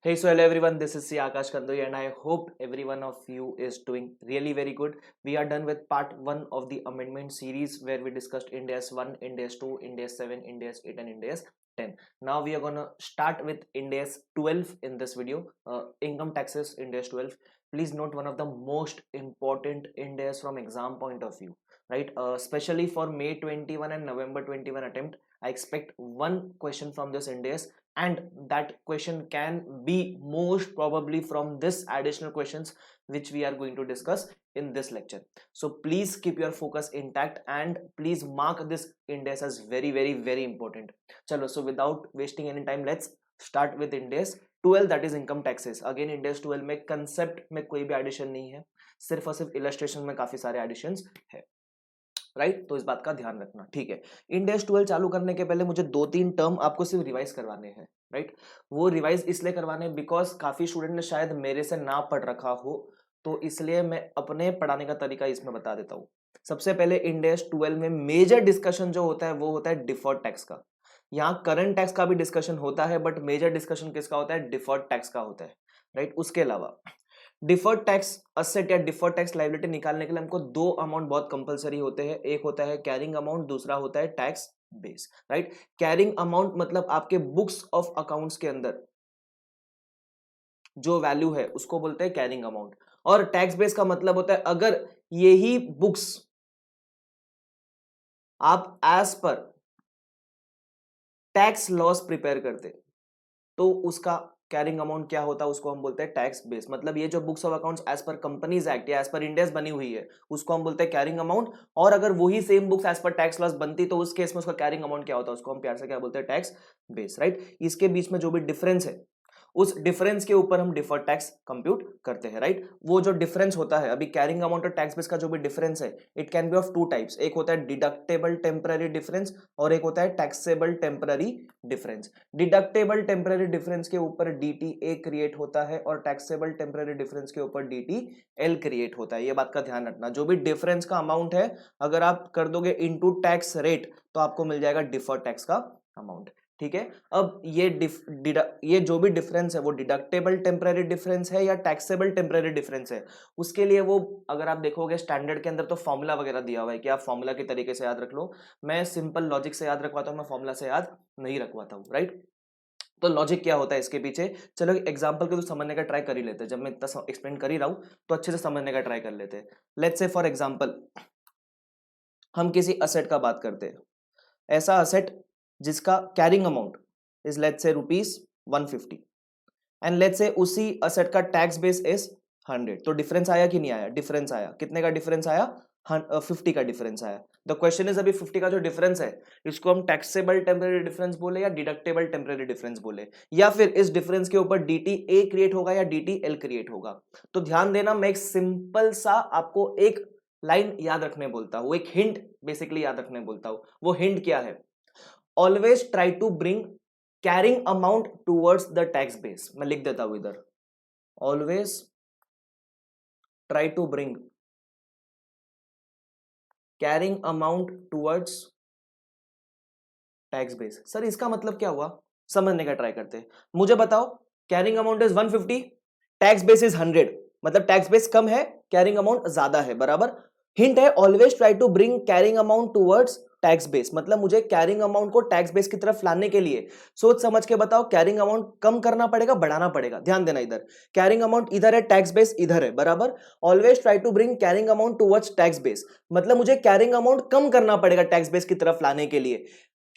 Hey, so hello everyone, this is C. Akash Kandoi and I hope every one of you is doing really very good. We are done with part 1 of the amendment series where we discussed Ind AS 1, Ind AS 2, Ind AS 7, Ind AS 8 and Ind AS 10. Now we are gonna start with Ind AS 12 in this video, income taxes Ind AS 12. Please note one of the most important Ind AS from exam point of view, right? Especially for May 21 and November 21 attempt, I expect one question from this Ind AS, and that question can be most probably from this additional questions which we are going to discuss in this lecture. So please keep your focus intact and please mark this index as very important. Chalo, so without wasting any time, let's start with index 12, that is income taxes. Again index 12 में concept में कोई भी addition नहीं है, सिर्फ और सिर्फ illustration में काफी सारे additions है, राइट? तो इस बात का ध्यान रखना, ठीक है? इंड एस 12 चालू करने के पहले मुझे 2-3 टर्म आपको सिर्फ रिवाइज करवाने हैं, राइट? वो रिवाइज इसलिए करवाने बिकॉज काफी स्टूडेंट ने शायद मेरे से ना पढ़ रखा हो, तो इसलिए मैं अपने पढ़ाने का तरीका इसमें बता देता हूँ। सबसे पहले इंड एस 12 में मेजर डिस्कशन जो होता है वो होता है डिफर्ड टैक्स का। यहाँ करंट टैक्स का भी डिस्कशन होता है बट मेजर डिस्कशन किसका होता है? डिफर्ड टैक्स का होता है, राइट? उसके अलावा डिफर्ड टैक्स असेट या डिफर्ड टैक्स लायबिलिटी निकालने के लिए हमको दो अमाउंट बहुत कंपलसरी होते हैं, एक होता है कैरिंग अमाउंट, दूसरा होता है tax base, right? Carrying amount मतलब आपके बुक्स ऑफ अकाउंट्स के अंदर जो वैल्यू है उसको बोलते हैं कैरिंग अमाउंट, और टैक्स बेस का मतलब होता है अगर यही बुक्स आप as per tax loss prepare करते तो उसका कैरिंग अमाउंट क्या होता है, उसको हम बोलते हैं टैक्स बेस। मतलब ये जो books of accounts as per companies act या एज पर इंड एस बनी हुई है उसको हम बोलते हैं कैरिंग अमाउंट, और अगर वही same books as per tax laws बनती तो उस केस में उसका कैरिंग अमाउंट क्या होता है, उसको हम प्यार से क्या बोलते हैं? Tax base, right? इसके बीच में जो भी डिफरेंस है उस डिफरेंस के ऊपर हम डिफर्ड टैक्स कंप्यूट करते हैं, राइट? वो जो डिफरेंस होता है अभी कैरिंग अमाउंट और टैक्स बेस का जो भी डिफरेंस है, it can B of two types, एक होता है डिडक्टेबल टेम्पररी डिफरेंस और एक होता है taxable temporary difference. Deductible temporary difference के ऊपर DTA क्रिएट होता है और टैक्सेबल टेम्पररी डिफरेंस के ऊपर DTL क्रिएट होता है। ये बात का ध्यान रखना, जो भी डिफरेंस का अमाउंट है अगर आप कर दोगे इनटू टैक्स रेट तो आपको मिल जाएगा डिफर्ड टैक्स का अमाउंट, ठीक है? अब ये जो भी डिफरेंस है वो डिडक्टेबल टेम्पररी डिफरेंस है या टैक्सेबल टेम्पररी डिफरेंस है, उसके लिए वो अगर आप देखोगे स्टैंडर्ड के अंदर तो फॉर्मूला वगैरह दिया हुआ है कि आप फॉर्मूला के तरीके से याद रख लो। मैं सिंपल लॉजिक से याद रखवाता हूँ, मैं फॉर्मूला से याद नहीं रखवाता हूँ, राइट? तो लॉजिक क्या होता है इसके पीछे, चलो एग्जांपल के तो समझने का ट्राई कर ही लेते हैं। जब मैं इतना एक्सप्लेन कर ही रहा हूँ तो अच्छे से समझने का ट्राई कर लेते हैं। लेट्स से फॉर एग्जांपल हम किसी असेट का बात करते हैं, ऐसा असेट जिसका carrying amount is let's say ₹150 and let's say उसी असेट का टैक्स बेस इज 100। तो डिफरेंस आया कि नहीं आया? डिफरेंस आया। कितने का डिफरेंस आया? 50 का डिफरेंस आया। द क्वेश्चन इज अभी 50 का जो डिफरेंस है इसको हम टैक्सेबल टेम्पररी डिफरेंस बोले या डिडक्टेबल टेम्पररी डिफरेंस बोले, या फिर इस डिफरेंस के ऊपर DTA क्रिएट होगा या DTL क्रिएट होगा। तो ध्यान देना, मैं एक सिंपल सा आपको एक लाइन याद रखने बोलता हूं, एक हिंट बेसिकली याद रखने बोलता हूं। वो हिंट क्या है? Always try to bring carrying amount towards the tax base. मैं लिख देता हूं इधर, always try to bring carrying amount towards tax base. Sir इसका मतलब क्या हुआ, समझने का ट्राई करते हैं। मुझे बताओ, carrying amount is 150, tax base is 100, मतलब टैक्स बेस कम है, कैरिंग अमाउंट ज्यादा है, बराबर? हिंट है always try to bring carrying amount towards tax base, मतलब मुझे कैरिंग अमाउंट को टैक्स बेस की तरफ लाने के लिए सोच समझ के बताओ कैरिंग अमाउंट कम करना पड़ेगा, बढ़ाना पड़ेगा? ध्यान देना, इधर कैरिंग अमाउंट इधर है, टैक्स बेस इधर है, बराबर? Always try to bring carrying amount towards tax base, मतलब मुझे कैरिंग अमाउंट कम करना पड़ेगा टैक्स बेस की तरफ लाने के लिए।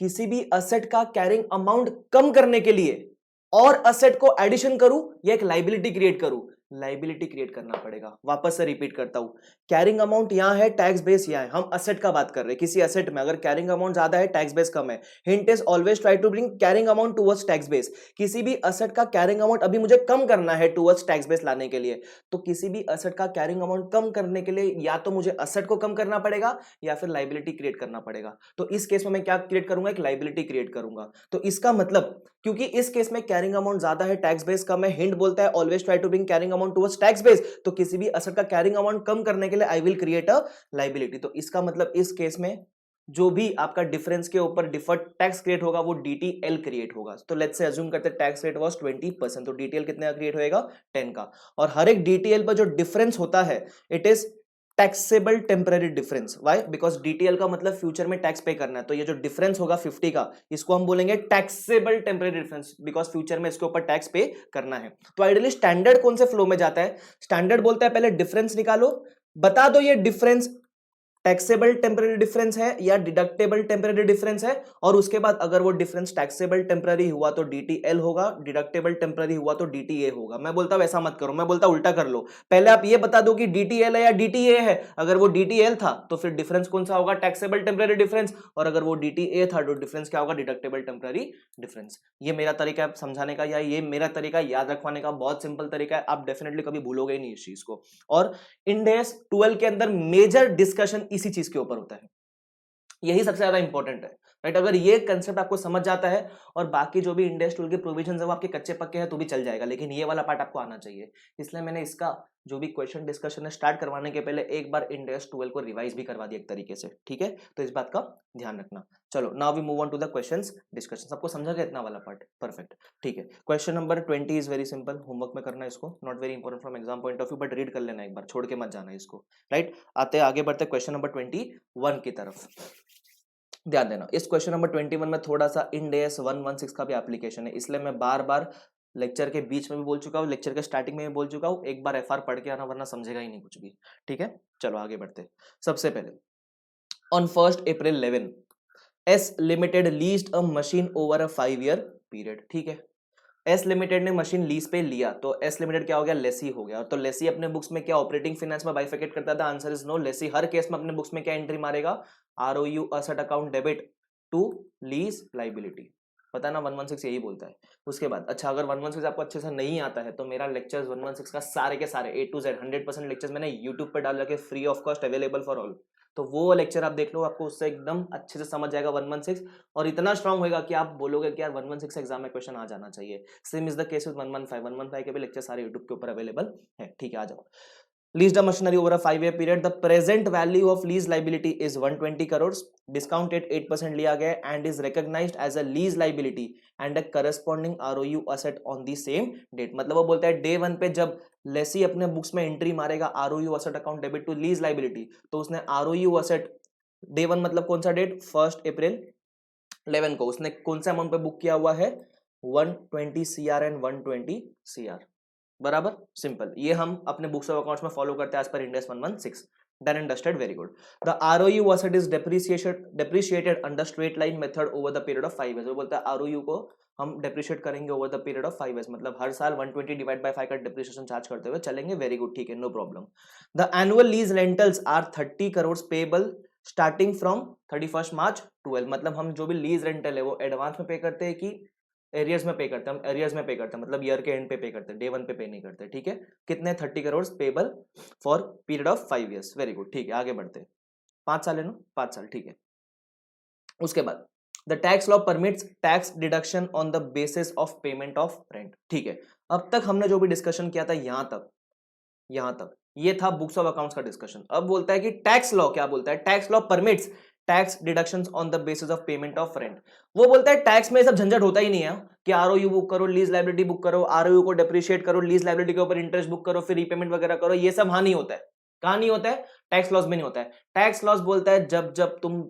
किसी भी असेट का कैरिंग अमाउंट कम करने के लिए और असेट को एडिशन करूं या एक लाइबिलिटी क्रिएट करूं? लाइबिलिटी क्रिएट करना पड़ेगा। वापस से रिपीट करता हूं, कैरिंग अमाउंट यहां है, टैक्स बेस यहां है, हम असेट का बात कर रहे हैं। किसी असेट में अगर कैरिंग अमाउंट ज्यादा है, टैक्स बेस कम है, hint is always try to bring carrying amount towards tax base. किसी भी असेट का कैरिंग अमाउंट अभी मुझे कम करना है टुवर्ड्स टैक्स बेस लाने के लिए, तो किसी भी असेट का कैरिंग अमाउंट कम करने के लिए या तो मुझे असेट को कम करना पड़ेगा या फिर लाइबिलिटी क्रिएट करना पड़ेगा। तो इस केस में मैं क्या क्रिएट करूंगा? एक लाइबिलिटी क्रिएट करूंगा। तो इसका मतलब क्योंकि इस केस में कैरिंग अमाउंट ज्यादा है, टैक्स बेस कम है, हिंट बोलता है always try to bring carrying amount towards tax base, तो किसी भी असेट का कैरिंग अमाउंट कम करने के लिए I will create a liability. तो इसका मतलब इस केस में जो भी आपका डिफरेंस के ऊपर डिफर्ड टैक्स क्रिएट होगा वो डीटीएल क्रिएट होगा। तो लेट्स से अज्यूम करते हैं टैक्स रेट वाज 20%, तो डीटीएल कितने का क्रिएट होएगा 10 का। और हर एक डीटीएल पर जो डिफरेंस होता है it is taxable temporary difference. Why? Because DTL का मतलब फ्यूचर में टैक्स पे करना है, तो ये जो डिफरेंस होगा 50 का इसको हम बोलेंगे taxable temporary difference, because future में इसके ऊपर टैक्स पे करना है। तो आइडियली स्टैंडर्ड कौन से फ्लो में जाता है? स्टैंडर्ड बोलता है पहले डिफरेंस निकालो, बता दो ये डिफरेंस टैक्सेबल टेम्पररी डिफरेंस है या डिडक्टेबल टेम्पररी डिफरेंस है, और उसके बाद अगर वो डिफरेंस टैक्सेबल टेम्पररी हुआ तो डीटीएल होगा, डिडक्टेबल टेम्पररी हुआ तो डीटीए होगा। मैं बोलता हूं ऐसा मत करो, मैं बोलता उल्टा कर लो, पहले आप ये बता दो कि डीटीएल है या डीटीए है। अगर वो डीटीएल था तो फिर डिफरेंस कौन सा होगा? Taxable temporary difference. और अगर वो डीटीए था तो डिफरेंस क्या होगा? Deductible temporary difference. ये मेरा तरीका है समझाने का, या ये मेरा तरीका याद रखवाने का, बहुत सिंपल तरीका है, आप डेफिनेटली कभी भूलोगे ही नहीं इस चीज को। और इंडेस 12 के अंदर मेजर डिस्कशन इसी चीज के ऊपर होता है, यही सबसे ज्यादा इंपॉर्टेंट है, राइट? अगर ये कंसेप्ट आपको समझ जाता है और बाकी जो भी इंडेस टूल के प्रोविजन है वो आपके कच्चे पक्के हैं तो भी चल जाएगा, लेकिन ये वाला पार्ट आपको आना चाहिए। इसलिए मैंने इसका जो भी क्वेश्चन डिस्कशन है स्टार्ट करवाने के पहले एक बार इंडेस 12 को रिवाइज भी करवा दिया एक तरीके से, ठीक है? तो इस बात का ध्यान रखना। चलो now we move on to the questions discussion. सबको समझा गया इतना वाला पार्ट? परफेक्ट, ठीक है। Question number 20 is very simple, homework में करना इसको, not very important from exam point of view, but read कर लेना एक बार, छोड़ के मत जाना इसको, राइट? आते आगे बढ़ते क्वेश्चन नंबर 21 की तरफ। ध्यान देना, इस क्वेश्चन नंबर 21 में थोड़ा सा इंड एस 116 का भी एप्लीकेशन है, इसलिए मैं बार बार लेक्चर के बीच में भी बोल चुका हूँ, लेक्चर के स्टार्टिंग में भी बोल चुका हूँ, एक बार एफआर पढ़ के आना वरना समझेगा ही नहीं कुछ भी, ठीक है? चलो आगे बढ़ते। सबसे पहले on 1 April 11 S limited leased a machine over a 5 year period, ठीक है? एस लिमिटेड ने मशीन लीज पे लिया तो एस लिमिटेड क्या हो गया? लेसी हो गया। तो लेसी अपने बुक्स में क्या ऑपरेटिंग फाइनेंस में बाइफिकेट करता था? Answer is no. लेसी हर केस में अपने बुक्स में क्या एंट्री मारेगा? ROU asset account debit to lease liability. पता ना 116 यही बोलता है। उसके बाद अच्छा, अगर 116 आपको अच्छे से नहीं आता है तो मेरा लेक्चर्स 116 का सारे के सारे A to Z 100% लेक्चर्स मैंने यूट्यूब पर डाल रखे, free of cost available for all. तो वो लेक्चर आप देख लो, आपको उससे एकदम अच्छे से समझ जाएगा 116, और इतना स्ट्रांग होगा कि आप बोलोगे कि यार 116 एग्जाम में क्वेश्चन आ जाना चाहिए। Same is the case with 115 के भी लेक्चर सारे यूट्यूब के ऊपर अवेलेबल है, ठीक है? आ जाओ। Leased a machinery over a 5 year period. The present value of lease liability is 120 crores. Discount at 8% लिया गया and is recognized as a lease liability and a corresponding ROU asset on the same date. मतलब वो बोलता है day one पे जब लेसी अपने books में एंट्री मारेगा ROU asset account debit to lease liability, तो उसने ROU asset डे वन मतलब कौन सा डेट? 1 April 11 को उसने कौन सा अमाउंट पे बुक किया हुआ है? 120 CR एंड 120 CR, बराबर? सिंपल, ये हम अपने बुक्स ऑफ अकाउंट्स में फॉलो करते हैं as per Ind AS 116। Done and dusted, very good. The ROU asset is depreciated under straight line method over the period of 5 years। वो बोलता है आरओयू को हम डेप्रिशिएट करेंगे over the period of 5 years, मतलब हर साल 120 डिवाइड बाय 5 का depreciation charge करते हुए चलेंगे। वेरी गुड, ठीक है, no problem. The annual lease rentals are 30 crores payable starting from 31 March 12। मतलब हम जो भी लीज रेंटल है वो एडवांस में पे करते हैं कि एरियर्स में पे करते हैं? हम एरियर्स में पे करते हैं, मतलब ईयर के एंड पे करते हैं, डे वन पे नहीं करते, ठीक है? कितने? 30 crores payable for period of 5 years। Very good, ठीक है, आगे बढ़ते हैं। 5 साल है ना? 5 साल, ठीक है। उसके बाद the tax law permits tax deduction on the basis of payment of rent, ठीक है? अब तक हमने जो भी डिस्कशन किया था यहां तक ये था बुक्स ऑफ अकाउंट्स का डिस्कशन। अब बोलता है कि टैक्स लॉ क्या बोलता है? Tax law permits tax deductions on the basis of payment of rent. वो बोलता है टैक्स में सब झंझट होता ही नहीं है कि आरओयू बुक करो, लीज लाइबिलिटी बुक करो, आरओयू को डेप्रिशिएट करो, लीज लाइबिलिटी के ऊपर इंटरेस्ट बुक करो, फिर रीपेमेंट वगैरह करो, ये सब हाँ नहीं होता है। कहां नहीं होता है? टैक्स लॉस में नहीं होता है। टैक्स लॉस बोलता है जब जब तुम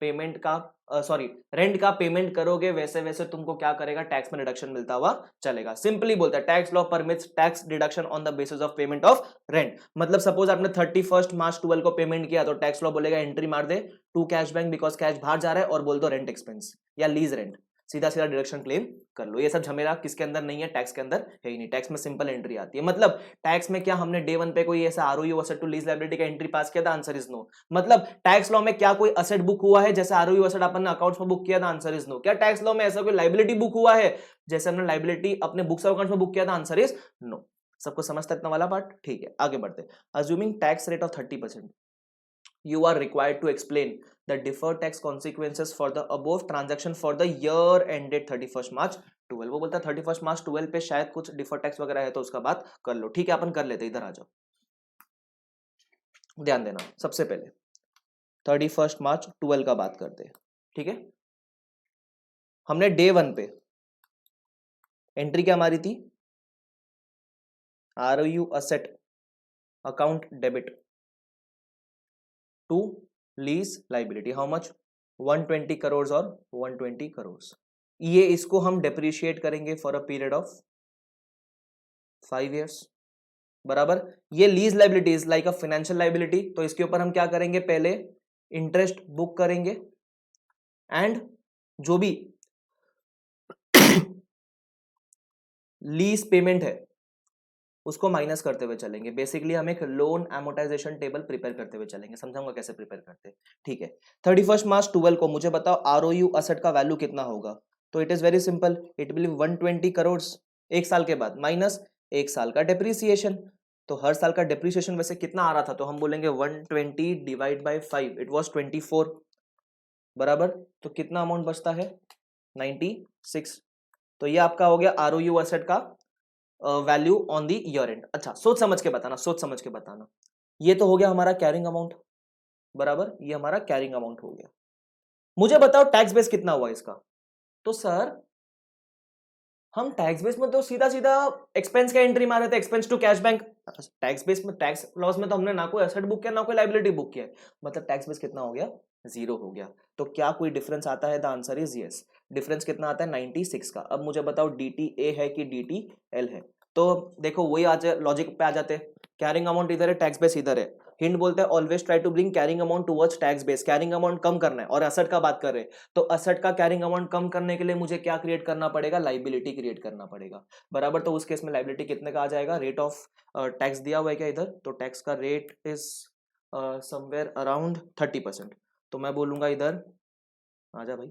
पेमेंट का सॉरी रेंट का पेमेंट करोगे वैसे वैसे तुमको क्या करेगा? टैक्स में रिडक्शन मिलता हुआ चलेगा। सिंपली बोलता है tax law permits tax deduction on the basis of payment of rent. मतलब सपोज आपने 31 March 12 को पेमेंट किया तो टैक्स लॉ बोलेगा एंट्री मार दे to cash bank because cash बाहर जा रहा है, और बोल दो रेंट एक्सपेंस या लीज रेंट, सीधा सीधा डिडक्शन क्लेम कर लो। ये सब झमेला किसके अंदर नहीं है? टैक्स के अंदर है ही नहीं। टैक्स में सिंपल एंट्री आती है। मतलब टैक्स में क्या हमने डे वन पे कोई ऐसा ROU asset to lease liability का एंट्री पास किया था? Answer is no. मतलब टैक्स लॉ में क्या कोई असेट बुक हुआ है जैसे आरओयू असेट अपन ने अकाउंट्स में बुक किया था? Answer is no. क्या टैक्स लॉ में ऐसा कोई लाइबिलिटी बुक हुआ है जैसे हमने लाइबिलिटी अपने बुक्स ऑफ अकाउंट्स में बुक किया था? Answer is no. सबको समझता है इतना वाला पार्ट? ठीक है, आगे बढ़ते। Assuming tax rate of 30%, you are required to explain the deferred tax consequences for the above transaction for the year ended 31 March 12। वो बोलता है 31 March 12 पे शायद कुछ डिफर्ड टैक्स वगैरह है तो उसका बात कर लो। ठीक है, अपन कर लेते, इधर आ जाओ, ध्यान देना। सबसे पहले 31 मार्च 12 का बात करते हैं, ठीक है। हमने डे 1 पे एंट्री क्या मारी थी, ROU asset account debit to lease liability, how much 120 crore और 120 करोड़। ये इसको हम डेप्रिशिएट करेंगे for a period of 5 years, बराबर। ये lease liability is like a financial liability, तो इसके ऊपर हम क्या करेंगे, पहले इंटरेस्ट बुक करेंगे एंड जो भी लीज पेमेंट है उसको माइनस करते हुए चलेंगे। बेसिकली हम एक लोन एमोटाइजेशन टेबल प्रिपेयर करते हुए चलेंगे, समझाऊंगा कैसे प्रिपेयर करते हैं, ठीक है। 31 मार्च 12 को मुझे बताओ ROU असेट का वैल्यू कितना होगा, तो it is very simple, it will B 120 crore एक साल के बाद माइनस एक साल का डेप्रीसिएशन। तो हर साल का डेप्रीसिएशन वैसे कितना आ रहा था, तो हम बोलेंगे 120 डिवाइड बाय 5, इट वाज 24, बराबर। तो कितना अमाउंट बचता है 96। तो ये आपका हो गया ROU असेट का value on the year and. अच्छा सोच समझ के बताना, सोच समझ के बताना। ये तो हो गया हमारा कैरिंग अमाउंट, बराबर, ये हमारा कैरिंग अमाउंट हो गया। मुझे बताओ टैक्स बेस कितना हुआ इसका, तो सर हम टैक्स बेस में तो सीधा सीधा एक्सपेंस का एंट्री मारे थे, expense to cash bank. Tax base में, टैक्स लॉस में तो हमने ना कोई एसेट बुक किया ना कोई लाइबिलिटी बुक किया, मतलब टैक्स बेस कितना हो गया, 0 हो गया। तो क्या कोई डिफरेंस आता है, the answer is yes. Difference कितना आता है 96 का। अब मुझे बताओ DTA है कि DTL है, तो देखो वही आ जाए, लॉजिक पे आ जाते हैं। कैरिंग अमाउंट इधर है, टैक्स बेस इधर है। हिंट बोलते हैं always try to bring carrying amount towards tax base, carrying amount कम करना है और असेट का बात कर रहे हैं, तो असेट का कैरिंग अमाउंट कम करने के लिए मुझे क्या क्रिएट करना पड़ेगा, लाइबिलिटी क्रिएट करना पड़ेगा, बराबर। तो उस केस में लाइबिलिटी कितने का आ जाएगा, रेट ऑफ टैक्स दिया हुआ है क्या इधर, तो टैक्स का रेट इज समवेयर अराउंड 30%। तो मैं बोलूंगा इधर आजा भाई,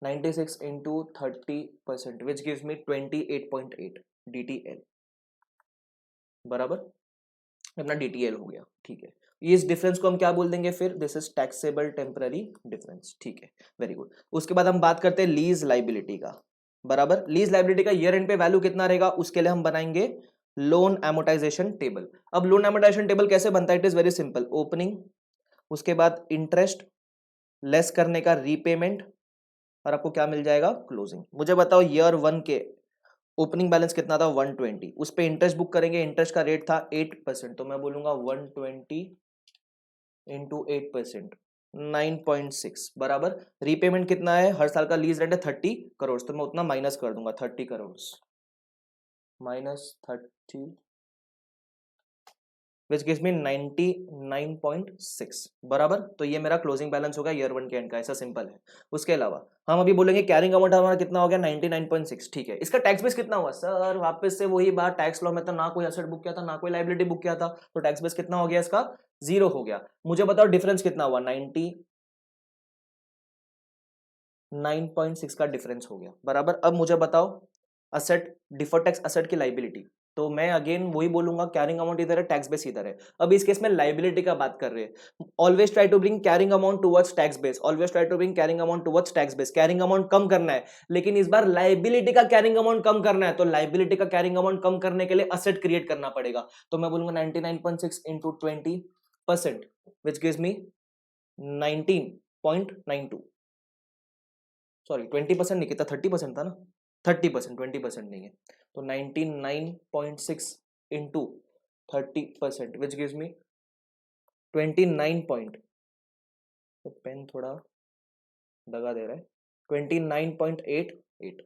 96 into 30% which gives me 28.8 DTL, बराबर, अपना DTL हो गया, ठीक है। इस डिफरेंस को हम क्या बोल देंगे फिर, this is taxable temporary difference, ठीक है, वेरी गुड। उसके बाद हम बात करते हैं लीज लाइबिलिटी का, बराबर। लीज लाइबिलिटी का ईयर एंड पे वैल्यू कितना रहेगा, उसके लिए हम बनाएंगे लोन एमोटाइजेशन टेबल। अब लोन एमोटाइजेशन टेबल कैसे बनता है, it is very simple, opening, उसके बाद इंटरेस्ट लेस करने का रीपेमेंट, और आपको क्या मिल जाएगा, क्लोजिंग। मुझे बताओ ईयर 1 के ओपनिंग बैलेंस कितना था 120, उस पे इंटरेस्ट बुक करेंगे, इंटरेस्ट का रेट था 8%, तो मैं बोलूंगा 120 इंटू 8%, 9.6, बराबर। रीपेमेंट कितना है, हर साल का लीज रेंट है 30 करोड़, तो मैं उतना माइनस कर दूंगा, 30 crore minus 30 which gives me 99.6, बराबर। तो ये मेरा क्लोजिंग बैलेंस होगा ईयर 1 के एंड का, ऐसा सिंपल है। उसके अलावा हम अभी बोलेंगे कैरिंग अमाउंट हमारा कितना हो गया 99.6, ठीक है। इसका टैक्स बेस कितना हुआ, सर वापस से वही बात, टैक्स लॉ में तो ना कोई एसेट बुक किया था ना कोई लाइबिलिटी बुक किया था, तो टैक्स बेस कितना हो गया इसका, 0 हो गया। मुझे बताओ डिफरेंस कितना हुआ, 99.6 का डिफरेंस हो गया, बराबर। अब मुझे बताओ असेट, डिफर्ड टैक्स असेट की लाइबिलिटी, तो मैं अगेन वही बोलूंगा, कैरिंग अमाउंट इधर है, टैक्स बेस इधर है। अब इस केस में लाइबिलिटी का बात कर रहे हैं, always try to bring carrying amount towards tax base, always try to bring carrying amount towards tax base. Carrying amount कम करना है, लेकिन इस बार लाइबिलिटी का कैरिंग अमाउंट कम करना है, तो लाइबिलिटी का कैरिंग अमाउंट कम करने के लिए असेट क्रिएट करना पड़ेगा। तो मैं बोलूंगा 99.6 into 20%, which gives me 19.92, sorry 20% नहीं, कितना 30% था ना, 30%, 20% नहीं है, तो 99.6 into 30% which gives me 29 point, तो पेन थोड़ा दगा दे रहा है, 29.88,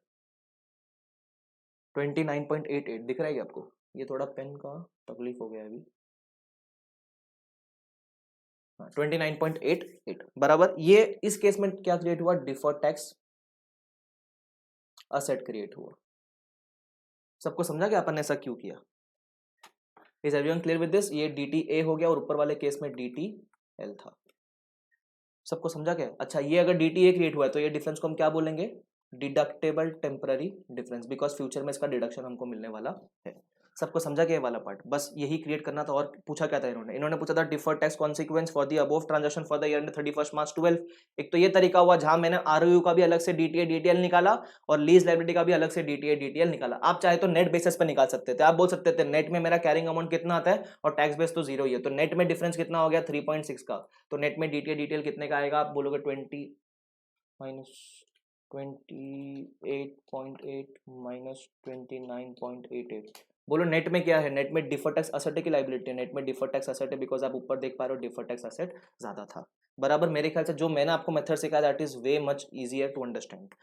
29.88 दिख रहा है क्या आपको, ये थोड़ा पेन का तकलीफ हो गया अभी, 29.88, बराबर। ये इस केस में क्या क्रिएट हुआ, डिफर्ड टैक्स असेट क्रिएट हुआ। सबको समझा कि अपन ने ऐसा क्यों किया, is everyone clear with this. ये DTA हो गया और ऊपर वाले केस में DTL था, सबको समझा क्या। अच्छा ये अगर DTA क्रिएट हुआ है तो ये डिफरेंस को हम क्या बोलेंगे, deductible temporary difference, because future में इसका डिडक्शन हमको मिलने वाला है। सबको समझा क्या ये वाला पार्ट? बस यही क्रिएट करना था। और पूछा क्या था इन्होंने पूछा था deferred tax consequence for the above transaction for the year and 31 March 12। एक तो ये तरीका हुआ जहां मैंने आरओयू का भी अलग से डीटीए डीटीएल निकाला और लीज लायबिलिटी का भी अलग से डीटीए डीटीएल निकाला। आप चाहे तो नेट बेसिस पे निकाल सकते थे। आप बोल सकते थे नेट में मेरा कैरिंग अमाउंट कितना आता है और टैक्स बेस तो जीरो ही है, तो नेट में डिफरेंस कितना हो गया 3.6 का, तो नेट में डीटीए डीटीएल कितने का आएगा? आप बोलोगे 20 माइनस 28.8 माइनस 29.88। बोलो नेट में क्या है? नेट में डिफर टैक्स असेट है कि लाइबिलिटी है? नेट में डिफर टैक्स असेट है, बिकॉज आप ऊपर देख पा रहे हो डिफर टैक्स असेट ज्यादा था। बराबर। मेरे ख्याल से जो मैंने आपको मेथड सिखाया that is way much easier to understand.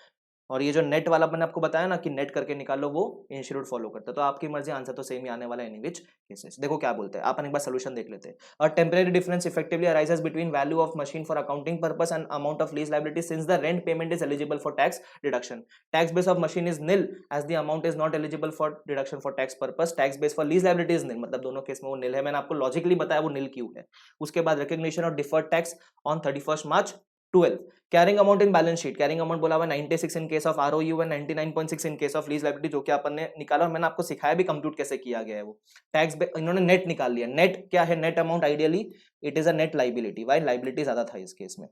और ये जो नेट वाला मैंने आपको बताया ना कि नेट करके निकालो, वो इंस्टीट्यूट फॉलो करता है। तो आपकी मर्जी, आंसर तो सेम ही आने वाला है एनी विच केसेस। देखो क्या बोलते हैं, अपन एक बार सोल्यूशन देख लेते हैं। A temporary difference effectively arises between value of machine for accounting purpose and amount of lease liability since the rent payment is eligible for tax deduction. Tax base of machine is nil as the amount is not eligible for deduction for tax purpose. Tax base for lease liability is nil, मतलब दोनों case में वो निल है। मैंने आपको logically बताया वो निल क्यों है। उसके बाद recognition of deferred tax on 31 March 12। Carrying amount in balance sheet, carrying amount बोला हुआ 96 in case of ROU and 99.6 in case of lease liability, जो कि अपन ने निकाला और मैंने आपको सिखाया भी कंप्यूट कैसे किया गया है। वो टैक्स इन्होंने नेट निकाल लिया। नेट क्या है? Net amount ideally it is a net liability. Why? Liability ज्यादा था इस केस में।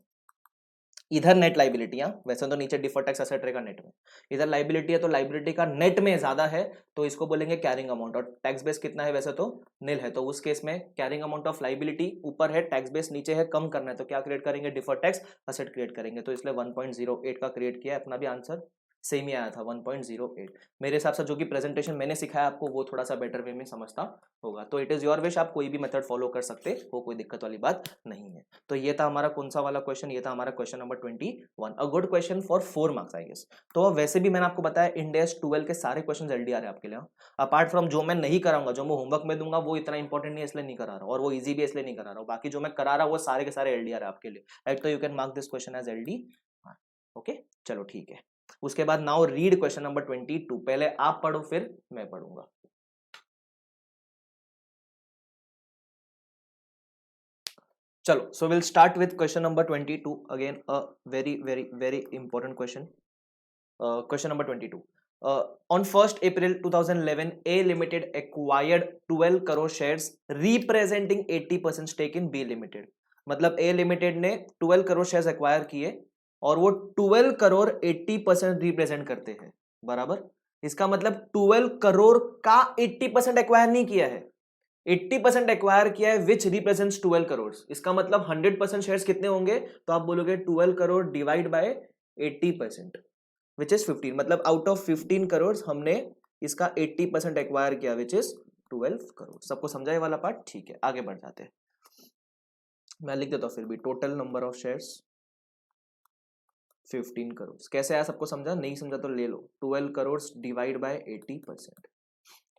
इधर नेट लाइबिलिटी, वैसे तो नीचे डिफर टैक्स असेट रहेगा नेट में, इधर लाइबिलिटी है तो लाइबिलिटी का नेट में ज्यादा है, तो इसको बोलेंगे कैरिंग अमाउंट। और टैक्स बेस कितना है? वैसे तो निल है, तो उस केस में कैरिंग अमाउंट ऑफ लाइबिलिटी ऊपर है, टैक्स बेस नीचे है, कम करना है तो क्या क्रिएट करेंगे? डिफर टैक्स असेट क्रिएट करेंगे। तो इसलिए 1.08 का क्रिएट किया, अपना भी आंसर सेम ही आया था 1.08। मेरे हिसाब से जो कि प्रेजेंटेशन मैंने सिखाया आपको वो थोड़ा सा बेटर वे में समझता होगा। तो इट इज योर विश, आप कोई भी मेथड फॉलो कर सकते हो, कोई दिक्कत वाली बात नहीं है। तो ये था हमारा कौन सा वाला क्वेश्चन? ये था हमारा question number 21, a good question for 4 marks I guess. तो वैसे भी मैंने आपको बताया इंडेस 12 के सारे क्वेश्चन एलडीआर है आपके लिए। अपार्ट फ्रॉम जो मैं नहीं कराऊंगा, जो मैं होमवर्क में दूंगा वो इतना इंपॉर्टेंट नहीं है इसलिए नहीं करा रहा हूँ, और वो इजी भी इसलिए नहीं करा रहा हूँ। बाकी जो मैं करा रहा हूँ वो सारे के सारे एलडीआर है आपके लिए, राइट? तो you can mark this question as LD. Okay, चलो ठीक है। उसके बाद नाउ रीड क्वेश्चन नंबर 22। पहले आप पढ़ो फिर मैं पढ़ूंगा। चलो, so we'll start with question number 22, again a very important question. Question number 22. On 1st April 2011, A Limited acquired 12 crore shares representing 80% stake in B Limited। मतलब A Limited ने 12 crore shares acquire किए और वो 12 करोड़ 80% रिप्रेजेंट करते हैं। बराबर। इसका मतलब 12 करोड़ का 80% एक्वायर नहीं किया है, 80% एक्वायर किया है विच रिप्रेजेंट्स 12 करोड़। इसका मतलब 100% शेयर्स कितने होंगे? तो आप बोलोगे 12 crore divide by 80% which is 15। मतलब आउट ऑफ 15 करोड़ हमने इसका 80% एक्वायर किया विच इज 12 करोड़। सबको समझा ये वाला पार्ट? ठीक है, आगे बढ़ जाते हैं। मैं लिख देता हूं फिर भी, total number of shares 15 crore. कैसे आया? सबको समझा? नहीं समझा तो ले लो, 12 करोड़ डिवाइड बाय 80%।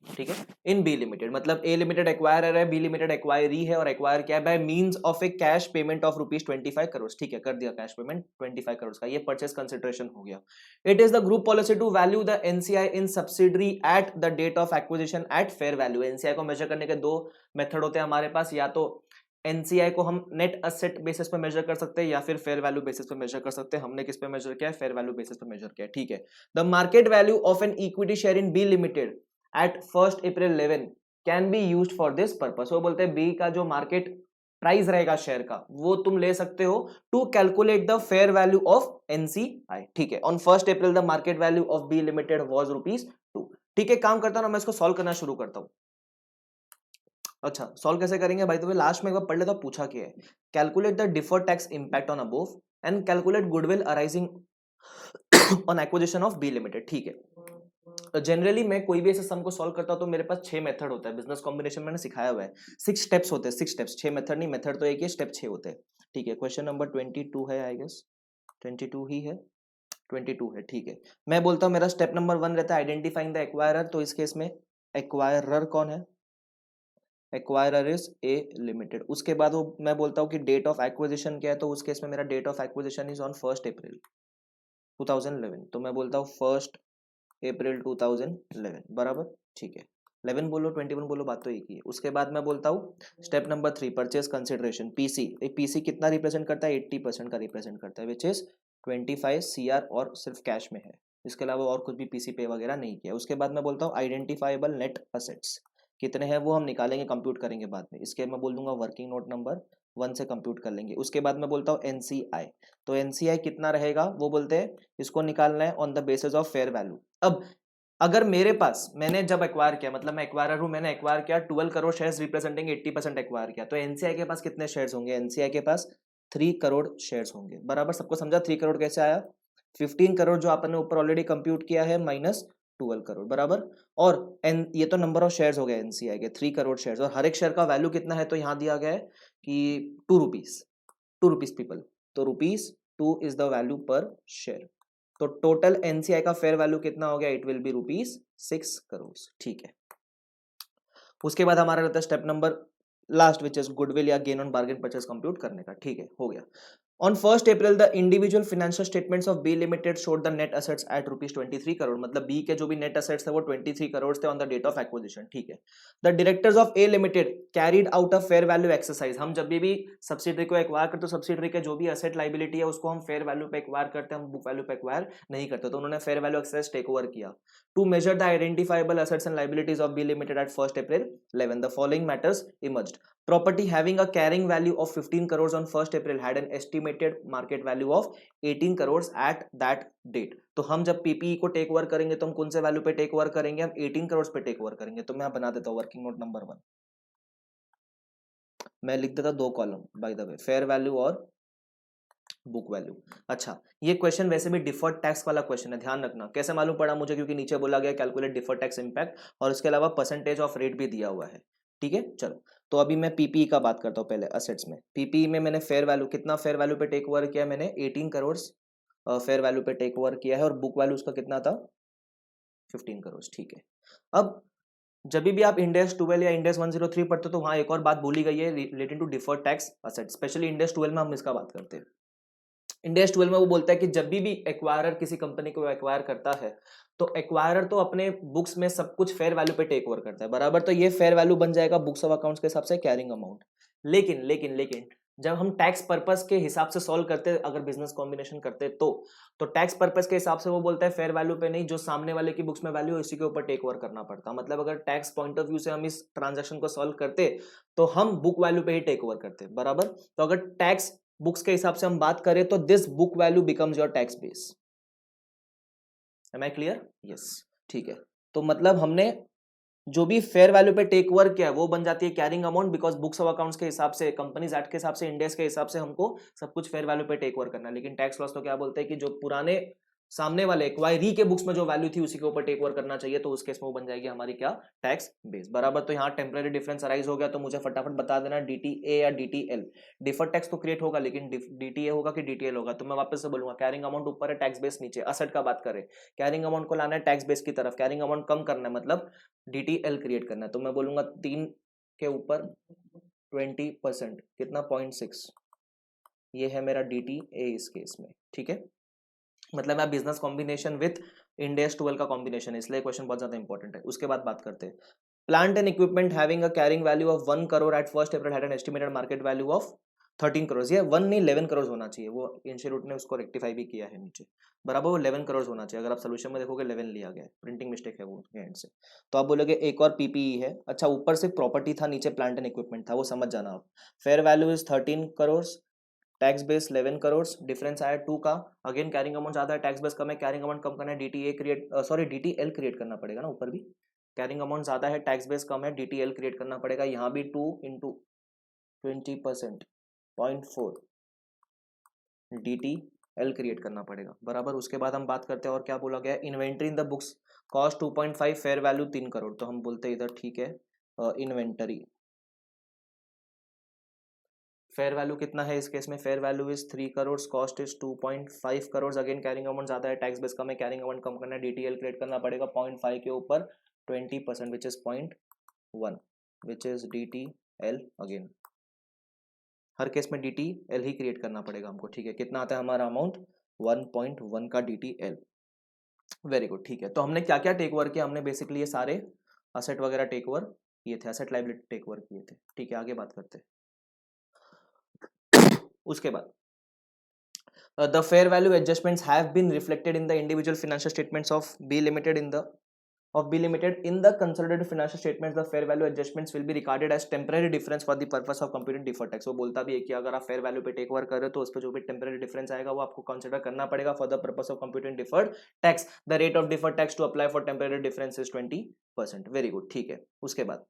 ठीक है। इन बी लिमिटेड, मतलब ए लिमिटेड एक्वायरर है, बी लिमिटेड एक्वायरी है, और एक्वायर क्या है? By means of A cash payment of ₹25 crore. ठीक है, कर दिया कैश पेमेंट 25 करोड़ का, ये परचेस कंसिडरेशन हो गया। It is the group policy to value the NCI in subsidiary at the date of acquisition at fair value. NCI को measure करने के दो मेथड होते हैं हमारे पास, या तो एनसीआई को हम नेट असेट बेसिस पे मेजर कर सकते हैं या फिर फेयर वैल्यू बेसिस पे मेजर कर सकते हैं। हमने किस पे मेजर किया है? फेयर वैल्यू बेसिस पे मेजर किया है। ठीक है। The market value of an equity share in B limited at 1st April 11 can be used for this purpose. वो बोलते हैं बी का जो मार्केट प्राइस रहेगा शेयर का, वो तुम ले सकते हो to calculate the fair value of NCI. ठीक है। On 1st April the market value of B limited was ₹2। ठीक है, काम करता हूं ना, मैं इसको सॉल्व करना शुरू करता हूं। अच्छा, सॉल्व कैसे करेंगे भाई? तो लास्ट में एक बार पढ़ लेता हूं, पूछा क्या है। Calculate the deferred tax impact on above and calculate goodwill arising on acquisition of B limited. ठीक है। जनरली मैं कोई भी ऐसे सम को सॉल्व करता हूं तो मेरे पास 6 मेथड होता है। बिजनेस कॉम्बिनेशन मैंने सिखाया हुआ है, 6 स्टेप्स होते हैं, 6 स्टेप्स, 6 मेथड नहीं, मेथड तो एक ही, स्टेप 6 होते हैं। ठीक है। क्वेश्चन नंबर 22 है आई गेस, 22 ही है, 22 है। ठीक है, मैं बोलता हूं मेरा स्टेप नंबर 1 रहता है आइडेंटिफाइंग द एक्वायरर। तो इस केस में एक्वायरर कौन है? Acquirer is a limited. उसके बाद वो मैं बोलता हूँ कि डेट ऑफ एक्विजिशन क्या है, तो उस केस में मेरा date of acquisition is on 1st April 2011। तो मैं बोलता हूँ 1st April 2011। बराबर। ठीक है। 11 बोलो 21 बोलो, बात तो एक ही है। उसके बाद मैं बोलता हूँ step number 3 purchase consideration PC. PC कितना रिप्रेजेंट करता है? 80% का रिप्रेजेंट करता है विच इज 25 CR, और सिर्फ कैश में है, इसके अलावा और कुछ भी पीसी पे वगैरह नहीं किया। उसके बाद मैं बोलता हूँ आइडेंटिफाइबल नेट असेट्स। कितने हैं वो हम निकालेंगे, कंप्यूट करेंगे बाद में। इसके मैं बोल दूंगा वर्किंग नोट नंबर 1 से कंप्यूट कर लेंगे। उसके बाद मैं बोलता हूँ एनसीआई। तो एनसीआई कितना रहेगा वो बोलते हैं इसको निकालना है on the basis of fair value. अब अगर मेरे पास, मैंने जब एक्वायर किया, मतलब मैं एक्वायरर हूं, मैंने एक्वायर किया 12 करोड़ शेयर्स रिप्रेजेंटिंग 80% एक्वायर किया, तो एनसीआई के पास कितने शेयर्स होंगे? एनसीआई के पास 3 करोड़ शेयर्स होंगे। बराबर, सबको समझा? 3 करोड़ कैसे आया? 15 करोड़ जो आपने ऊपर ऑलरेडी कंप्यूट किया है माइनस 12 करोड़, बराबर। और एन ये तो नंबर ऑफ शेयर्स हो गए एनसीआई के, 3 करोड़ शेयर्स, और हर एक शेयर का वैल्यू कितना है तो यहां दिया गया है कि 2 रुपीज, 2 रुपीज पीपल, तो rupees 2 is the value per share. तो टोटल एनसीआई का फेयर वैल्यू कितना हो गया? It will be rupees 6 crore. ठीक है, उसके बाद हमारा रहता है step number last, which is goodwill या gain on bargain purchase compute करने का। ठीक है, हो गया। On 1st April, the individual financial statements of B Limited showed the net assets at rupees 23 crore, मतलब B के जो भी net assets थे वो 23 करोड़ थे on the date of acquisition। ठीक है, the directors of A Limited carried out a fair value exercise। हम जब भी सब्सिडरी को एक्वायर करते, तो सब्सिडरी के जो भी एसेट लाइबिलिटी है उसको हम फेयर वैल्यू पे एक्वायर करते हैं, हम बुक वैल्यू पे एक्वायर नहीं करते। तो उन्होंने fair value exercise take over किया to measure the identifiable assets and liabilities of B Limited at 1st April 11। The following matters emerged: property having a carrying value of 15 crores on 1st April had an estimated market value of 18 crores at that date। तो हम जब PPE को take over करेंगे तो हम कौन से value पे टेक ओवर करेंगे? हम 18 करोड़ पे टेक ओवर करेंगे। तो मैं बना देता हूँ वर्किंग नोट नंबर 1, मैं लिख देता 2 column by the way, fair value और बुक वैल्यू। अच्छा, ये क्वेश्चन वैसे भी डिफर्ड टैक्स वाला क्वेश्चन है, ध्यान रखना। कैसे मालूम पड़ा मुझे? क्योंकि नीचे बोला गया कैलकुलेट डिफर्ड टैक्स इंपैक्ट, और उसके अलावा परसेंटेज ऑफ रेट भी दिया हुआ है। ठीक है, चलो। तो अभी मैं पीपीई का बात करता हूँ पहले, असेट्स में। पीपीई में मैंने फेयर वैल्यू, कितना फेयर वैल्यू पे टेक ओवर किया? मैंने 18 करोड़ फेयर वैल्यू पे टेक ओवर किया है, और बुक वैल्यू उसका कितना था? 15 करोड़। ठीक है, अब जब भी आप इंडेक्स 12 या इंडेक्स 103 पढ़ते हो तो वहां एक और बात बोली गई है related to deferred tax asset, specially index 12 में हम इसका बात करते हैं। इंडेक्स 12 में वो बोलता है कि जब भी एक्वायरर किसी कंपनी को एक्वायर करता है तो एक्वायरर तो अपने बुक्स में सब कुछ फेयर वैल्यू पे टेक ओवर करता है, बराबर। तो ये फेयर वैल्यू बन जाएगा बुक्स ऑफ अकाउंट्स के हिसाब से कैरिंग अमाउंट। लेकिन लेकिन लेकिन जब हम टैक्स पर्पस के हिसाब से सॉल्व करते हैं, अगर बिजनेस कॉम्बिनेशन करते हैं तो टैक्स पर्पस के हिसाब से वो बोलता है फेयर वैल्यू पे नहीं, जो सामने वाले की बुक्स में वैल्यू है इसी के ऊपर टेक ओवर करना पड़ता। मतलब अगर टैक्स पॉइंट ऑफ व्यू से हम इस ट्रांजेक्शन को सॉल्व करते तो हम बुक वैल्यू पे ही टेक ओवर करते, बराबर। तो अगर टैक्स बुक्स के हिसाब से हम बात करें तो this book value becomes your tax base. Am I clear? Yes, ठीक है। तो मतलब हमने जो भी फेयर वैल्यू पे टेक ओवर किया है वो बन जाती है carrying amount, because books of accounts के हिसाब से, कंपनीज एक्ट के हिसाब से, इंडेक्स के हिसाब से हमको सब कुछ फेयर वैल्यू पे टेक ओवर करना है। लेकिन टैक्स लॉस तो क्या बोलते हैं कि जो पुराने सामने वाले एक्वायरी के बुक्स में जो वैल्यू थी उसी के ऊपर टेक ओवर करना चाहिए, तो उस केस में वो बन जाएगी हमारी क्या? टैक्स बेस, बराबर। तो यहाँ टेम्पररी डिफरेंस अराइज हो गया, तो मुझे फटाफट बता देना डीटीए या डीटीएल। डिफर्ड टैक्स तो क्रिएट होगा, लेकिन डीटीए होगा कि डीटीएल होगा? तो मैं वापस से बोलूंगा, कैरिंग अमाउंट ऊपर है, टैक्स बेस नीचे। असेट का बात करें, कैरिंग अमाउंट को लाना है टैक्स बेस की तरफ, कैरिंग अमाउंट कम करना है, मतलब डीटीएल क्रिएट करना है। तो मैं बोलूंगा 3 के ऊपर 20%, कितना? 0.6, ये है मेरा डीटीए इस केस में। ठीक है, मतलब मैं बिजनेस कॉम्बिनेशन विथ इंडेक्स 12 का कॉम्बिनेशन है, इसलिए क्वेश्चन बहुत ज्यादा इंपॉर्टेंट है। उसके बाद बात करते हैं plant and equipment having a carrying value of 1 crore at 1st April had an estimated market value of 13 crore. ये 1 नहीं 11 करोड़ होना चाहिए, वो इंस्टीट्यूट ने उसको रेक्टिफाई भी किया है नीचे, बराबर। वो 11 करोड़ होना चाहिए, अगर आप सोल्यूशन में देखोगे 11 लिया गया है, प्रिंटिंग मिस्टेक है वो एंड से। तो आप बोलोगे एक और पीपीई है। अच्छा, ऊपर से प्रॉपर्टी था, नीचे प्लांट एंड इक्विपमेंट था, वो समझ जाना आप। Fair value is 13 crore, tax base 11 crore, difference आया 2 का। अगेन कैरिंग अमाउंट ज्यादा है, टैक्स बेस कम है, कैरिंग अमाउंट कम करना है, DTA create, sorry DTL create करना पड़ेगा ना ऊपर भी। कैरिंग अमाउंट ज्यादा है, टैक्स बेस कम है, डीटीएल क्रिएट करना पड़ेगा। यहाँ भी 2 इंटू 20%, 0.4 डीटीएल क्रिएट करना पड़ेगा, बराबर। उसके बाद हम बात करते हैं और क्या बोला गया, inventory in the books cost 2.5, fair value 3 crore. तो हम बोलते हैं इधर ठीक है, इन्वेंटरी फेयर वैल्यू कितना है इस केस में? Fair value is 3 crore, cost is 2.5 crore. Again carrying amount ज्यादा है, टैक्स बेस कम है, कैरिंग अमाउंट कम करना है, डीटीएल क्रिएट करना पड़ेगा 0.5 के ऊपर 20%, which is 0.1, which is DTL. Again her case में डीटीएल ही क्रिएट करना पड़ेगा हमको। ठीक है, कितना आता है हमारा अमाउंट? 1.1 का डीटीएल। वेरी गुड, ठीक है। तो हमने क्या क्या टेक ओवर किया? हमने बेसिकली ये सारे असेट वगैरह टेक ओवर किए थे, असेट लाइबिलिटी टेक ओवर किए थे। ठीक है, आगे बात करते हैं। उसके बाद the fair value adjustments have been reflected in the individual financial statements of B Limited in the of B Limited in the consolidated financial statements the fair value adjustments will be recorded as temporary difference for the purpose of computing deferred tax। वो बोलता भी है कि अगर आप fair value पे take over कर रहे हो तो उस पर जो भी temporary difference आएगा वो आपको consider करना पड़ेगा for the purpose of computing deferred tax। The rate of deferred tax to apply for temporary difference is 20%। Very good, ठीक है। उसके बाद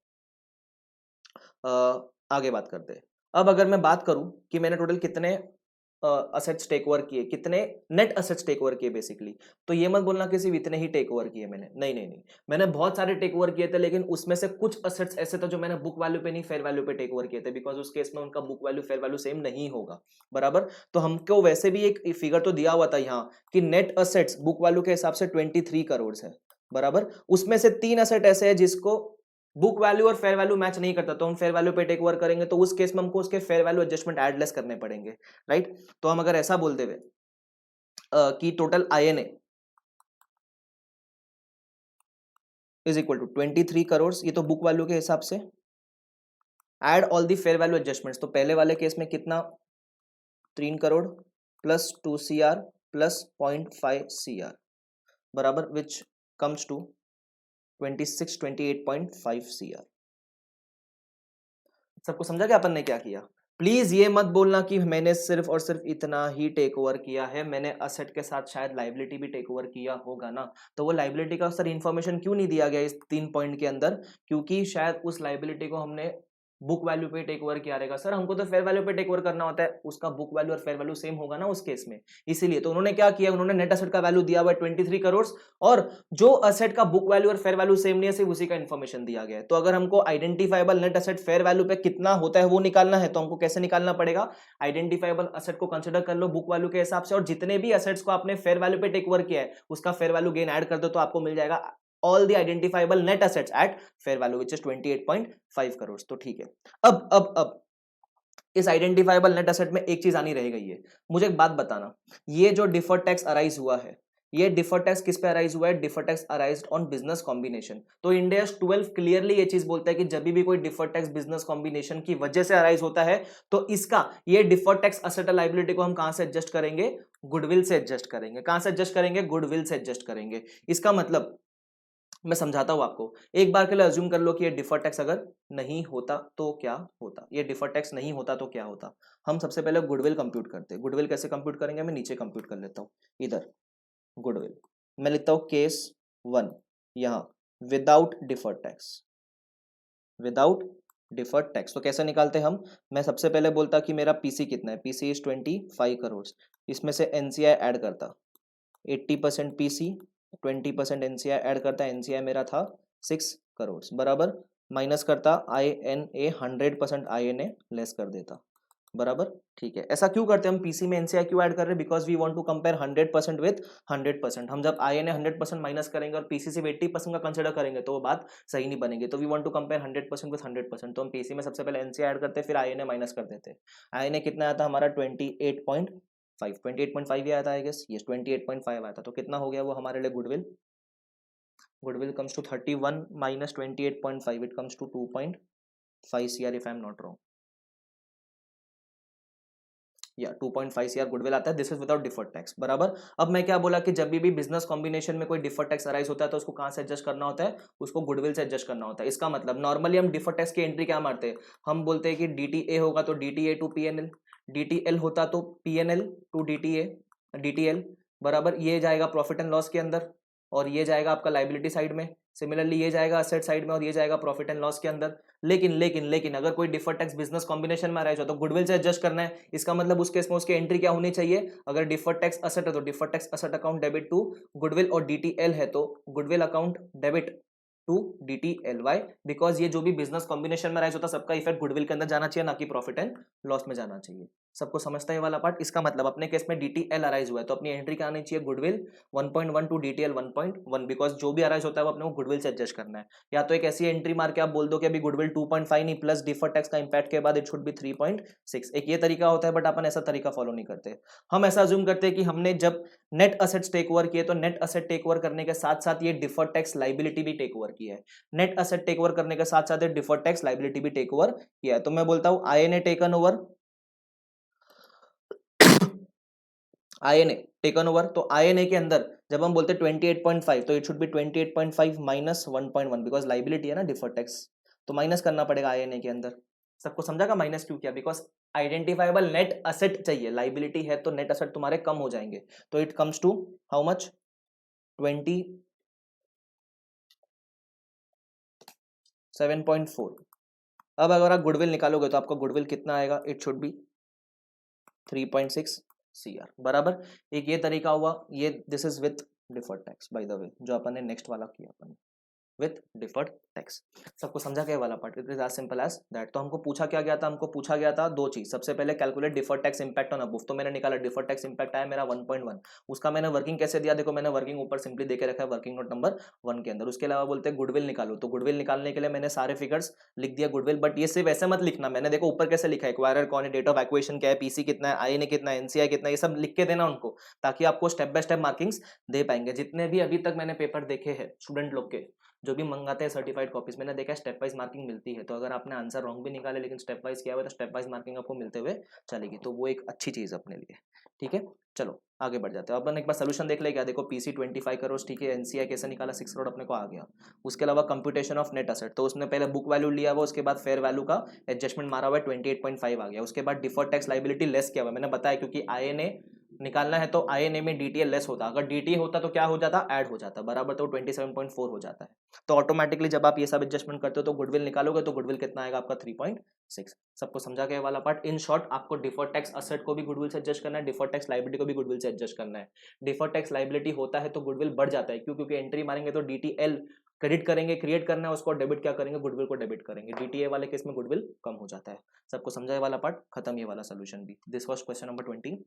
आगे बात करते हैं। अब अगर मैं बात करूं कि मैंने टोटल कितने असेट्स टेक ओवर किए, कितने नेट असेट्स टेक ओवर किए बेसिकली, तो ये मत बोलना कि सिर्फ इतने ही टेक ओवर किए मैंने, नहीं नहीं नहीं, मैंने बहुत सारे टेक ओवर किए थे, लेकिन उसमें से कुछ असेट्स ऐसे थे जो मैंने बुक वैल्यू पे नहीं फेयर वैल्यू पे टेक ओवर किए थे, बिकॉज उस केस में उनका book value fair value same नहीं होगा, बराबर। तो हमको वैसे भी एक फिगर तो दिया हुआ था यहाँ कि नेट असेट्स बुक वैल्यू के हिसाब से 23 करोड़ है, बराबर। उसमें से 3 असेट ऐसे है जिसको बुक वैल्यू और फेयर वैल्यू मैच नहीं करता, तो हम फेयर वैल्यू पे टेक ओवर करेंगे, तो उस केस में हमको उसके fair value adjustment add less करने पड़ेंगे, राइट। तो हम अगर ऐसा बोलते हुए कि total INA is equal to 23 crore, ये तो बुक वैल्यू के हिसाब से, add all the fair value adjustments, तो पहले वाले केस में कितना 3 crore plus 2 CR plus 0.5 CR, बराबर, विच कम्स टू 28.5 CR। सबको समझा कि अपन ने क्या किया? प्लीज ये मत बोलना कि मैंने सिर्फ और सिर्फ इतना ही टेक ओवर किया है, मैंने असेट के साथ शायद लाइबिलिटी भी टेक ओवर किया होगा ना। तो वो लाइबिलिटी का सर इंफॉर्मेशन क्यों नहीं दिया गया इस 3 पॉइंट के अंदर? क्योंकि शायद उस लाइबिलिटी को हमने बुक वैल्यू पे टेक ओवर किया रहेगा। सर हमको तो फेयर वैल्यू पे टेक ओवर करना होता है, उसका बुक वैल्यू और फेयर वैल्यू सेम होगा ना उस केस में, इसीलिए। तो उन्होंने क्या किया, उन्होंने नेट असेट का वैल्यू दिया हुआ है 23 करोड़, और जो असेट का बुक वैल्यू और फेयर वैल्यू सेम नहीं है, सिर्फ उसी का इन्फॉर्मेशन दिया गया है। तो अगर हमको identifiable net asset fair value पे कितना होता है वो निकालना है, तो हमको कैसे निकालना पड़ेगा? आइडेंटिफाइबल असेट को कंसिडर कर लो बुक वैल्यू के हिसाब से, और जितने भी असेट्स को आपने फेयर वैल्यू पे टेक ओवर किया है उसका फेयर वैल्यू गेन ऐड कर दो, तो आपको मिल जाएगा all the identifiable net assets at fair value which is 28.5 crore. तो ठीक है। अब इस आइडेंटिफाइबल नेट एसेट में एक चीज आनी रह गई है। मुझे एक बात बताना, ये जो डिफर्ड टैक्स अराइज हुआ है, ये डिफर्ड टैक्स किस पे अराइज हुआ है? Deferred tax arised on business combination. तो इंड AS 12 क्लियरली ये चीज बोलता है कि जब भी कोई डिफर्ड टैक्स बिजनेस कॉम्बिनेशन की वजह से अराइज होता है, तो इसका ये डिफर्ड टैक्स असेट लायबिलिटी को हम कहां से एडजस्ट करेंगे? गुडविल से एडजस्ट करेंगे। कहां से एडजस्ट करेंगे? गुडविल से एडजस्ट करेंगे। इसका मतलब मैं समझाता हूं आपको, एक बार के लिए अज्यूम कर लो कि ये डिफर्ड टैक्स अगर नहीं होता तो क्या होता, ये डिफर्ड टैक्स नहीं होता तो क्या होता। हम सबसे पहले गुडविल कंप्यूट करते हैं। गुडविल कैसे कंप्यूट करेंगे? मैं नीचे कंप्यूट कर लेता हूं, इधर गुडविल मैं लिखता हूं केस 1, यहां without deferred tax, without deferred tax. तो कैसे निकालते हम? मैं सबसे पहले बोलता कि मेरा पीसी कितना है, पीसी इज 25 करोड़, इसमें से एनसीआई ऐड करता 80% पीसी, 20% एनसीआई ऐड करता, एनसीआई मेरा था 6 करोड़, बराबर, माइनस करता INA 100% INA लेस कर देता, बराबर, ठीक है। ऐसा क्यों करते हैं हम? पीसी में एनसीआई क्यों ऐड कर रहे हैं? Because we want to compare 100% with 100%। हम जब INA 100% माइनस करेंगे और पीसी सिर्फ 80% का कंसिडर करेंगे तो वो बात सही नहीं बनेगी। तो we want to compare 100% with 100%। तो हम पीसी में सबसे पहले एनसीआई ऐड करते हैं, फिर INA माइनस कर देते हैं। INA कितना आता हमारा? 28.5 ही आया था आई गेस, यस 28.5 आया था। तो कितना हो गया वो हमारे लिए goodwill? Goodwill comes to 31 minus 28.5, it comes to 2.5 CR if I am not wrong, या 2.5 CR गुडविल आता है। This is without deferred tax, बराबर। अब मैं क्या बोला कि जब भी बिजनेस कॉम्बिनेशन में कोई डिफर्ड टैक्स अराइज होता है तो उसको कहां से एडजस्ट करना होता है? उसको गुडविल से एडजस्ट करना होता है। इसका मतलब नॉर्मली हम डिफर्ड टैक्स की एंट्री क्या मारते हैं? हम बोलते हैं कि DTA होगा तो DTA टू PNL, DTL होता तो PNL टू DTL, बराबर। ये जाएगा प्रॉफिट एंड लॉस के अंदर, और ये जाएगा आपका लाइबिलिटी साइड में। सिमिलरली ये जाएगा असेट साइड में, और ये जाएगा प्रॉफिट एंड लॉस के अंदर। लेकिन अगर कोई डिफर्ड टैक्स बिजनेस कॉम्बिनेशन में अराइज हो तो गुडविल से एडजस्ट करना है। इसका मतलब उस केस में उसकी एंट्री क्या होनी चाहिए? अगर डिफर्ड टैक्स असेट है तो deferred tax asset account debit to goodwill, और DTL है तो goodwill account debit to DTL। Why? Because ये जो भी बिजनेस कॉम्बिनेशन में अराइज होता है सबका इफेक्ट गुडविल के अंदर जाना चाहिए, ना कि प्रॉफिट एंड लॉस में जाना चाहिए। सबको समझता है ये वाला पार्ट? इसका मतलब अपने केस में DTL अराइज हुआ है तो अपनी एंट्री क्या आनी चाहिए? गुडविल 1.1 टू DTL 1.1, बिकॉज जो भी अराइज होता है वो अपने को गुडविल से एडजस्ट करना है। या तो एक ऐसी एंट्री मार के आप बोल दो कि अभी गुडविल 2.5 नहीं, प्लस डिफर्ड टैक्स का इंपैक्ट के बाद इट शुड बी 3.6। एक ये तरीका होता है, बट अपन ऐसा तरीका फॉलो नहीं करते। हम ऐसा अज्यूम करते हैं कि हमने जब नेट असेट्स टेक ओवर किए तो नेट असेट टेक ओवर करने के साथ साथ ये डिफर्ड टैक्स लाइबिलिटी भी टेक ओवर किया है। नेट असेट टेक ओवर करने के साथ साथ डिफर्ड टैक्स लाइबिलिटी भी टेक ओवर किया है। तो मैं बोलता हूं INA taken over, INA taken over, तो INA के अंदर जब हम बोलते हैं 28.5 तो it should be 28.5 minus 1.1 because liability है ना डिफर्ड टैक्स, तो माइनस करना पड़ेगा INA के अंदर। सबको समझा का माइनस क्यों किया? बिकॉज आइडेंटिफाइबल नेट असेट चाहिए, लाइबिलिटी है तो नेट असेट तुम्हारे कम हो जाएंगे, तो it comes to how much 27.4। अब अगर आप गुडविल निकालोगे तो आपका गुडविल कितना आएगा? इट शुड बी 3.6 CR बराबर। एक ये तरीका हुआ, ये this is with deferred tax by the way, जो अपन ने नेक्स्ट वाला किया अपन ने विथ डिफर्ड टैक्स। सबको समझा क्या वाला part? It is as simple as that. तो हमको पूछा क्या गया था? हमको पूछा गया था दो चीज। सबसे पहले calculate deferred tax impact on above, तो मैंने निकाला डिफर्ड टैक्स इंपैक्ट आया मेरा 1.1। उसका मैंने वर्किंग कैसे दिया? देखो मैंने वर्किंग ऊपर सिंपली देके रखा है वर्किंग नोट नंबर 1 के अंदर। उसके अलावा बोलते हैं गुडविल निकालो, तो गुडविल निकालने के लिए मैंने सारे फिगर्स लिख दिया गुडविल, बट ये सिर्फ ऐसे मत लिखना, मैंने देखो ऊपर कैसे लिखा है, एक्वायरर कौन है, डेट ऑफ एक्विजिशन क्या है, पीसी कितना है, INA कितना है, NCI कितना है, ये सब लिख के देना उनको, ताकि आपको स्टेप बाय स्टेप मार्किंग्स दे पाएंगे। जितने भी अभी तक मैंने पेपर देखे हैं स्टूडेंट लोग के, जो भी मंगाते हैं सर्टिफाइड कॉपीज, मैंने देखा स्टेप वाइज मार्किंग मिलती है। तो अगर आपने आंसर रॉन्ग भी निकाले लेकिन स्टेप वाइज किया हुआ है तो स्टेप वाइज मार्किंग आपको मिलते हुए चलेगी, तो वो एक अच्छी चीज है अपने लिए। ठीक है, चलो आगे बढ़ जाते हैं। अपन एक बार सोल्यूशन देख ले क्या। देखो पीसी 25 करोड़, ठीक है, NCI कैसे निकाला 6 करोड़ अपने को आ गया। उसके अलावा कंप्यूटेशन ऑफ नेट असेट, तो उसने पहले बुक वैल्यू लिया हुआ, उसके बाद फेयर वैल्यू का एडजस्टमेंट मारा हुआ है 28.5 आ गया। उसके बाद डिफर्ड टैक्स लाइबिलिटी लेस किया हुआ, मैंने बताया क्योंकि INA निकालना है तो INA में DTA लेस होता, अगर DTA होता तो क्या हो जाता? ऐड हो जाता बराबर, तो 27.4 हो जाता है। तो ऑटोमेटिकली जब आप ये सब एडजस्टमेंट करते हो तो गुडविल निकालोगे तो गुडविल कितना आएगा आपका 3.6। सबको समझा गया वाला पार्ट? इन शॉर्ट आपको डिफर्ड टैक्स असेट को भी गुडविल से एडजस्ट करना है, डिफर्ड टैक्स लाइबिलिटी को भी गुडविल से एडजस्ट करना है। डिफर्ड टैक्स लाइबिलिटी होता है तो गुडविल बढ़ जाता है, क्यों? क्योंकि एंट्री मारेंगे तो DTL क्रेडिट करेंगे, क्रिएट करना है उसको, डेबिट क्या करेंगे? गुडविल को डेबिट करेंगे। DTA वाले केस में गुडविल कम हो जाता है। सबको समझा ये वाला पार्ट? खत्म ये वाला सोल्यूशन भी। This was question number 22।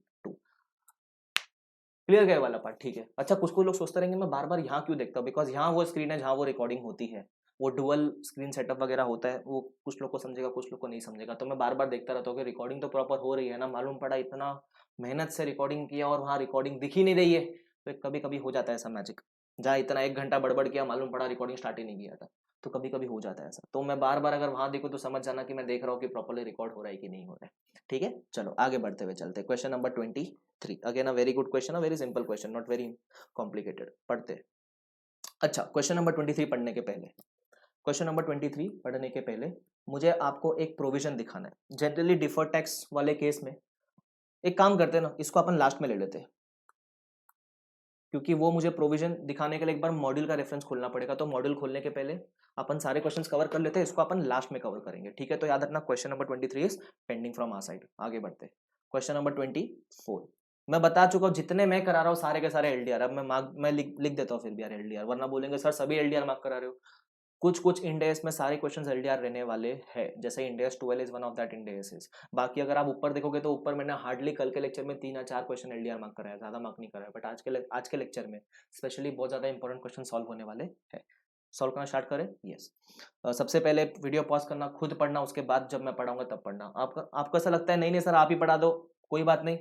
Clear गया वाला पार्ट? ठीक है। अच्छा कुछ कुछ लोग सोचते रहेंगे मैं बार बार यहाँ क्यों देखता हूँ, बिकॉज यहाँ वो स्क्रीन है जहाँ वो रिकॉर्डिंग होती है, वो डुअल स्क्रीन सेटअप वगैरह होता है, वो कुछ लोग को समझेगा कुछ लोग को नहीं समझेगा, तो मैं बार बार देखता रहता हूँ कि रिकॉर्डिंग तो प्रॉपर हो रही है ना। मालूम पड़ा इतना मेहनत से रिकॉर्डिंग किया और वहाँ रिकॉर्डिंग दिख ही नहीं रही है, तो कभी कभी हो जाता है ऐसा मैजिक, जहाँ इतना 1 घंटा बड़बड़ किया मालूम पड़ा रिकॉर्डिंग स्टार्ट ही नहीं किया था, तो कभी कभी हो जाता है ऐसा। तो मैं बार बार अगर वहां देखूँ तो समझ जाना कि मैं देख रहा हूँ कि प्रॉपरली रिकॉर्ड हो रहा है कि नहीं हो रहा है। ठीक है, चलो आगे बढ़ते हुए चलते। Question number 23 again a very good question, a very simple question, not very complicated. पढ़ते। अच्छा क्वेश्चन नंबर 23 पढ़ने के पहले, क्वेश्चन नंबर 23 पढ़ने के पहले मुझे आपको एक प्रोविजन दिखाना है। जनरली डिफर्ड टैक्स वाले केस में एक काम करते हैं ना, इसको अपन लास्ट में ले लेते हैं, क्योंकि वो मुझे प्रोविजन दिखाने के लिए एक बार मॉड्यूल का रेफरेंस खोलना पड़ेगा, तो मॉड्यूल खोलने के पहले अपन सारे क्वेश्चंस कवर कर लेते हैं, इसको अपन लास्ट में कवर करेंगे। ठीक है, तो याद रखना question number 23 is pending from our side. आगे बढ़ते हैं। क्वेश्चन नंबर 24 मैं बता चुका हूँ, जितने मैं करा रहा हूँ सारे के सारे LDR। अब मैं लिख देता हूँ फिर भी यार LDR, वरना बोलेंगे सर सभी LDR मार्क करा रहे हो। कुछ कुछ इंडेस में सारे क्वेश्चंस LDR रहने वाले हैं, जैसे इंडेस 12 is one of that indices. बाकी अगर आप ऊपर देखोगे तो ऊपर मैंने हार्डली कल के लेक्चर में 3 या 4 क्वेश्चन LDR मार्क कराया, ज्यादा मार्क नहीं कराया, बट आज के लेक्चर में स्पेशली बहुत ज्यादा इंपॉर्टेंट क्वेश्चन सॉल्व होने वाले हैं। सॉल्व करना स्टार्ट करें? यस। सबसे पहले वीडियो पॉज करना, खुद पढ़ना, उसके बाद जब मैं पढ़ाऊंगा तब पढ़ना। आपको ऐसा लगता है नहीं नहीं सर आप ही पढ़ा दो, कोई बात नहीं,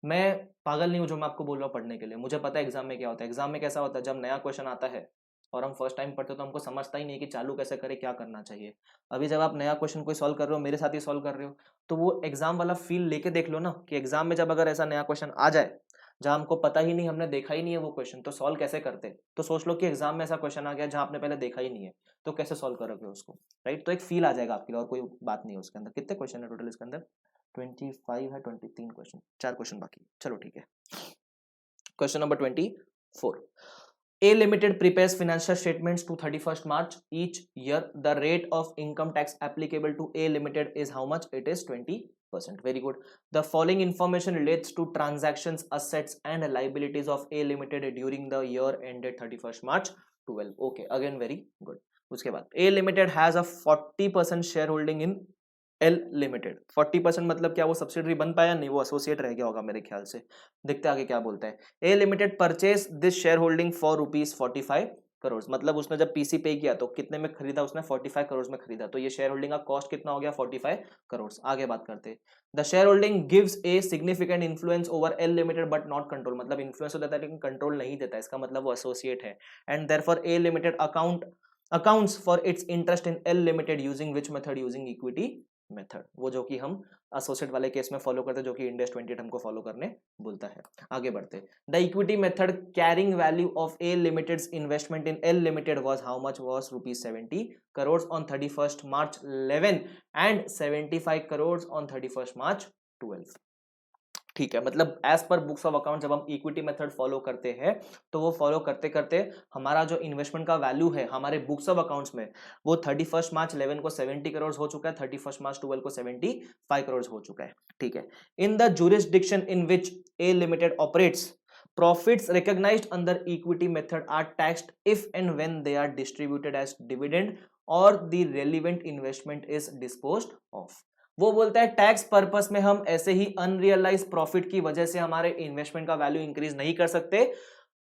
मैं पागल नहीं हूं जो मैं आपको बोल रहा हूँ पढ़ने के लिए। मुझे पता है एग्जाम में क्या होता है। एग्जाम में कैसा होता है, जब नया क्वेश्चन आता है और हम फर्स्ट टाइम पढ़ते हो तो हमको समझता ही नहीं कि चालू कैसे करें, क्या करना चाहिए। अभी जब आप नया क्वेश्चन कोई सॉल्व कर रहे हो, मेरे साथ ही सॉल्व कर रहे हो, तो वो एग्जाम वाला फील लेके देख लो ना, कि एग्जाम में जब अगर ऐसा नया क्वेश्चन आ जाए जहां हमको पता ही नहीं, हमने देखा ही नहीं है वो क्वेश्चन, तो सॉल्व कैसे करते। तो सोच लो कि एग्जाम में ऐसा क्वेश्चन आ गया जहां आपने पहले देखा ही नहीं है, तो कैसे सॉल्व करोगे उसको, राइट। तो एक फील आ जाएगा आपके लिए, और कोई बात नहीं है उसके अंदर। कितने क्वेश्चन है टोटल इसके अंदर? 25 है, 23 क्वेश्चन, 4 क्वेश्चन बाकी। चलो ठीक है, question number 24। A Limited prepares financial statements to 31st March each year. The rate of income tax applicable to A Limited is how much? It is 20%. Very good. The following information relates to transactions, assets and liabilities of A Limited during the year ended 31st March 12. Okay, again very good. उसके बाद A Limited has a 40% shareholding in L Limited। 40% मतलब क्या वो subsidiary बन पाया? नहीं, वो associate रह गया होगा मेरे ख्याल से। देखते आगे क्या बोलता है। A limited purchase this share holding for ₹45 crore, मतलब उसने जब पीसी पे किया तो कितने में खरीदा? उसने 45 करोड़ में खरीदा, तो ये शेयर होल्डिंग का कॉस्ट कितना हो गया? 45 करोड़। आगे बात करते हैं। The share holding gives a significant influence over L limited but not control, मतलब इन्फ्लुएंस तो देता है लेकिन कंट्रोल नहीं देता, इसका मतलब वो एसोसिएट है। And therefore A limited accounts for its interest in L Limited using which method? Using equity method, वो जो कि हम एसोसिएट वाले केस में फॉलो करते हैं, जो कि इंड एस 28 हमको फॉलो करने बोलता है। आगे बढ़ते, the equity method carrying value of A limited investment in L limited was how much, was ₹70 crores on 31st March 11 and 75 crores on 31st March 12। ठीक है, मतलब as per books of account जब हम इक्विटी मेथड फॉलो करते हैं तो वो follow करते करते हमारा जो इन्वेस्टमेंट का वैल्यू है हमारे बुक्स ऑफ अकाउंट्स में वो 31st March 11 को 70 करोड़ हो चुका है, 31st March 12 को 75 करोड़ हो चुका है। ठीक है, in the jurisdiction in which A limited operates, profits recognized under equity method are taxed if and when they are distributed as dividend or the relevant investment is disposed of। वो बोलता है tax purpose में हम ऐसे ही unrealise profit की वजह से हमारे इन्वेस्टमेंट का वैल्यू इंक्रीज नहीं कर सकते।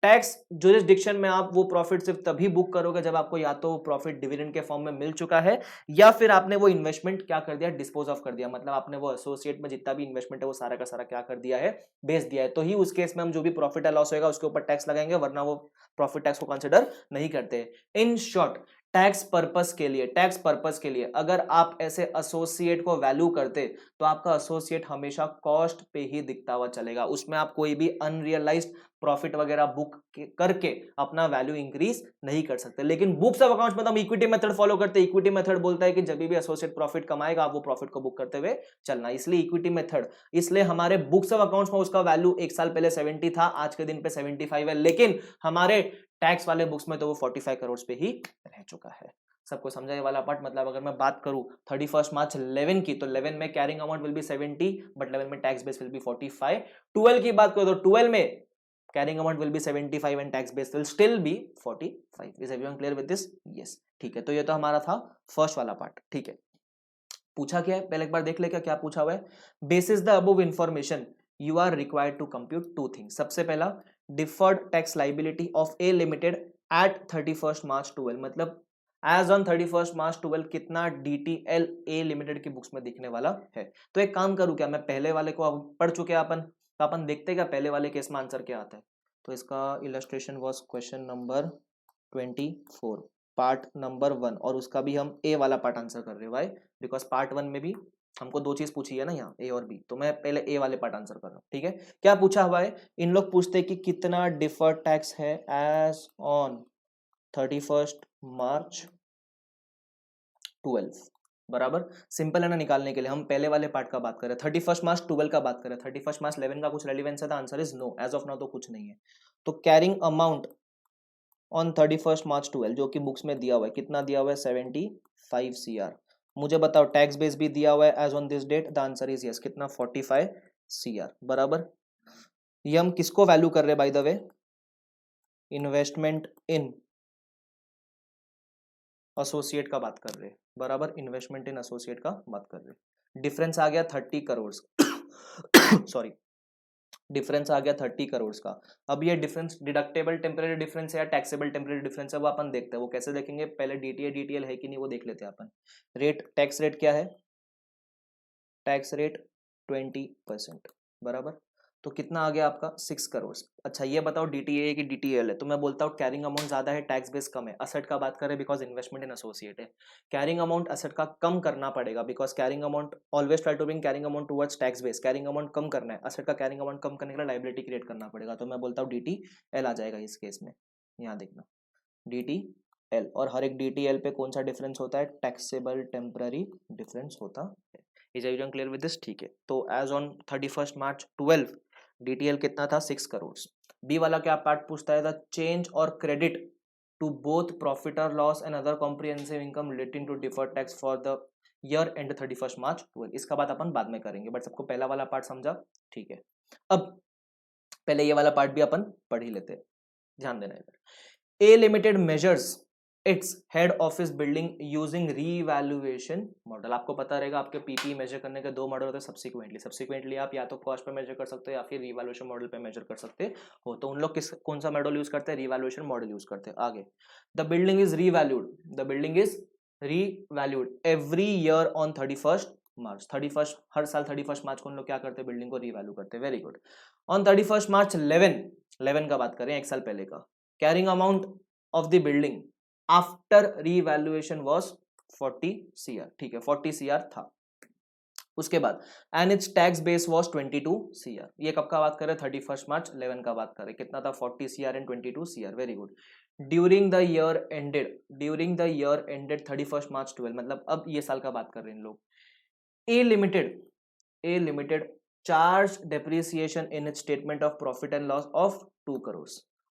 टैक्स जुरिस्डिक्शन में आप वो प्रॉफिट सिर्फ तभी बुक करोगे जब आपको या तो प्रॉफिट डिविडेंड के फॉर्म में मिल चुका है या फिर आपने वो इन्वेस्टमेंट क्या कर दिया, डिस्पोज ऑफ कर दिया, मतलब आपने वो एसोसिएट में जितना भी इन्वेस्टमेंट है वो सारा का सारा क्या कर दिया है, बेच दिया है। तो ही उस केस में हम जो भी प्रॉफिट या लॉस होगा उसके ऊपर टैक्स लगाएंगे, वरना वो प्रॉफिट टैक्स को कंसिडर नहीं करते। इन शॉर्ट टैक्स पर्पस के लिए अगर आप ऐसे एसोसिएट को वैल्यू करते तो आपका एसोसिएट हमेशा कॉस्ट पे ही दिखता हुआ चलेगा, उसमें आप कोई भी अनरियलाइज्ड प्रॉफिट वगैरह बुक करके अपना वैल्यू इंक्रीज नहीं कर सकते। लेकिन बुक्स ऑफ अकाउंट्स में तो हम इक्विटी मेथड फॉलो करते हैं। इक्विटी मेथड बोलता है कि जब भी एसोसिएट प्रॉफिट कमाएगा आप वो प्रॉफिट को बुक करते हुए चलना, इसलिए इक्विटी मेथड। इसलिए हमारे बुक्स ऑफ अकाउंट्स में उसका वैल्यू एक साल पहले 70 था, आज के दिन पे 75 है, लेकिन हमारे टैक्स वाले बुक्स में तो वो 45 करोड़ पे ही रह चुका है। सबको समझा ये वाला पार्ट? मतलब अगर मैं बात करूं 31st March 11 की, तो 11 में carrying amount will be 70 but 11 में टैक्स बेस विल बी 45। 12 की बात करो तो 12 में carrying amount will be 75 and tax base will still be 45। Is everyone clear with this? Yes, ठीक है। तो ये तो हमारा था फर्स्ट वाला पार्ट। ठीक है, पूछा क्या है पहले एक बार देख ले, क्या पूछा हुआ है। Basis the above information you are required to compute two things. सबसे पहला, deferred tax liability of A limited at 31st March 12, मतलब एज ऑन 31st March 12 कितना डीटीएल ए लिमिटेड की बुक्स में दिखने वाला है। तो एक काम करूं क्या, मैं पहले वाले को पढ़ चुके हैं अपन, तो अपन देखते क्या पहले वाले केस में आंसर क्या आता है। तो इसका illustration was question number 24 part number 1, और उसका भी हम ए वाला पार्ट आंसर कर रहे हैं। वाई? बिकॉज पार्ट 1 में भी हमको दो चीज पूछी है ना यहाँ, ए और बी, तो मैं पहले ए वाले पार्ट आंसर कर रहा हूँ। ठीक है, क्या पूछा हुआ है, इन लोग पूछते हैं कि कितना डिफर्ड टैक्स है एज ऑन 31st March 12, बराबर। सिंपल है ना निकालने के लिए, हम पहले वाले पार्ट का बात करें, 31st March 12 का बात करें, 31st March 11 का कुछ रेलिवेंस है? The answer is no, as of now तो कुछ नहीं है। तो carrying amount on 31st March 12 जो कि बुक्स में दिया हुआ है, कितना दिया हुआ है, 75 CR। मुझे बताओ टैक्स बेस भी दिया हुआ है as on this date, the answer is yes, कितना, 45 CR, बराबर। ये हम किसको वैल्यू कर रहे हैं by the way, investment in associate का बात कर रहे हैं, बराबर, इन्वेस्टमेंट इन एसोसिएट का बात कर रहे हैं। डिफरेंस आ गया 30 करोड़ सॉरी, डिफरेंस आ गया 30 करोड़ का। अब ये डिफरेंस डिडक्टेबल टेम्परेरी डिफरेंस है या टैक्सेबल टेम्परेरी डिफरेंस है, वो अपन देखते हैं। वो कैसे देखेंगे, पहले डीटीएल है कि नहीं वो देख लेते हैं अपन। रेट, टैक्स रेट क्या है, टैक्स रेट 20%, बराबर। तो कितना आ गया आपका, 6 करोड़। अच्छा ये बताओ डीटीए की डीटीएल है, तो मैं बोलता हूँ कैरिंग अमाउंट ज्यादा है, टैक्स बेस कम है। असेट का बात करें बिकॉज इन्वेस्टमेंट इन एसोसिएट है, कैरिंग अमाउंट असेट का कम करना पड़ेगा, because carrying amount always try to bring carrying amount towards tax base. Carrying amount कम करना है, असेट का कैरिंग अमाउंट कम करने के लिए लाइबिलिटी क्रिएट करना पड़ेगा, तो मैं बोलता हूँ डीटीएल आ जाएगा इस केस में। यहाँ देखना डीटीएल, और हर एक डीटीएल पे कौन सा डिफरेंस होता है, टैक्सेबल टेम्पररी डिफरेंस होता है। Is everyone clear with this? ठीक है, तो as on 31st March 12 DTL कितना था, 6 करोड़। बी वाला क्या पार्ट पूछता है, द चेंज और क्रेडिट टू बोथ प्रॉफिट और loss and other comprehensive income relating to deferred tax for the year end 31st March 12। इसका बात अपन बाद में करेंगे, बट सबको पहला वाला पार्ट समझा? ठीक है, अब पहले ये वाला पार्ट भी अपन पढ़ ही लेते हैं, ध्यान देना इधर। A limited measures its head office building using revaluation model. आपको पता रहेगा आपके पीपी मेजर करने के दो मॉडल होते हैं सब्सिक्वेंटली आप या तो कॉस्ट पे मेजर कर सकते हो या फिर रीवैल्यूएशन मॉडल पे मेजर कर सकते हो। तो उन लोग किस कौन सा मॉडल यूज करते हैं, रीवैल्यूएशन मॉडल यूज करते हैं। आगे, the building is revalued every year on 31st March। 31st हर साल 31st March को उन लोग क्या करते हैं, बिल्डिंग को रीवैल्यू करते हैं। Very good. On 31st March 11 का बात करें, एक साल पहले का, carrying amount of the building after revaluation was 40 CR। ठीक है, 40 CR था। उसके बाद and it's tax base was 22 CR। ये कब का बात कर रहे हैं? 31 मार्च 11 का बात कर रहे हैं। कितना था? 40 CR and 22 CR। Very good. During the year ended 31 March 12, मतलब अब ये साल का बात कर रहे हैं लोग। A limited charge depreciation in its statement of profit and loss of 2 crore.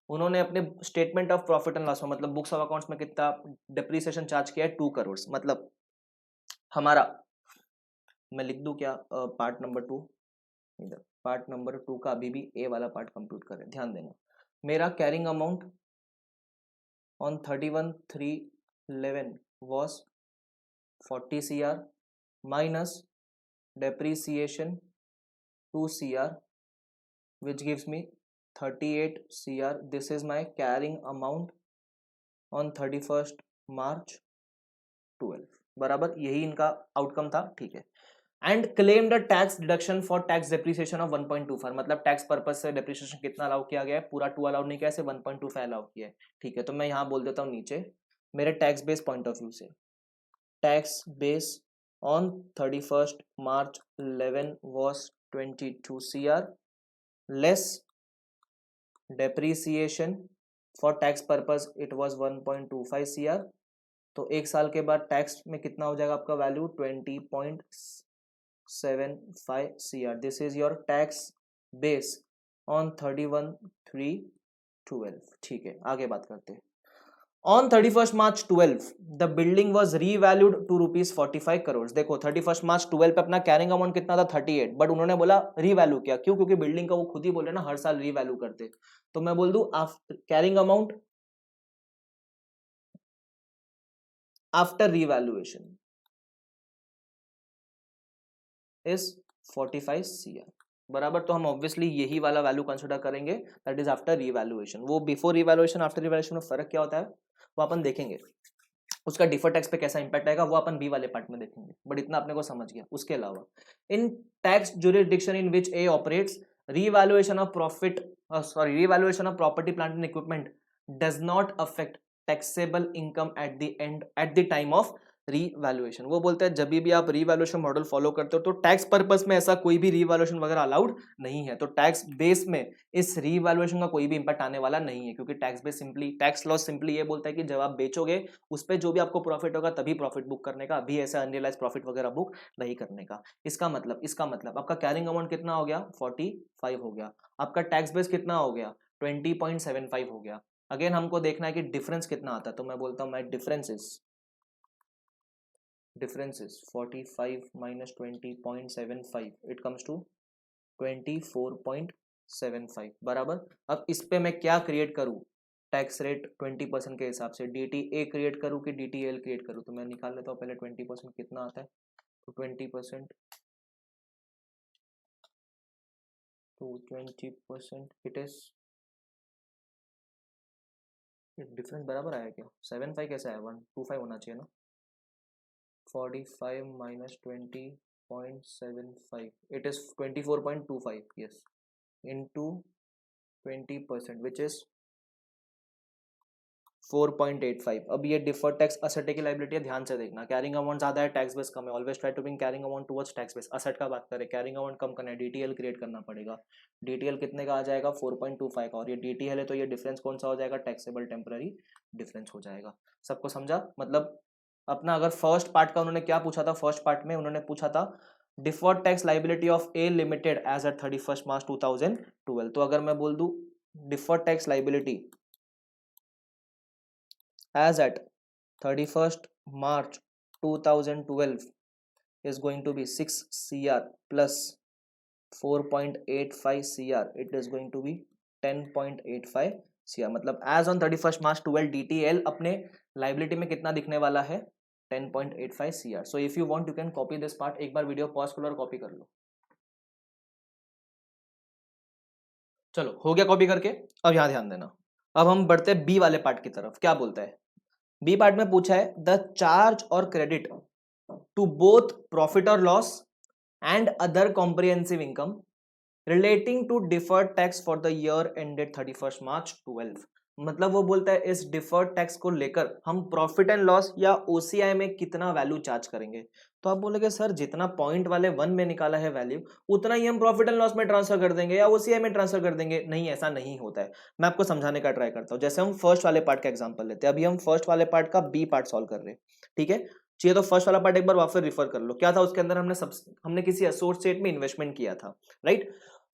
उन्होंने अपने statement of profit and loss में, मतलब बुक्स ऑफ अकाउंट्स में कितना डेप्रिसिएशन चार्ज किया है? 2 करोड़। मतलब हमारा, मैं लिख दूं क्या? पार्ट नंबर 2, इधर पार्ट नंबर 2 का अभी भी ए वाला पार्ट कंप्यूट करें, ध्यान देना। मेरा carrying amount on 31/3/11 was 40 CR minus depreciation 2 CR, which gives me 38 CR. This is my carrying amount on 31st March 12। बराबर, यही इनका आउटकम था, ठीक है। And claimed a tax deduction for tax depreciation of 1.25, मतलब टैक्स पर्पज से depreciation कितना allow किया गया है? पूरा 2 अलाउ नहीं किया, सिर्फ 1.25 अलाउ किया है, ठीक है। तो मैं यहाँ बोल देता हूँ नीचे मेरे tax base point of view से, tax base on 31st March 11 was 22 CR less depreciation for tax purpose it was 1.25 CR। तो एक साल के बाद टैक्स में कितना हो जाएगा आपका value? 20.75 CR। This is your tax base on 31/3/12, ठीक है। आगे बात करते हैं। On 31st March 12 the building was revalued to ₹45 crore. देखो 31st March 12 पे अपना कैरिंग अमाउंट कितना था? 38, बट उन्होंने बोला रीवैल्यू किया। क्यों? क्योंकि बिल्डिंग का वो खुद ही बोले ना हर साल रीवैल्यू करते। तो मैं बोल दूं carrying amount after revaluation is 45 CR। बराबर, तो हम ऑब्वियसली यही वाला वैल्यू कंसिडर करेंगे, दैट इज आफ्टर रीवैल्यूएशन। वो बिफोर रीवैल्यूएशन आफ्टर रीवैल्यूएशन में फर्क क्या होता है वो अपन देखेंगे। उसका डिफर टैक्स पे कैसा इंपैक्ट आएगा वो अपन बी वाले पार्ट में देखेंगे, बट इतना अपने को समझ गया। उसके अलावा इन tax jurisdiction in which A operates revaluation of property plant and equipment does not affect taxable income at the time of revaluation. वो बोलते हैं जब भी आप रीवैल्यूएशन मॉडल फॉलो करते हो तो टैक्स पर्पस में ऐसा कोई भी रीवैल्यूएशन वगैरह अलाउड नहीं है। तो टैक्स बेस में इस रीवैल्यूएशन का कोई भी इंपैक्ट आने वाला नहीं है, क्योंकि टैक्स लॉ सिंपली ये बोलता है कि जब आप बेचोगे उस पर जो भी आपको प्रॉफिट होगा तभी प्रॉफिट बुक करने का, अभी ऐसा अनरियलाइज प्रॉफिट वगैरह बुक नहीं करने का। इसका मतलब आपका कैरिंग अमाउंट कितना हो गया? 45 हो गया। आपका टैक्स बेस कितना हो गया? 20.75 हो गया। अगेन हमको देखना है कि डिफरेंस कितना आता है, तो मैं बोलता हूं मैं difference is 45 minus 20.75, it comes to 24.75। बराबर, अब इस पे मैं क्या क्रिएट करूं? टैक्स रेट 20% के हिसाब से DTA क्रिएट करूं कि DTL क्रिएट करूं? तो मैं निकाल लेता हूं पहले 20% कितना आता है। तो 20% to 20% इट इज, डिफरेंस बराबर आया क्या? 75 कैसे आया? 125 होना चाहिए ना। 45 minus 20.75, it is 24.25, yes, into 20%, which is 4.85। अब ये डिफर्ड टैक्स असेट की लायबिलिटी है, ध्यान से देखना। कैरिंग अमाउंट ज्यादा है, टैक्स बेस कम है, always try to bring carrying amount towards tax base. Asset का बात करें, कैरिंग अमाउंट कम करना है, DTL क्रिएट करना पड़ेगा। DTL कितने का आ जाएगा? 4.25 का, और ये DTL है तो ये डिफरेंस कौन सा हो जाएगा? टैक्सेबल टेम्पररी डिफरेंस हो जाएगा। सबको समझा? मतलब अपना अगर फर्स्ट पार्ट का उन्होंने क्या पूछा था, फर्स्ट पार्ट में उन्होंने पूछा था deferred tax liability of A limited as at 31st March 2012। तो अगर मैं बोल दूं deferred tax liability as at 31st March 2012 is going to be 6 CR plus 4.85 CR, it is going to be 10.85 CR। मतलब as on 31st March 12 DTL अपने liability में कितना दिखने वाला है? 10.85 CR। So if you want you can copy this part। एक बार video pause करो और कॉपी कर लो। चलो हो गया कॉपी करके। अब यहां ध्यान देना, अब हम बढ़ते हैं बी वाले पार्ट की तरफ। क्या बोलता है बी पार्ट में? पूछा है द चार्ज और क्रेडिट टू बोथ प्रॉफिट और loss and other comprehensive income relating to deferred tax for the year ended 31st March 12। मतलब वो बोलता है इस डिफर्ड टैक्स को लेकर हम प्रॉफिट एंड लॉस या ओसीआई में कितना वैल्यू चार्ज करेंगे। तो आप बोलोगे सर जितना पॉइंट वाले वन में निकाला है वैल्यू उतना ही हम प्रॉफिट एंड लॉस में ट्रांसफर कर देंगे या ओसीआई में ट्रांसफर कर देंगे। नहीं, ऐसा नहीं होता है। मैं आपको समझाने का ट्राई करता हूँ। जैसे हम फर्स्ट वाले पार्ट का एग्जाम्पल लेते हैं, अभी हम फर्स्ट वाले पार्ट का बी पार्ट सॉल्व कर रहे हैं, ठीक है। चाहिए तो फर्स्ट वाला पार्ट एक बार वापस रिफर कर लो। क्या था उसके अंदर, हमने किसी एसोसिएट में इन्वेस्टमेंट किया था, राइट।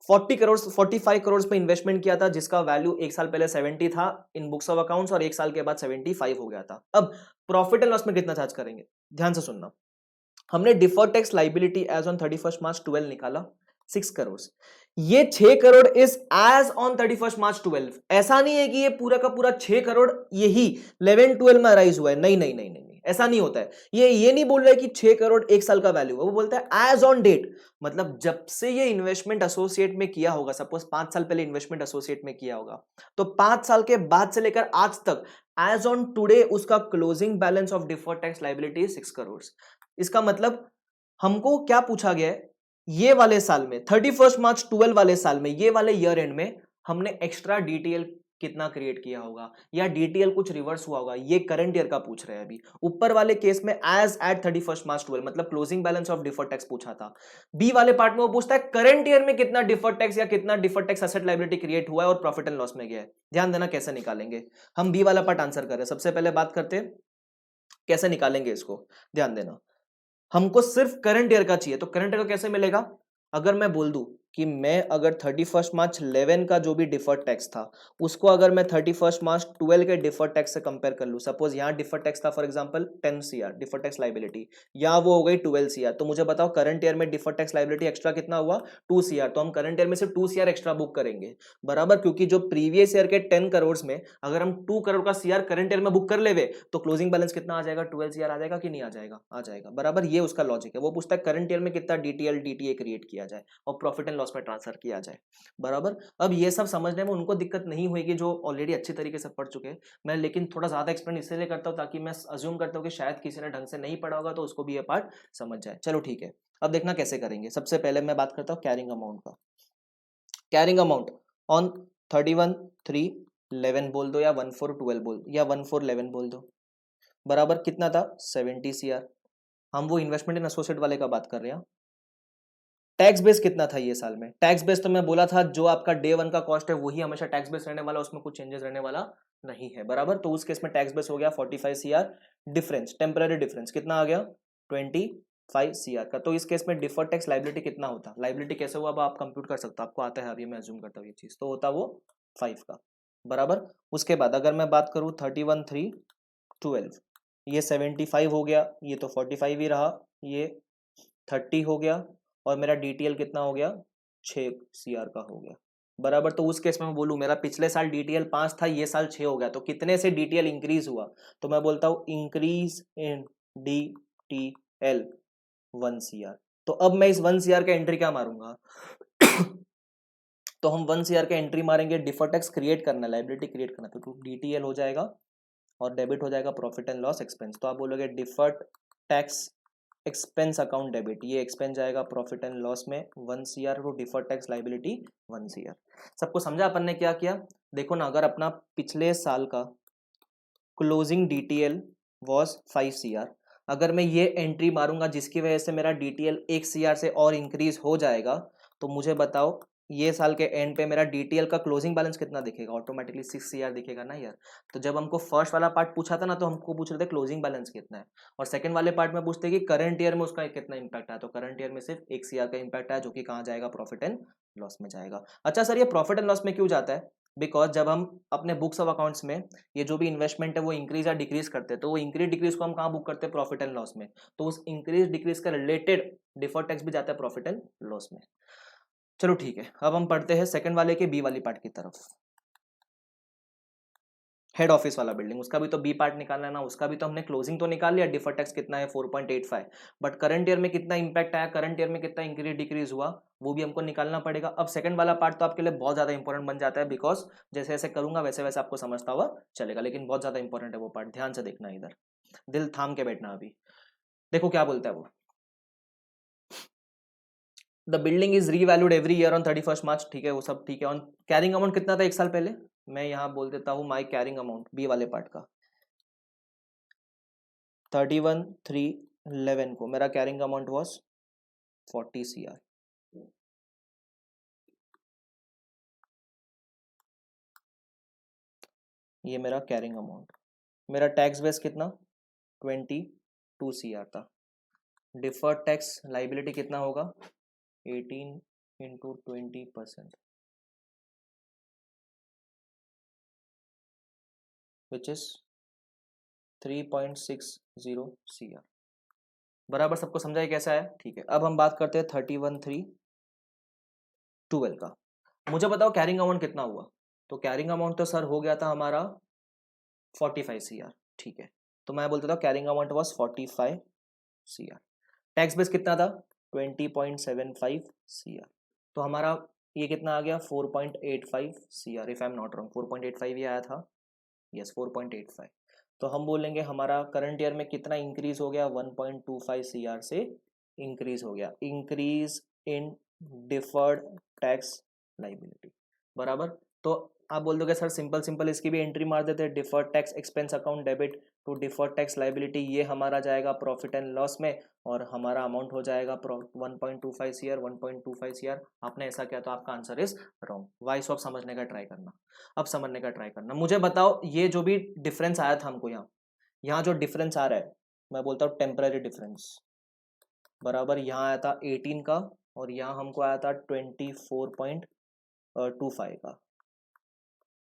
45 करोड़ पे इन्वेस्टमेंट किया था जिसका वैल्यू एक साल पहले 70 था इन बुक्स ऑफ अकाउंट्स और एक साल के बाद 75 हो गया था। अब प्रॉफिट एंड लॉस में कितना चार्ज करेंगे, ध्यान से सुनना। हमने deferred tax liability as on 31 March 12 निकाला 6 करोड़। ये 6 crore is as on 31 March 12। ऐसा नहीं है कि ये पूरा का पूरा 6 करोड़ यही 11-12 में अराइज हुआ है। नहीं नहीं नहीं नहीं, ऐसा नहीं होता है। ये नहीं बोल रहा है कि 6 करोड़ एक साल का वैल्यू है, वो बोलता है एज ऑन डेट। मतलब जब से ये इन्वेस्टमेंट एसोसिएट में किया होगा, सपोज 5 साल पहले इन्वेस्टमेंट एसोसिएट में किया होगा, तो 5 साल के बाद से लेकर आज तक एज ऑन टुडे उसका closing balance of deferred tax liability 6 crore. इसका मतलब हमको क्या पूछा गया है, ये वाले साल में 31 मार्च 12 वाले साल में, ये वाले ईयर एंड में हमने एक्स्ट्रा डीटीएल कितना क्रिएट किया होगा या डीटीएल कुछ रिवर्स हुआ होगा, ये करंट ईयर का पूछ रहे हैं। अभी ऊपर वाले केस में एज एट 31 मार्च 12 मतलब closing balance of deferred tax पूछा था। बी वाले पार्ट में वो पूछता है करंट ईयर में कितना डिफर्ड टैक्स या कितना deferred tax asset liability create हुआ है और प्रॉफिट एंड लॉस में गया है। ध्यान देना कैसे निकालेंगे। हम बी वाला पार्ट आंसर कर रहे हैं। सबसे पहले बात करते हैं कैसे निकालेंगे इसको, ध्यान देना। हमको सिर्फ करंट ईयर का चाहिए, तो करंट ईयर का कैसे मिलेगा। अगर मैं बोल दूं कि मैं अगर 31 मार्च 11 का जो भी डिफर्ड टैक्स था उसको अगर मैं 31 मार्च 12 के डिफर्ड टैक्स से कंपेयर कर लूं, सपोज यहां डिफर्ड टैक्स था for example 10 CR deferred tax liability, या वो हो गई 12 सीआर, तो मुझे बताओ करंट ईयर में डिफर्ड टैक्स लाइबिलिटी एक्स्ट्रा कितना हुआ 2 सीआर, तो हम करंट ईयर में सिर्फ 2 सीआर एक्स्ट्रा बुक करेंगे, बराबर। क्योंकि जो प्रीवियस ईयर के 10 करोड़ में अगर हम 2 करोड़ का सीआर करंट ईयर में बुक कर लेवे तो क्लोजिंग बैलेंस कितना आ जाएगा, 12 सीआर आ जाएगा कि नहीं आ जाएगा, आ जाएगा, बराबर। ये उसका लॉजिक है। वो पूछता है करंट ईयर में कितना डीटीएल डीटीए क्रिएट किया जाए और प्रॉफिट एंड लॉस में ट्रांसफर किया जाए, बराबर। अब ये सब समझने में उनको दिक्कत नहीं होगी जो ऑलरेडी अच्छी तरीके से पढ़ चुके हैं। मैं लेकिन थोड़ा ज्यादा एक्सप्लेन इसलिए करता हूं ताकि मैं अज्यूम करता हूं कि शायद किसी ने ढंग से नहीं पढ़ा होगा तो उसको भी ये पार्ट समझ जाए। चलो ठीक है, अब देखना कैसे करेंगे। सबसे पहले मैं बात करता हूं कैरिंग अमाउंट का। कैरिंग अमाउंट ऑन 31/3/11 बोल दो या 1/4/12 बोल या 1/4/11 बोल दो, बराबर कितना था 70 सीआर। हम वो इन्वेस्टमेंट इन एसोसिएट वाले का बात कर रहे हैं। टैक्स बेस कितना था ये साल में, टैक्स बेस तो मैं बोला था जो आपका डे वन का कॉस्ट है वही हमेशा टैक्स बेस रहने वाला, उसमें कुछ चेंजेस रहने वाला नहीं है, बराबर। तो उस केस में टैक्स बेस हो गया 45 सीआर। डिफरेंस टेम्पररी डिफरेंस कितना आ गया 25 सीआर का। तो इस केस में डिफर्ड टैक्स लाइबिलिटी कितना होता, लाइबिलिटी कैसे हुआ अब आप कंप्यूट कर सकते हो, आपको आता है अभी मैं अज्यूम करता हूँ ये चीज, तो होता वो 5 का, बराबर। उसके बाद अगर मैं बात करूँ 31/3/12, ये 75 हो गया, ये तो 45 ही रहा, ये 30 हो गया और मेरा डीटीएल कितना हो गया 6 सीआर का हो गया, बराबर। तो उस केस में मैं बोलूं मेरा पिछले साल डीटीएल 5 था, ये साल 6 हो गया, तो कितने से डीटीएल इंक्रीज हुआ, तो मैं बोलता हूं इंक्रीज इन डीटीएल 1 सीआर। तो अब मैं इस 1 सीआर का एंट्री क्या मारूंगा तो हम 1 सीआर का एंट्री मारेंगे, डिफर्ड टैक्स क्रिएट करना, लाइबिलिटी क्रिएट करना, तो डीटीएल हो जाएगा और डेबिट हो जाएगा प्रॉफिट एंड लॉस एक्सपेंस। तो आप बोलोगे deferred tax expense account debit, ये एक्सपेंस जाएगा प्रॉफिट एंड लॉस में 1 सीआर, तो डिफर्ड टैक्स लाइबिलिटी 1 सीआर। सबको समझा अपन ने क्या किया। देखो ना, अगर अपना पिछले साल का क्लोजिंग डीटीएल वाज 5 सीआर, अगर मैं ये एंट्री मारूंगा जिसकी वजह से मेरा डीटीएल 1 सीआर से और इंक्रीज हो जाएगा, तो मुझे बताओ ये साल के एंड पे मेरा डीटीएल का क्लोजिंग बैलेंस कितना दिखेगा, ऑटोमेटिकली 6 सीआर दिखेगा ना यार। तो जब हमको फर्स्ट वाला पार्ट पूछा था ना तो हमको पूछ रहे थे क्लोजिंग बैलेंस कितना है, और सेकंड वाले पार्ट में पूछते कि करंट ईयर में उसका कितना इंपैक्ट है, तो करंट ईयर में सिर्फ 1 सीआर का इंपैक्ट है जो कि कहाँ जाएगा, प्रॉफिट एंड लॉस में जाएगा। अच्छा सर, ये प्रॉफिट एंड लॉस में क्यों जाता है, बिकॉज जब हम अपने बुक्स ऑफ अकाउंट्स में ये जो भी इन्वेस्टमेंट है वो इंक्रीज या डिक्रीज करते हैं, तो वो इंक्रीज डिक्रीज को हम कहाँ बुक करते हैं, प्रॉफिट एंड लॉस में। तो उस इंक्रीज डिक्रीज का रिलेटेड डिफर्ड टैक्स भी जाता है प्रॉफिट एंड लॉस में। चलो ठीक है, अब हम पढ़ते हैं सेकंड वाले के बी वाली पार्ट की तरफ। हेड ऑफिस वाला बिल्डिंग, उसका भी तो बी पार्ट निकालना है ना, उसका भी तो हमने क्लोजिंग तो निकाल लिया, डिफर्ड टैक्स कितना है 4.85, बट करंट ईयर में कितना इंपैक्ट आया, करंट ईयर में कितना इंक्रीज डिक्रीज हुआ वो भी हमको निकालना पड़ेगा। अब सेकंड वाला पार्ट तो आपके लिए बहुत ज्यादा इंपॉर्टेंट बन जाता है, बिकॉज जैसे जैसे करूंगा वैसे वैसे आपको समझता हुआ चलेगा, लेकिन बहुत ज्यादा इंपॉर्टेंट है वो पार्ट, ध्यान से देखना, इधर दिल थाम के बैठना। अभी देखो क्या बोलता है वो, the building is revalued every year on 31 मार्च, ठीक है वो सब ठीक है। ऑन कैरिंग अमाउंट कितना था एक साल पहले मैं यहाँ बोल देता हूँ माई कैरिंग अमाउंट बी वाले पार्ट का 31,311 को मेरा कैरिंग अमाउंट वॉज 40 CR। ये मेरा कैरिंग अमाउंट, मेरा टैक्स बेस कितना 22 CR था। डिफर्ड टैक्स लाइबिलिटी कितना होगा 18 इंटू 20% विच इज 3.60 CR। बराबर सबको समझा कैसा है? ठीक है, अब हम बात करते हैं 31,312 का। मुझे बताओ कैरिंग अमाउंट कितना हुआ? तो कैरिंग अमाउंट तो सर हो गया था हमारा 45 CR। ठीक है, तो मैं बोलता था carrying amount was 45 CR। Tax base कितना था 20.75 CR। तो हमारा ये कितना आ गया 4.85 CR if I am not wrong. 4.85 ये आया था, यस 4.85। तो हम बोलेंगे हमारा करंट ईयर में कितना इंक्रीज हो गया 1.25 CR से इंक्रीज हो गया, increase in deferred tax liability. बराबर, तो आप बोल दोगे सर सिंपल सिंपल इसकी भी एंट्री मार देते हैं, deferred tax expense account debit to deferred tax liability, ये हमारा जाएगा प्रॉफिट एंड लॉस में और हमारा अमाउंट हो जाएगा 1.25 CR 1.25 CR। आपने ऐसा किया तो आपका आंसर इज रॉन्ग। वाई सो आप समझने का ट्राई करना, अब समझने का ट्राई करना। मुझे बताओ ये जो भी डिफरेंस आया था हमको यहाँ जो डिफरेंस आ रहा है मैं बोलता हूँ टेम्पररी डिफरेंस। बराबर, यहाँ आया था 18 का और यहाँ हमको आया था 24.25 का।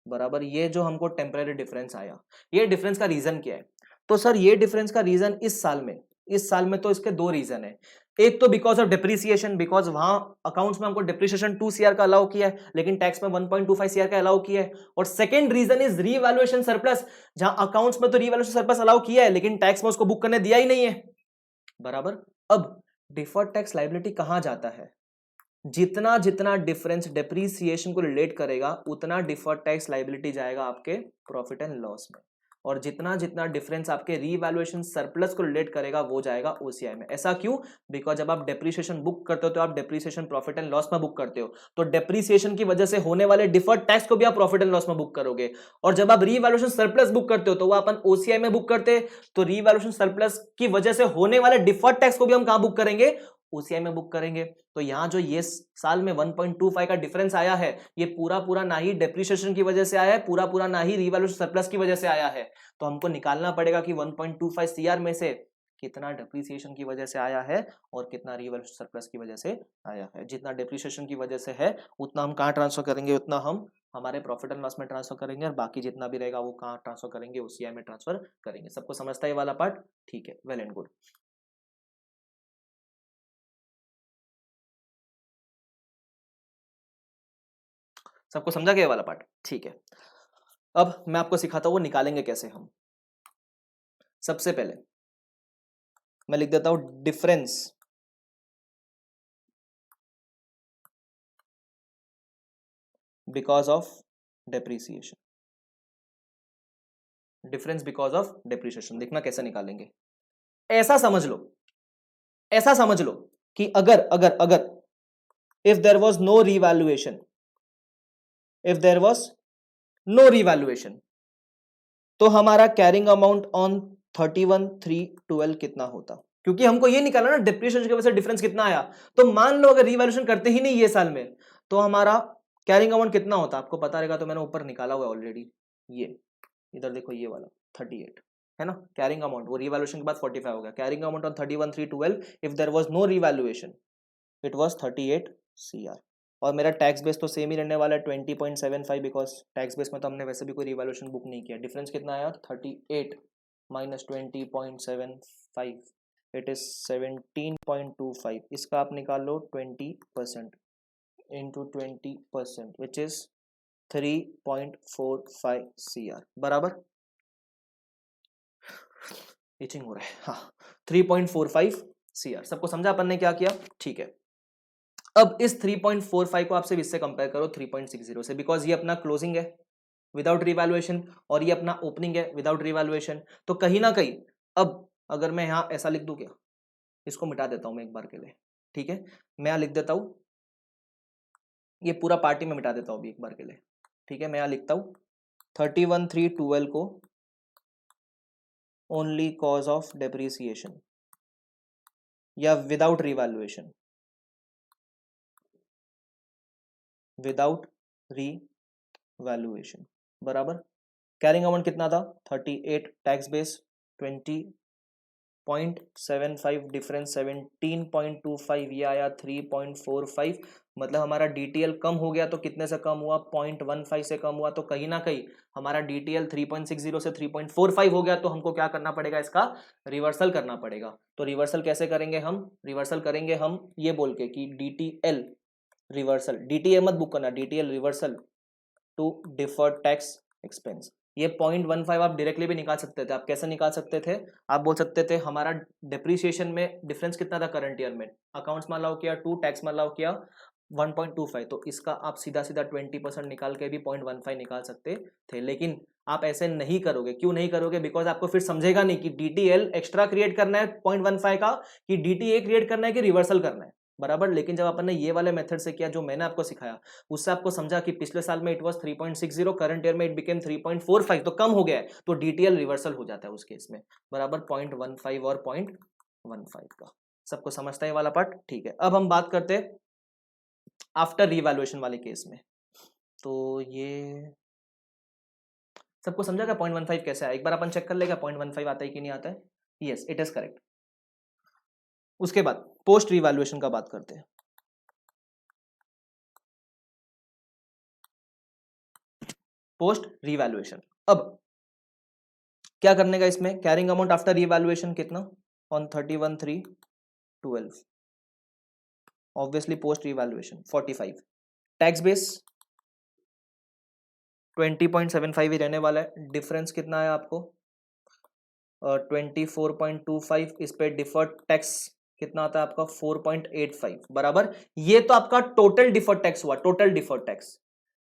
बराबर, ये जो हमको टेम्पररी डिफरेंस आया, ये डिफरेंस का रीजन क्या है? तो सर ये डिफरेंस का रीजन इस साल में तो इसके दो रीजन है। एक तो बिकॉज ऑफ डिप्रिसिएशन, बिकॉज वहां अकाउंट्स में हमको डिप्रिसिएशन 2 CR का अलाउ किया है लेकिन टैक्स में 1.25 CR का अलाउ किया है। और second reason is revaluation surplus, जहां अकाउंट्स में तो रीवैल्यूएशन सरप्लस अलाउ किया है लेकिन टैक्स में उसको बुक करने दिया ही नहीं है। बराबर, अब डिफर्ड टैक्स लायबिलिटी कहां जाता है? जितना जितना डिफरेंस डेप्रीसिएशन को रिलेट करेगा उतना डिफर्ड टैक्स लायबिलिटी जाएगा आपके प्रॉफिट एंड लॉस में, और जितना जितना डिफरेंस आपके रीवैल्यूएशन सरप्लस को रिलेट करेगा वो जाएगा ओसीआई में। ऐसा क्यों? बिकॉज जब आप डेप्रीसिएशन बुक करते हो तो आप डेप्रीसिएशन प्रॉफिट एंड लॉस में बुक करते हो, तो डेप्रीसिएशन की वजह से होने वाले डिफर्ड टैक्स को भी आप प्रॉफिट एंड लॉस में बुक करोगे। और जब आप रीवैल्यूएशन सरप्लस बुक करते हो तो वो अपन ओसीआई में बुक करते हैं, तो रीवैल्यूएशन सरप्लस की वजह से होने वाले डिफर्ड टैक्स को भी हम कहां बुक करेंगे? ओसीआई में बुक करेंगे। तो यहां जो ये साल में 1.25 का डिफरेंस आया है ये पूरा पूरा ना ही डेप्रिसिएशन की वजह से आया है, पूरा पूरा ना ही रीवैल्यूएशन सरप्लस की वजह से आया है। तो हमको निकालना पड़ेगा कि 1.25 CR में से कितना डेप्रिसिएशन की वजह से आया है और कितना रीवैल्यूएशन सरप्लस की वजह से आया है। जितना डेप्रिसिएशन की वजह से है उतना हम कहां ट्रांसफर करेंगे? उतना हम हमारे प्रॉफिट एंड लॉस में ट्रांसफर करेंगे, और बाकी जितना भी रहेगा वो कहां ट्रांसफर करेंगे? ओसीआई में ट्रांसफर करेंगे। सबको समझता है ये वाला पार्ट? ठीक है, वेल एंड गुड। सबको समझा गया वाला पार्ट? ठीक है, अब मैं आपको सिखाता हूं वो निकालेंगे कैसे हम। सबसे पहले मैं लिख देता हूं difference because of depreciation. Difference because of depreciation देखना कैसे निकालेंगे। ऐसा समझ लो, ऐसा समझ लो कि अगर अगर अगर if there was no revaluation, if there was no revaluation तो हमारा कैरिंग अमाउंट ऑन 31,312 कितना होता? क्योंकि हमको ये निकालना ना डिप्रिसिएशन की वजह से डिफरेंस कितना आया। तो मान लो अगर रीवैल्यूएशन करते ही नहीं ये साल में तो हमारा कैरिंग अमाउंट कितना होता? आपको पता रहेगा तो मैंने ऊपर निकाला हुआ है ऑलरेडी। ये इधर देखो ये वाला 38 है ना कैरिंग अमाउंट, वो रीवैल्यूएशन के बाद 45 हो गया। Carrying amount on 31,312 if there was no revaluation it was 38 CR। और मेरा टैक्स बेस तो सेम ही रहने वाला है 20.75, बिकॉज टैक्स बेस में तो हमने वैसे भी कोई रिवैल्यूएशन बुक नहीं किया। डिफरेंस कितना आया 38 माइनस 20.75 इट इज 17.25। इसका आप निकाल लो 20% इंटू 20% विच इज 3.45 CR। बराबर, टीचिंग हो रहा है हाँ 3.45 CR। सबको समझा अपन ने क्या किया? ठीक है, अब इस 3.45 को आप सिर्फ इससे कंपेयर करो 3.60 से, बिकॉज ये अपना क्लोजिंग है विदाउट रिवैल्यूएशन और ये अपना ओपनिंग है विदाउट रिवैल्यूएशन। तो कहीं ना कहीं अब अगर मैं यहां ऐसा लिख दूं, क्या इसको मिटा देता हूं मैं एक बार के लिए, ठीक है मैं यहां लिख देता हूं ये पूरा पार्टी में मिटा देता हूं अभी एक बार के लिए, ठीक है मैं यहां लिखता हूं 31,312 को ओनली कॉज ऑफ डेप्रीसिएशन या विदाउट रिवैल्यूएशन, विदाउट रिवैल्यूएशन बराबर। कैरिंग अमाउंट कितना था 38, टैक्स बेस 20.75, डिफरेंस 17.25, ये आया 3.45। मतलब हमारा डीटीएल कम हो गया तो कितने से कम हुआ 0.15 से कम हुआ, तो कहीं ना कहीं हमारा डीटीएल 3.60 से 3.45 हो गया, तो हमको क्या करना पड़ेगा, इसका रिवर्सल करना पड़ेगा। तो रिवर्सल कैसे करेंगे हम, रिवर्सल करेंगे हम ये बोल के कि डीटीएल रिवर्सल, डीटीए मत बुक करना, DTL reversal to deferred tax expense. ये 0.15 आप डायरेक्टली भी निकाल सकते थे। आप कैसे निकाल सकते थे, आप बोल सकते थे हमारा डिप्रीशिएशन में डिफरेंस कितना था करंट ईयर में, अकाउंट्स में अलाउ किया 2, टैक्स में अलाउ किया 1.25, तो इसका आप सीधा सीधा 20% निकाल के भी 0.15 निकाल सकते थे। लेकिन आप ऐसे नहीं करोगे, क्यों नहीं करोगे, बिकॉज आपको फिर समझेगा नहीं कि डीटीएल एक्स्ट्रा क्रिएट करना है 0.15 का, कि डीटीए क्रिएट करना है कि रिवर्सल करना है बराबर। लेकिन जब अपन ने ये वाले मेथड से किया जो मैंने आपको सिखाया, उससे आपको समझा कि पिछले साल में इट वाज 3.60, करंट ईयर में इट बिकेम 3.45, तो कम हो गया है, तो डीटीएल रिवर्सल हो जाता है उस केस में बराबर 0.15 और 0.15 का। सबको समझता है ये वाला पार्ट, ठीक है। अब हम बात करते हैं आफ्टर रिवैल्यूएशन वाले केस में। तो ये सबको समझा क्या 0.15 कैसे आया, एक बार अपन चेक कर लेगा 0.15 आता है कि नहीं आता है। Yes, it is correct. उसके बाद पोस्ट रिवैल्यूएशन का बात करते हैं। पोस्ट रिवैल्यूएशन, अब क्या करने का इसमें, कैरिंग अमाउंट आफ्टर रिवैल्यूएशन कितना on 31/3/12, obviously post revaluation 45, tax base 20.75 ही रहने वाला है, डिफरेंस कितना है आपको 24.25, इस पे डिफर्ड टैक्स कितना आता है आपका 4.85 बराबर। ये तो आपका टोटल डिफर्ड टैक्स हुआ, टोटल डिफर्ड टैक्स।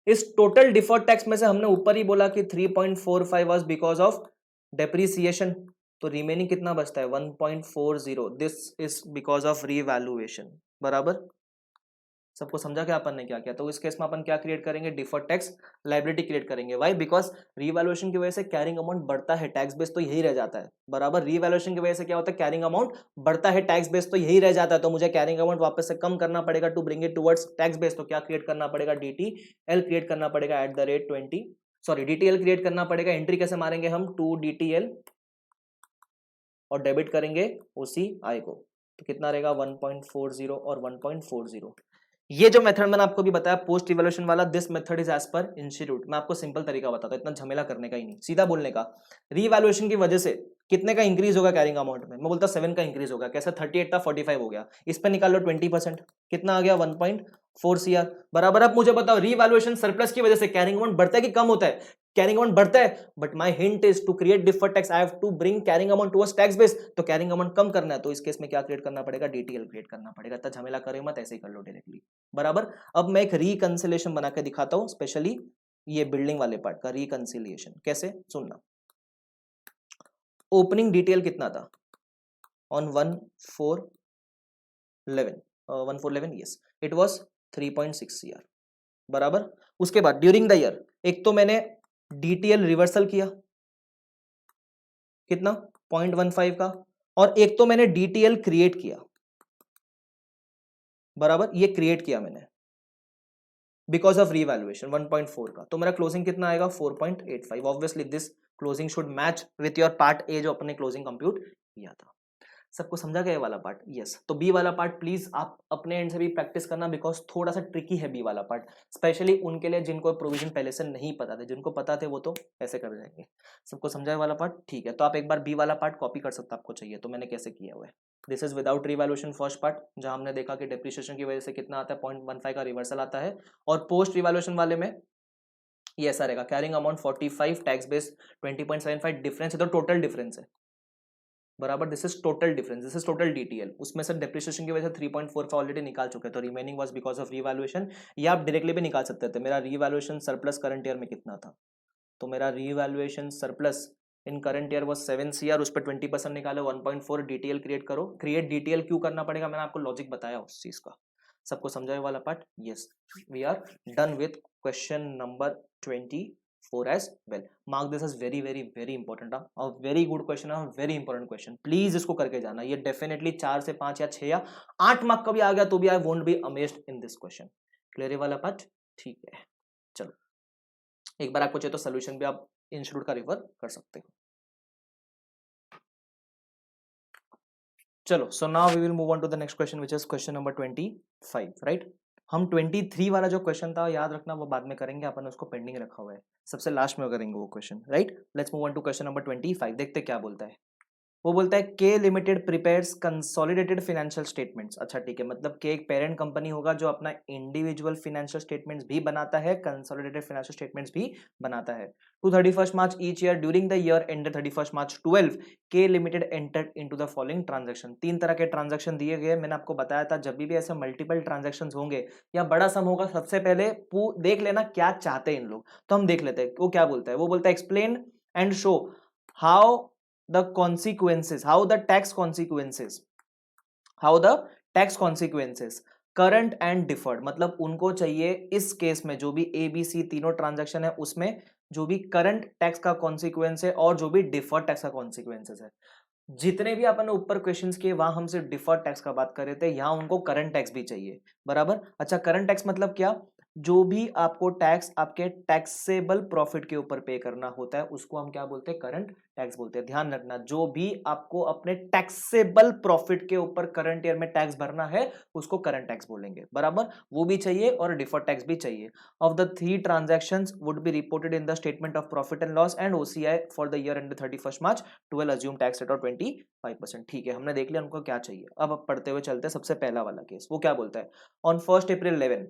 इस टोटल डिफर्ड टैक्स में से हमने ऊपर ही बोला कि 3.45 वाज बिकॉज ऑफ डेप्रीसिएशन, तो रिमेनिंग कितना बचता है 1.40, this is because of revaluation बराबर। सबको समझा क्या अपन ने क्या किया, तो इस केस में अपन क्या क्रिएट करेंगे, डिफर्ड टैक्स लायबिलिटी क्रिएट करेंगे। व्हाई, बिकॉज रीवैल्यूएशन की वजह से कैरिंग अमाउंट बढ़ता है, टैक्स बेस तो यही रह जाता है बराबर। रीवैल्यूएशन की वजह से क्या होता है, कैरिंग अमाउंट बढ़ता है, टैक्स बेस तो यही रह जाता है, तो मुझे कैरिंग अमाउंट वापस से कम करना पड़ेगा to bring it towards tax base. तो क्या क्रिएट करना पड़ेगा, डीटीएल क्रिएट करना पड़ेगा at the rate 20, sorry DTL create करना पड़ेगा। एंट्री कैसे मारेंगे हम, टू डीटीएल और डेबिट करेंगे ओसीआई को, तो कितना रहेगा 1.40 और 1.40। ये जो मेथड मैंने आपको भी बताया पोस्ट रिवैल्यूएशन वाला, this method is as per institute. मैं आपको सिंपल तरीका बताता हूं, इतना झमेला करने का ही नहीं, सीधा बोलने का। रीवैल्यूएशन की वजह से कितने का इंक्रीज होगा कैरिंग अमाउंट में, मैं बोलता 7 का इंक्रीज होगा। कैसे, 38 था 45 हो गया, इस पर निकाल लो 20%, कितना आ गया 1.4 सीआर बराबर। अब मुझे बताओ रीवैल्यूएशन सरप्लस की वजह से कैरिंग अमाउंट बढ़ता है कि कम होता है, कैरिंग अमाउंट बढ़ता है, but my hint is to create deferred tax I have to bring carrying amount towards tax base, तो कैरिंग अमाउंट कम करना है, तो इस केस में क्या क्रिएट करना पड़ेगा, डीटीएल क्रिएट करना पड़ेगा। इतना झमेला करे मत, ऐसे ही कर लो डायरेक्टली बराबर। अब मैं एक रिकंसिलिएशन बना के दिखाता हूं, स्पेशली ये बिल्डिंग वाले पार्ट का रिकंसिलिएशन कैसे, सुनना। ओपनिंग डिटेल कितना था on 1/4/11, yes it was 3.6 CR बराबर। उसके बाद ड्यूरिंग द ईयर एक तो मैंने डीटीएल रिवर्सल किया कितना 0.15 का, और एक तो मैंने डीटीएल क्रिएट किया बराबर, ये क्रिएट किया मैंने बिकॉज ऑफ रीवैल्यूएशन 1.4 का, तो मेरा क्लोजिंग कितना आएगा 4.85। Obviously this closing should match with your part A जो अपने क्लोजिंग कंप्यूट किया था। सबको समझा गया ये वाला पार्ट, यस। तो बी वाला पार्ट प्लीज आप अपने एंड से भी प्रैक्टिस करना, बिकॉज थोड़ा सा ट्रिकी है बी वाला पार्ट, स्पेशली उनके लिए जिनको प्रोविजन पहले से नहीं पता थे, जिनको पता थे वो तो ऐसे कर जाएंगे। सबको समझा ये वाला पार्ट, ठीक है। तो आप एक बार बी वाला पार्ट कॉपी कर सकते, आपको चाहिए तो मैंने कैसे किया हुआ है। This is without revaluation first part, जहां हमने देखा कि डेप्रिसिएशन की वजह से कितना आता है 0.15 का रिवर्सल आता है, और पोस्ट रिवैल्यूएशन वाले में ये ऐसा रहेगा, carrying amount 45, tax base 20.75, difference है तो टोटल डिफरेंस है बराबर। This is total difference, this is total DTL, उसमें से डेप्रिसिएशन की वजह से 3.45 ऑलरेडी निकाल चुके हैं, तो remaining was because of revaluation. या आप डायरेक्टली भी निकाल सकते थे, मेरा रीवैल्यूएशन सरप्लस करंट ईयर में कितना था, तो मेरा revaluation surplus in current year was 7 CR, उस पर 20% निकालो 1.4, डीटीएल क्रिएट करो। क्रिएट डीटीएल क्यों करना पड़ेगा, मैंने आपको लॉजिक बताया उस चीज का। सबको समझाए वाला part, yes we are done with question number 24। 4 as well. Mark this as very very very important, a very good question, a very important question. Please इसको करके जाना, ये डेफिनेटली 4 से 5 या 6 या 8 मार्क का भी आ गया तो भी I won't be amazed in this question. Clear है वाला पार्ट? ठीक है, चलो एक बार आपको चाहिए तो सोल्यूशन भी आप इंस्टीट्यूट का रिफर कर सकते हो. चलो, so now we will move on to the next question which is question number 25, right. हम 23 वाला जो क्वेश्चन था याद रखना, वो बाद में करेंगे, अपन उसको पेंडिंग रखा हुआ है, सबसे लास्ट में करेंगे वो question, right. Let's move on to question number 25. देखते क्या बोलता है. वो बोलता है K limited prepares consolidated financial statements. अच्छा ठीक है, मतलब के एक पेरेंट कंपनी होगा जो अपना इंडिविजुअल फाइनेंशियल स्टेटमेंट्स भी बनाता है, कंसोलिडेटेड फाइनेंशियल स्टेटमेंट्स भी बनाता है. To 31st March each year during the year ended 31st March 12 K limited entered into the following transaction. 3 तरह के ट्रांजैक्शन दिए गए, मैंने आपको बताया था जब भी ऐसे मल्टीपल ट्रांजैक्शन होंगे या बड़ा सम होगा, सबसे पहले देख लेना क्या चाहते हैं इन लोग. तो हम देख लेते हैं वो क्या बोलता है. वो बोलता है explain and show how the consequences, how the tax consequences current and deferred. मतलब उनको चाहिए इस केस में जो भी ABC तीनों ट्रांजैक्शन है उसमें जो भी करंट टैक्स का कॉन्सिक्वेंस है और जो भी डिफर्ड टैक्स का कॉन्सिक्वेंसेस है. जितने भी अपन ने ऊपर क्वेश्चंस किए वहां हम सिर्फ डिफर्ड टैक्स का बात कर रहे थे, यहां उनको करंट टैक्स भी चाहिए, बराबर. अच्छा, करंट टैक्स मतलब क्या? जो भी आपको टैक्स आपके टैक्सेबल प्रॉफिट के ऊपर पे करना होता है उसको हम क्या बोलते हैं? करंट टैक्स बोलते हैं. ध्यान रखना, जो भी आपको अपने टैक्सेबल प्रॉफिट के ऊपर करंट ईयर में टैक्स भरना है उसको करंट टैक्स बोलेंगे, बराबर. वो भी चाहिए और डिफर्ड टैक्स भी चाहिए. Of the 3 transactions would be reported in the statement of profit and loss and OCI for the year ended 31st March 12 assume tax rate of 25%. ठीक है, हमने देख लिया उनको क्या चाहिए. अब पढ़ते हुए चलते हैं. सबसे पहला वाला केस वो क्या बोलता है. On 1 April 11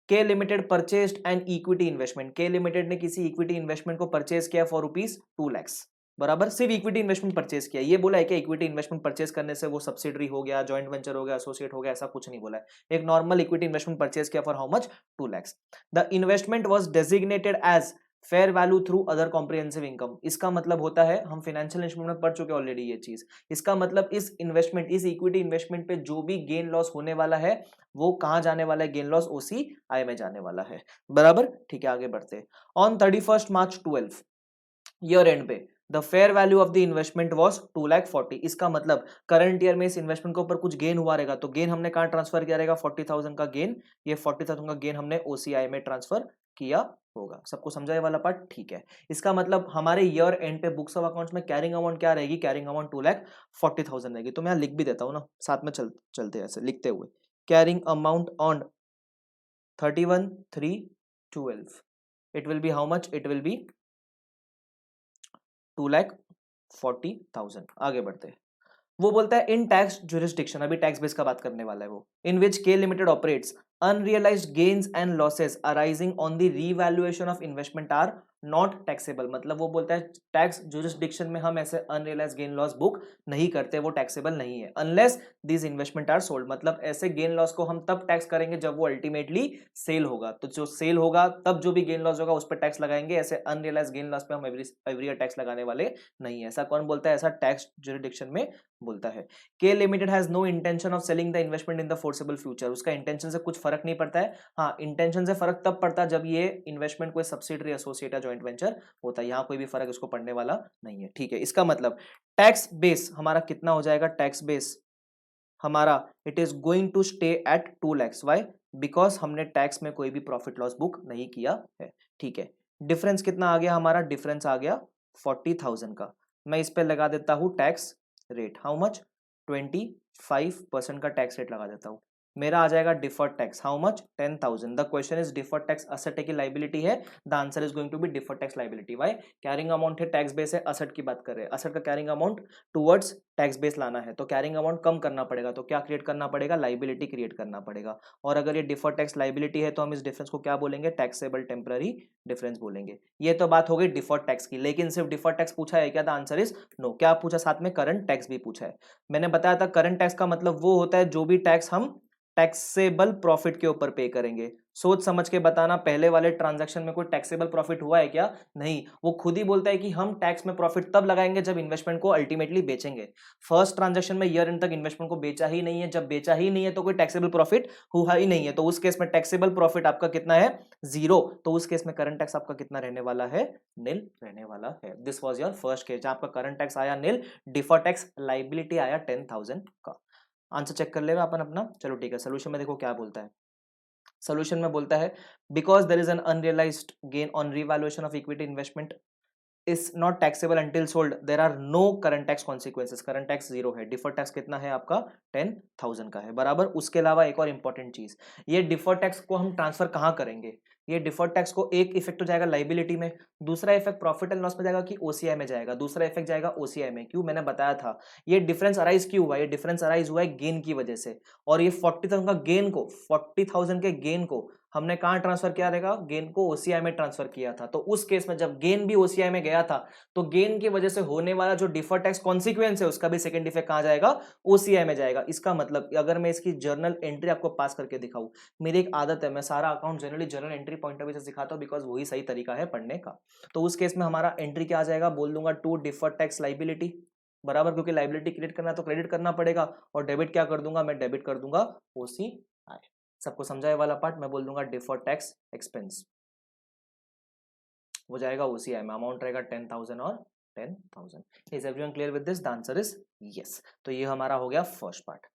K limited purchased an equity investment. के लिमिटेड ने किसी इक्विटी इन्वेस्टमेंट को परचेज किया फॉर ₹2 लाख, बराबर. सिर्फ इक्विटी इन्वेस्टमेंट परचेज किया. ये बोला है कि इक्विटी इन्वेस्टमेंट परचेज करने से वो सब्सिडरी हो गया, जॉइंट वेंचर हो गया, एसोसिएट हो गया, ऐसा कुछ नहीं बोला है. एक नॉर्मल इक्विटी इन्वेस्टमेंट परचेज किया for how much? 2 lakh. The investment was designated as fair value through other comprehensive income. इसका मतलब होता है, हम फाइनेंशियल इंस्ट्रूमेंट में पढ़ चुके ऑलरेडी ये चीज. इसका मतलब इस इन्वेस्टमेंट, इस इक्विटी इन्वेस्टमेंट पे जो भी गेन लॉस होने वाला है वो कहां जाने वाला है? गेन लॉस OCI में जाने वाला है, बराबर. ठीक है, आगे बढ़ते. On 31st March 12 year end पे the fair value of the investment was 2,40,000. इसका मतलब करंट ईयर में इस इन्वेस्टमेंट के ऊपर कुछ गेन हुआ रहेगा तो गेन हमने कहां ट्रांसफर किया रहेगा? 40,000 का गेन. ये 40,000 का गेन हमने OCI में ट्रांसफर किया होगा. सबको समझा ये वाला पार्ट? ठीक है. इसका मतलब हमारे ईयर एंड पे बुक्स ऑफ अकाउंट्स में कैरिंग अमाउंट क्या रहेगी? कैरिंग अमाउंट 2,40,000 रहेगी. तो मैं यहाँ लिख भी देता हूँ ना, साथ में चलते ऐसे लिखते हुए. Carrying amount on 31/3/12 it will be how much? It will be 2,40,000. आगे बढ़ते हैं. वो बोलता है इन टैक्स जुरिस्डिक्शन, अभी टैक्स बेस का बात करने वाला है वो, in which K limited operates unrealised gains and losses arising on the revaluation of investment are not taxable. मतलब वो बोलता है टैक्स जुरिस्डिक्शन में हम ऐसे अनरियलाइज गेन लॉस बुक नहीं करते, वो टैक्सेबल नहीं है unless this investment are sold. मतलब ऐसे गेन लॉस को हम तब टैक्स करेंगे जब वो अल्टीमेटली सेल होगा. तो जो सेल होगा तब जो भी गेन लॉस होगा उस पर टैक्स लगाएंगे. ऐसे अनरियलाइज गेन लॉस पे हम एवरी ईयर टैक्स लगाने वाले नहीं है. ऐसा कौन बोलता है? ऐसा टैक्स जुरिस्डिक्शन में बोलता है. K limited has no intention of selling the investment in the foreseeable future. उसका इंटेंशन से कुछ फर्क नहीं पड़ता है. हाँ, इंटेंशन से फर्क तब पड़ता है जब ये इन्वेस्टमेंट कोई सब्सिडरी, एसोसिएट या जॉइंट वेंचर होता है. यहाँ कोई भी फर्क इसको पड़ने वाला नहीं है. ठीक है, इसका मतलब टैक्स बेस हमारा कितना हो जाएगा? टैक्स बेस हमारा it is going to stay at 2 lakh. Why? Because हमने टैक्स में कोई भी प्रॉफिट लॉस बुक नहीं किया है. ठीक है, डिफरेंस कितना आ गया हमारा? डिफरेंस आ गया 40,000 का. मैं इस पे लगा देता हूं टैक्स रेट. How much? 25% का टैक्स रेट लगा देता हूं. मेरा आ जाएगा deferred tax. How much? 10,000. The question is deferred tax asset है कि लाइबिलिटी है? The answer is going to be deferred tax liability. Why? Carrying amount है, टैक्स बेस है, असेट की बात कर रहे हैं. असेट का carrying amount towards tax base लाना है तो कैरिंग अमाउंट कम करना पड़ेगा. तो क्या क्रिएट करना पड़ेगा? लाइबिलिटी क्रिएट करना पड़ेगा. और अगर ये डिफर्ड टैक्स लाइबिलिटी है तो हम इस डिफरेंस को क्या बोलेंगे? टैक्सेबल टेम्पररी डिफरेंस बोलेंगे. ये तो बात हो गई डिफर्ड टैक्स की. लेकिन सिर्फ डिफर्ड टैक्स पूछा है क्या? The answer is no. क्या पूछा? साथ में करंट टैक्स भी पूछा है. मैंने बताया था करंट टैक्स का मतलब वो होता है जो भी टैक्स हम टैक्सेबल प्रॉफिट के ऊपर पे करेंगे। सोच समझ के बताना, पहले वाले ट्रांजैक्शन में कोई टैक्सेबल प्रॉफिट हुआ है क्या? नहीं, वो खुद ही बोलता है कि हम टैक्स में प्रॉफिट तब लगाएंगे जब इन्वेस्टमेंट को अल्टीमेटली बेचेंगे। फर्स्ट ट्रांजैक्शन में ईयर एंड तक इन्वेस्टमेंट को बेचा ही नहीं है, जब बेचा ही नहीं है तो कोई टैक्सेबल प्रॉफिट हुआ ही नहीं है, तो उस केस में टैक्सेबल प्रॉफिट आपका कितना है? 0। तो उस केस में करंट टैक्स आपका कितना रहने वाला है? निल रहने वाला है। This was your first case, जहां आपका करंट टैक्स आया निल, डिफर्ड टैक्स लाइबिलिटी आया 10,000 का। आंसर चेक कर लेगा अपन अपना। चलो ठीक है, सोल्यूशन में देखो क्या बोलता है। सोल्यूशन में बोलता है because there is an unrealised gain on revaluation of equity investment is not taxable until sold, there are no current tax consequences. Current tax 0 है, डिफर्ड टैक्स कितना है आपका? 10,000 का है, बराबर। उसके अलावा एक और इंपॉर्टेंट चीज, ये डिफर्ड टैक्स को हम ट्रांसफर कहाँ करेंगे? ये डिफर्ड टैक्स को एक इफेक्ट हो जाएगा लाइबिलिटी में, दूसरा इफेक्ट प्रॉफिट एंड लॉस में जाएगा कि ओसीआई में जाएगा? दूसरा इफेक्ट जाएगा ओसीआई में। क्यों? मैंने बताया था ये डिफरेंस अराइज क्यों हुआ? ये डिफरेंस अराइज हुआ है गेन की वजह से, और ये 40,000 का गेन को, 40,000 के गेन को हमने कहां ट्रांसफर किया रहेगा? गेन को ओसीआई में ट्रांसफर किया था। तो उस केस में जब गेन भी ओसीआई में गया था, तो गेन की वजह से होने वाला जो डिफर्ड टैक्स कॉन्सिक्वेंस है उसका भी सेकंड इफेक्ट कहां जाएगा? ओसीआई में जाएगा। इसका मतलब अगर मैं इसकी जर्नल एंट्री आपको पास करके दिखाऊं, मेरी एक आदत है, मैं सारा account generally journal entry point of view से सिखाता हूं, बिकॉज वही सही तरीका है पढ़ने का। तो उस केस में हमारा एंट्री क्या आ जाएगा? बोल दूंगा टू डिफर्ड टैक्स लाइबिलिटी, बराबर, क्योंकि लाइबिलिटी क्रिएट करना है तो क्रेडिट करना पड़ेगा, और डेबिट क्या कर दूंगा? मैं डेबिट कर दूंगा ओसीआई। सबको समझाए वाला पार्ट मैं बोल दूंगा डिफर्ड टैक्स एक्सपेंस, हो जाएगा ओसीआई में। अमाउंट रहेगा 10,000 और 10,000। Is everyone clear with this? The answer is yes. तो ये हमारा हो गया first part.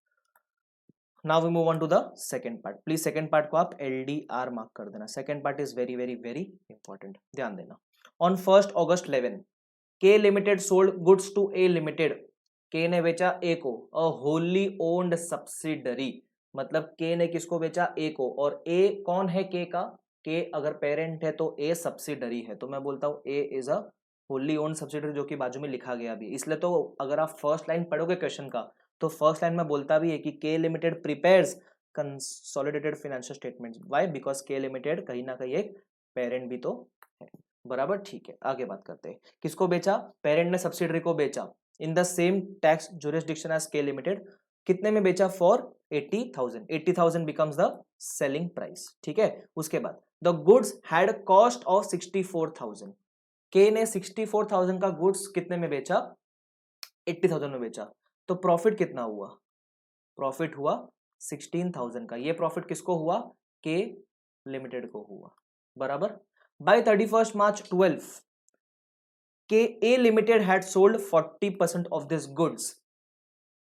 Now we move on to the second part. Please second part को आप एलडीआर मार्क कर देना। Second part is very very very important, ध्यान देना। On 1 August 11 K limited sold goods to A limited. K ने बेचा ए को, अ wholly owned subsidiary. मतलब के ने किसको बेचा? ए को, और ए कौन है के का? के अगर पेरेंट है तो ए सब्सिडरी है, तो मैं बोलता हूं A is a wholly owned subsidiary, जो कि बाजू में लिखा गया भी। इसलिए तो अगर आप फर्स्ट लाइन पढ़ोगे क्वेश्चन का, तो फर्स्ट लाइन में बोलता भी है कि के limited prepares consolidated financial statements. Why? Because के लिमिटेड कहीं ना कहीं एक पेरेंट भी तो है, बराबर। ठीक है, आगे बात करते हैं। किसको बेचा? पेरेंट ने सब्सिडरी को बेचा in the same tax jurisdiction as K limited. कितने में बेचा? For 80,000। 80,000 becomes the selling price. ठीक है, उसके बाद the goods had cost of 64,000। K ने 64,000 का गुड्स कितने में बेचा? 80,000 में बेचा। तो प्रॉफिट कितना हुआ? प्रॉफिट हुआ 16,000 का। ये प्रॉफिट किसको हुआ? के लिमिटेड को हुआ, बराबर। बाय 31 मार्च 12 के A limited had sold 40% of this goods,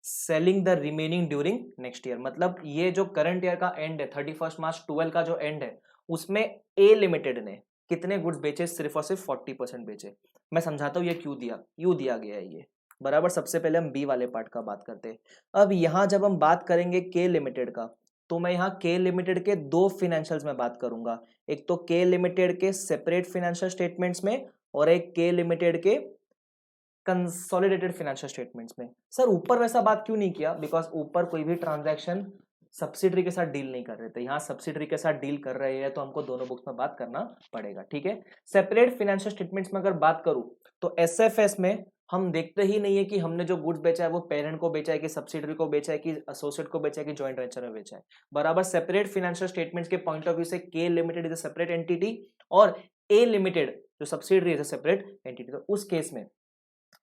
selling the remaining during next year. मतलब ये जो करंट ईयर का एंड है, 31 मार्च 12 का जो एंड है, उसमें ए लिमिटेड ने कितने गुड्स बेचे? सिर्फ और सिर्फ 40% बेचे। मैं समझाता हूं ये क्यों दिया, क्यों दिया गया है ये, बराबर। सबसे पहले हम बी वाले पार्ट का बात करते हैं। अब यहां जब हम बात करेंगे के लिमिटेड का, तो मैं यहाँ के लिमिटेड के दो फिनेंशियल्स में बात करूंगा। एक तो के लिमिटेड के सेपरेट फाइनेंशियल स्टेटमेंट्स में, और एक के लिमिटेड के कंसोलिडेटेड फाइनेंशियल स्टेटमेंट्स में। सर ऊपर वैसा बात क्यों नहीं किया? बिकॉज ऊपर कोई भी ट्रांजैक्शन सब्सिडरी के साथ डील नहीं कर रहे थे, यहाँ सब्सिडरी के साथ डील कर रहे हैं, तो हमको दोनों बुक्स में बात करना पड़ेगा। ठीक है, सेपरेट फाइनेंशियल स्टेटमेंट्स में अगर बात करूं, तो एसएफएस में हम देखते ही नहीं है कि हमने जो गुड्स बेचा है वो पेरेंट को बेचा है कि सब्सिडरी को बेचा है कि एसोसिएट को बेचा है कि जॉइंट वेंचर में बेचा है, बराबर। सेपरेट फाइनेंशियल स्टेटमेंट्स के पॉइंट ऑफ व्यू से के limited is a separate entity, और ए लिमिटेड जो subsidiary is a separate entity. तो उस केस में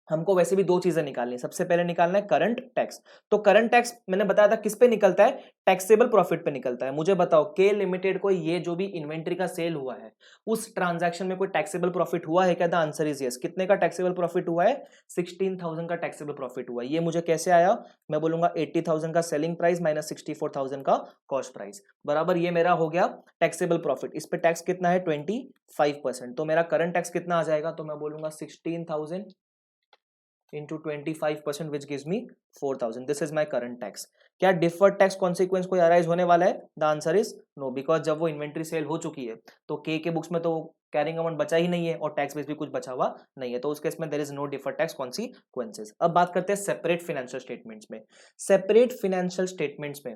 हमको वैसे भी दो चीजें निकालनी है। सबसे पहले निकालना है करंट टैक्स। तो करंट टैक्स मैंने बताया था किस पे निकलता है? टैक्सेबल प्रॉफिट पे निकलता है। मुझे बताओ के लिमिटेड को ये जो भी इन्वेंट्री का सेल हुआ है, उस ट्रांजैक्शन में कोई टैक्सेबल प्रॉफिट हुआ है क्या? The answer is yes. कितने का टैक्सेबल प्रॉफिट हुआ है? 16,000 का टैक्सेबल प्रॉफिट हुआ है। ये मुझे कैसे आया? मैं बोलूंगा 80,000 का सेलिंग प्राइस माइनस 64,000 का कॉस्ट प्राइस, बराबर। ये मेरा हो गया टैक्सेबल प्रॉफिट। इस पे टैक्स कितना है? 25%। तो मेरा करंट टैक्स कितना आ जाएगा? तो मैं बोलूंगा 16,000 into 25%, which gives me 4,000. This is my current tax. क्या डिफर्ड टैक्स कॉन्सिक्वेंस कोई अराइज होने वाला है? The answer is no, because जब वो इन्वेंट्री सेल हो चुकी है तो के बुक्स में तो कैरिंग अमाउंट बचा ही नहीं है, और टैक्स बेस भी कुछ बचा हुआ नहीं है, तो उस केस में there is no deferred tax consequences. अब बात करते हैं सेपरेट फाइनेंशियल स्टेटमेंट्स में। सेपरेट फाइनेंशियल स्टेटमेंट्स में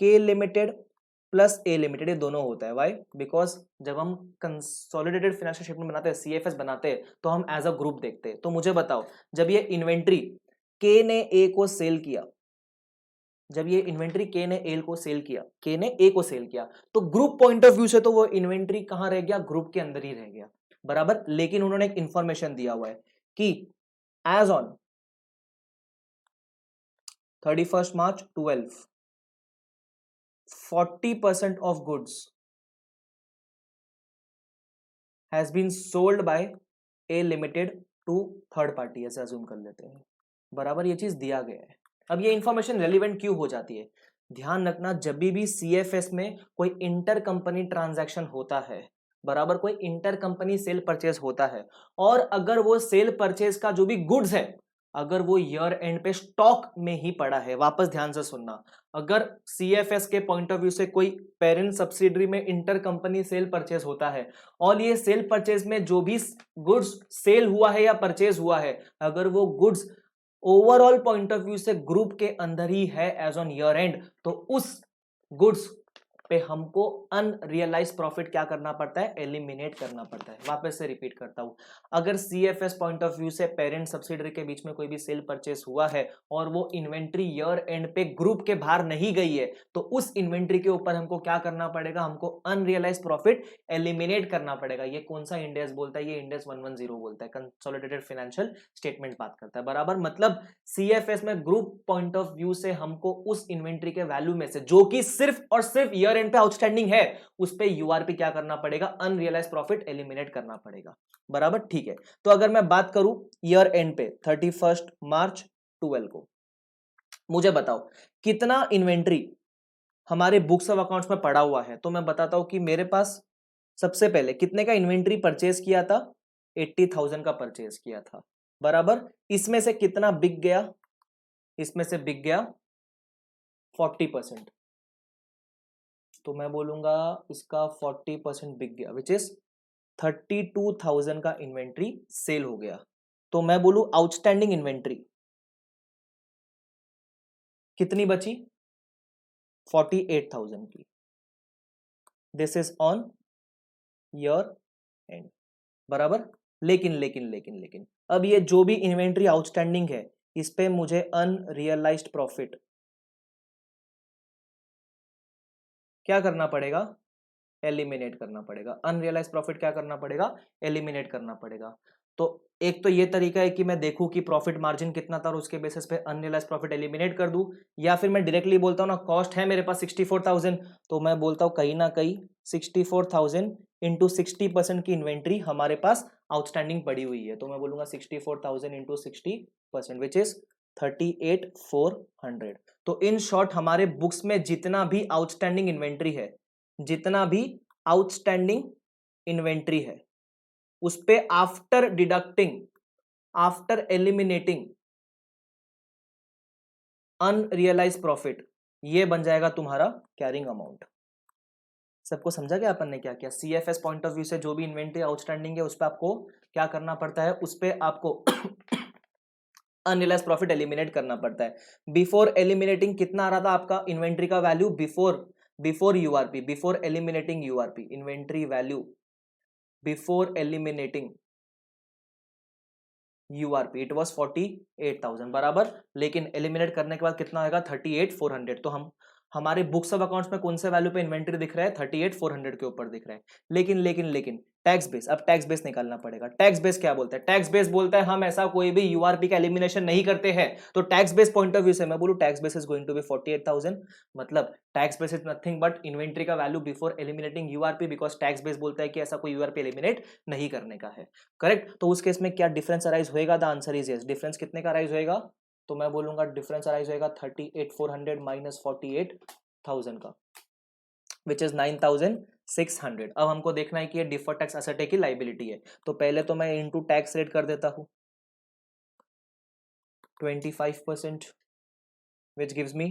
के लिमिटेड प्लस ए लिमिटेड ये दोनों होता है। व्हाई? बिकॉज जब हम कंसोलिडेटेड फाइनेंशियल स्टेटमेंट बनाते हैं, सीएफएस बनाते हैं, तो हम एज अ ग्रुप देखते हैं। तो मुझे बताओ, जब ये इन्वेंट्री के ने ए को सेल किया, जब ये इन्वेंट्री के ने एल को सेल किया, के ने ए को सेल किया, तो ग्रुप पॉइंट ऑफ व्यू से तो वो इन्वेंट्री कहां रह गया, ग्रुप के अंदर ही रह गया, बराबर। लेकिन उन्होंने एक इंफॉर्मेशन दिया हुआ है कि as on 31 March 12 40% of goods has been sold by A limited to third party, ऐसे अज्यूम कर लेते हैं, बराबर। ये चीज दिया गया है। अब ये इंफॉर्मेशन रेलिवेंट क्यों हो जाती है, ध्यान रखना, जब भी सीएफएस में कोई इंटर कंपनी ट्रांजैक्शन होता है, बराबर, कोई इंटर कंपनी सेल परचेज होता है, और अगर वो सेल परचेज का जो भी गुड्स है, अगर वो ईयर एंड पे स्टॉक में ही पड़ा है, वापस ध्यान से सुनना, अगर सीएफएस के पॉइंट ऑफ व्यू से कोई पेरेंट सब्सिडरी में इंटर कंपनी सेल परचेज होता है, और ये सेल परचेज में जो भी गुड्स सेल हुआ है या परचेज हुआ है, अगर वो goods overall point of view से ग्रुप के अंदर ही है एज ऑन ईयर एंड, तो उस गुड्स पे हमको अनरियलाइज प्रॉफिट क्या करना पड़ता है, एलिमिनेट करना पड़ता है। वापस से रिपीट करता हूं, अगर सीएफएस पॉइंट ऑफ व्यू से पेरेंट सब्सिडरी के बीच में कोई भी सेल परचेस हुआ है और वो इन्वेंट्री ईयर एंड पे ग्रुप के बाहर नहीं गई है, तो उस इन्वेंट्री के ऊपर हमको क्या करना पड़ेगा, हमको अनरियलाइज प्रॉफिट एलिमिनेट करना पड़ेगा। ये कौन सा इंड एस बोलता है, ये इंड एस 110 बोलता है, कंसोलिडेटेड फाइनेंशियल स्टेटमेंट बात करता है, बराबर। मतलब सीएफएस में ग्रुप पॉइंट ऑफ व्यू से हमको उस इन्वेंट्री के वैल्यू में से जो कि सिर्फ और सिर्फ ईयर एंड पे आउटस्टैंडिंग है, उस पे यूआरपी क्या करना पड़ेगा, अनरियलाइज प्रॉफिट एलिमिनेट करना पड़ेगा, बराबर, ठीक है। तो अगर मैं बात करूं ईयर एंड पे 31 मार्च 12 को, मुझे बताओ कितना इन्वेंट्री हमारे बुक्स ऑफ अकाउंट्स में पड़ा हुआ है। तो मैं बताता हूं कि मेरे पास सबसे पहले कितने का इन्वेंट्री परचेज किया था, 80,000 का परचेज किया था, बराबर। इसमें से कितना बिक गया, इसमें से बिक गया 40%, तो मैं बोलूंगा इसका 40% बिक गया, विच इज 32,000 का इन्वेंट्री सेल हो गया। तो मैं बोलूं आउटस्टैंडिंग इन्वेंट्री कितनी बची, 48,000 की। This is on year and, बराबर। लेकिन लेकिन लेकिन लेकिन अब ये जो भी इन्वेंट्री आउटस्टैंडिंग है, इस पे मुझे अनरियलाइज्ड प्रॉफिट क्या करना पड़ेगा, एलिमिनेट करना पड़ेगा। अनरियलाइज प्रॉफिट क्या करना पड़ेगा, एलिमिनेट करना पड़ेगा। तो एक तो ये तरीका है कि मैं देखूं कि प्रॉफिट मार्जिन कितना था और उसके बेसिस पे अनरियलाइज प्रॉफिट एलिमिनेट कर दूं, या फिर मैं डायरेक्टली बोलता हूं ना, कॉस्ट है मेरे पास 64,000, तो मैं बोलता हूं कहीं ना कहीं 64,000 इंटू 60% की इन्वेंट्री हमारे पास आउटस्टैंडिंग पड़ी हुई है, तो मैं बोलूंगा 64,000 इंटू 60%, विच इज 38,400। तो इन शॉर्ट हमारे बुक्स में जितना भी आउटस्टैंडिंग इन्वेंट्री है, जितना भी आउटस्टैंडिंग इन्वेंट्री है, उस पे after deducting, after eliminating unrealised profit, ये बन जाएगा तुम्हारा कैरिंग अमाउंट। सबको समझा गया अपन ने क्या किया, सीएफएस पॉइंट ऑफ व्यू से जो भी इन्वेंट्री आउटस्टैंडिंग है उस पे आपको क्या करना पड़ता है, उस पे आपको अनरियलाइज प्रॉफिट एलिमिनेट करना पड़ता है। बिफोर एलिमिनेटिंग कितना आ रहा था आपका इन्वेंट्री का value, before URP, before eliminating URP, inventory value before eliminating URP, it was 48,000, बराबर। लेकिन एलिमिनेट करने के बाद कितना आएगा, 38,400। तो हम हमारे बुक्स ऑफ अकाउंट्स में कौन से वैल्यू पे इन्वेंट्री दिख रहा है, 38,400 के ऊपर दिख रहा है। लेकिन लेकिन लेकिन टैक्स बेस, अब टैक्स बेस निकालना पड़ेगा। टैक्स बेस क्या बोलता है, टैक्स बेस बोलता है हम ऐसा कोई भी यूआरपी का एलिमिनेशन नहीं करते हैं। तो tax base point of view से मैं बोलूं tax base is going to be 48,000, मतलब tax base is nothing but inventory का value before eliminating URP, because tax base बोलता है कि ऐसा कोई यूआरपी एलिमिनेट नहीं करने का है, करेक्ट। तो उस केस में क्या डिफरेंस अराइज होएगा, the answer is yes. Difference कितने का अराइज होएगा, तो मैं बोलूंगा डिफरेंस अराइज होएगा 38,400 माइनस 48,000 का, विच इज 9,600। अब हमको देखना है कि ये डिफर्ड टैक्स एसेट है कि लाइबिलिटी है। तो पहले तो मैं इनटू टैक्स रेट कर देता हूं 25%, which gives me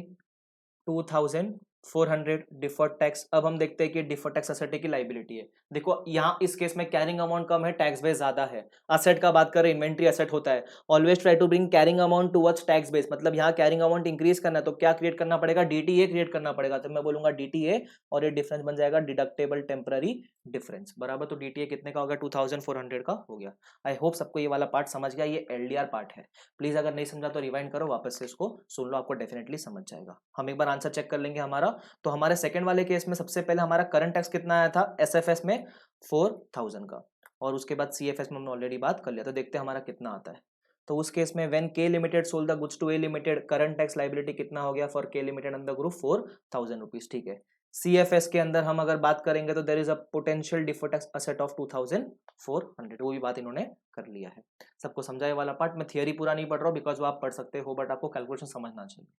400 deferred tax. अब हम देखते हैं कि डिफर्ड टैक्स असेट की लाइबिलिटी है। देखो यहाँ इस केस में कैरिंग अमाउंट कम है, टैक्स बेस ज्यादा है। असेट का बात करें, इन्वेंट्री असेट होता है, always try to bring carrying amount towards tax base. मतलब यहाँ कैरिंग अमाउंट इंक्रीज करना है तो क्या क्रिएट करना पड़ेगा, डीटीए क्रिएट करना पड़ेगा। तो मैं बोलूंगा डीटीए और ये डिफरेंस बन जाएगा डिडक्टेबल टेम्पररी डिफरेंस, बराबर। तो डीटीए कितने का होगा, 2400 का हो गया। आई होप सबको ये वाला पार्ट समझ गया, ये एलडीआर पार्ट है। प्लीज अगर नहीं समझा तो रिवाइंड करो, वापस से इसको सुन लो, आपको डेफिनेटली समझ जाएगा। हम एक बार आंसर चेक कर लेंगे हमारा। तो हमारे सेकंड वाले केस में सबसे पहले हमारा करंट टैक्स कितना आया था एसएफएस में, 4000 का, और उसके बाद सीएफएस में हमने ऑलरेडी बात कर लिया। तो देखते हैं हमारा कितना आता है। तो उस केस में when K limited sold the goods to A limited, current tax liability कितना हो गया फॉर के लिमिटेड अंडर ग्रुप 4000 रुपीज, ठीक है। सीएफएस के अंदर हम अगर बात करेंगे तो there is a potential deferred tax asset of 2400, वो भी बात इन्होंने कर लिया है। सबको समझा ये वाला पार्ट। मैं थियरी पूरा नहीं पढ़ रहा हूँ बिकॉज वो आप पढ़ सकते हो, बट आपको कैलकुलेशन समझना चाहिए।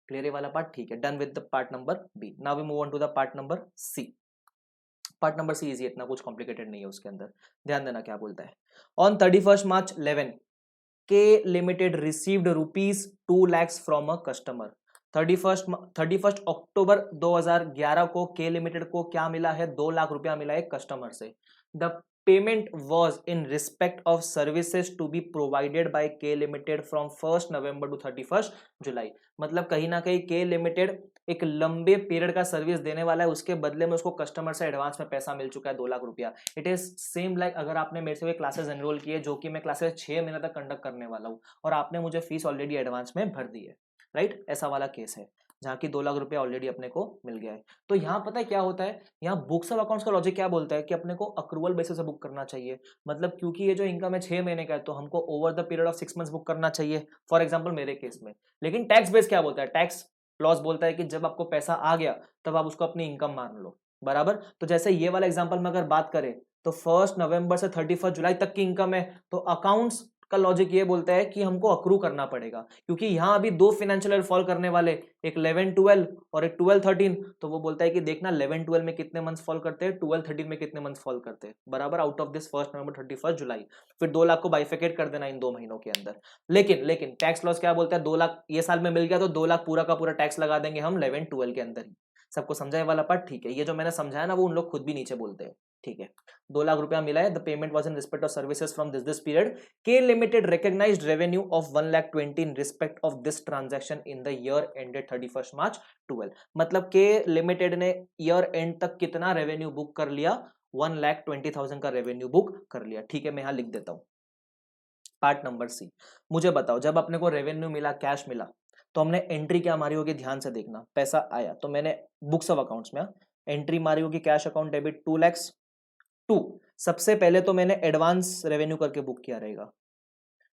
क्लियर ये वाला पार्ट, ठीक है। Done with the part number B. Now we move on to the part number C. Part number C easy, इतना कुछ कॉम्प्लिकेटेड नहीं है उसके अंदर। ध्यान देना क्या बोलता है। On 31 March 11 K limited received rupees 2 lakhs from a customer. 31 अक्टूबर 2011 को के लिमिटेड को क्या मिला है, 2 लाख रुपया मिला है कस्टमर से। The payment was in respect of services to be provided by K limited from 1 November to 31 जुलाई। मतलब कहीं ना कहीं के लिमिटेड एक लंबे पीरियड का सर्विस देने वाला है, उसके बदले में उसको कस्टमर से एडवांस में पैसा मिल चुका है 2 लाख रुपया। इट इज सेम लाइक अगर आपने मेरे से क्लासेस एनरोल किए, जो कि मैं क्लासेस 6 महीने तक कंडक्ट करने वाला हूँ, और आपने मुझे फीस ऑलरेडी एडवांस में भर दी है, राइट। ऐसा वाला केस है जहाँ की 2 लाख रुपया ऑलरेडी अपने को मिल गया है। तो यहाँ पता है क्या होता है, यहाँ बुक्स ऑफ अकाउंट्स का लॉजिक क्या बोलता है कि अपने को अक्रूवल बेसिस से बुक करना चाहिए। मतलब क्योंकि ये जो इनकम है 6 महीने का है, तो हमको over the period of 6 months book करना चाहिए, फॉर एग्जाम्पल मेरे केस में। लेकिन टैक्स बेस क्या बोलता है, टैक्स लॉस बोलता है कि जब आपको पैसा आ गया तब आप उसको अपनी इनकम मान लो, बराबर। तो जैसे ये वाला एग्जांपल में अगर बात करें तो 1 नवंबर से 31 जुलाई तक की इनकम है, तो अकाउंट्स का लॉजिक ये बोलता है कि हमको अक्रू करना पड़ेगा, क्योंकि यहां अभी 2 फाइनेंशियल ईयर फॉल करने वाले, एक 11-12 और एक 12-13। तो वो बोलता है कि देखना 11-12 में कितने मंथ्स फॉल करते हैं, 12-13 में कितने मंथ्स फॉल करते हैं, बराबर, आउट ऑफ दिस 1 नवंबर 31 जुलाई। फिर 2 लाख को बाइफिकेट कर देना इन 2 महीनों के अंदर। लेकिन टैक्स लॉस क्या बोलता है, 2 लाख ये साल में मिल गया तो 2 लाख पूरा का पूरा टैक्स लगा देंगे हम 11-12 के अंदर ही। सबको समझा ये वाला पार्ट, ठीक है। ये जो मैंने समझाया ना वो उन लोग खुद भी नीचे बोलते हैं, ठीक है। 2 लाख रुपया मिला है, the payment was in respect of services from this period. K limited recognized revenue of 1,20,000 in respect of this transaction in the year ended 31 March 12। मतलब के लिमिटेड ने ईयर एंड तक कितना रेवेन्यू बुक कर लिया, 1,20,000 का रेवेन्यू बुक कर लिया, ठीक है। मैं यहां लिख देता हूं पार्ट नंबर सी। मुझे बताओ, जब अपने को रेवेन्यू मिला, कैश मिला, तो हमने एंट्री क्या मारी होगी, ध्यान से देखना। पैसा आया तो मैंने बुक्स ऑफ अकाउंट्स में एंट्री मारी होगी, कैश अकाउंट डेबिट 2 lakhs। 2 सबसे पहले तो मैंने एडवांस रेवेन्यू करके बुक किया रहेगा।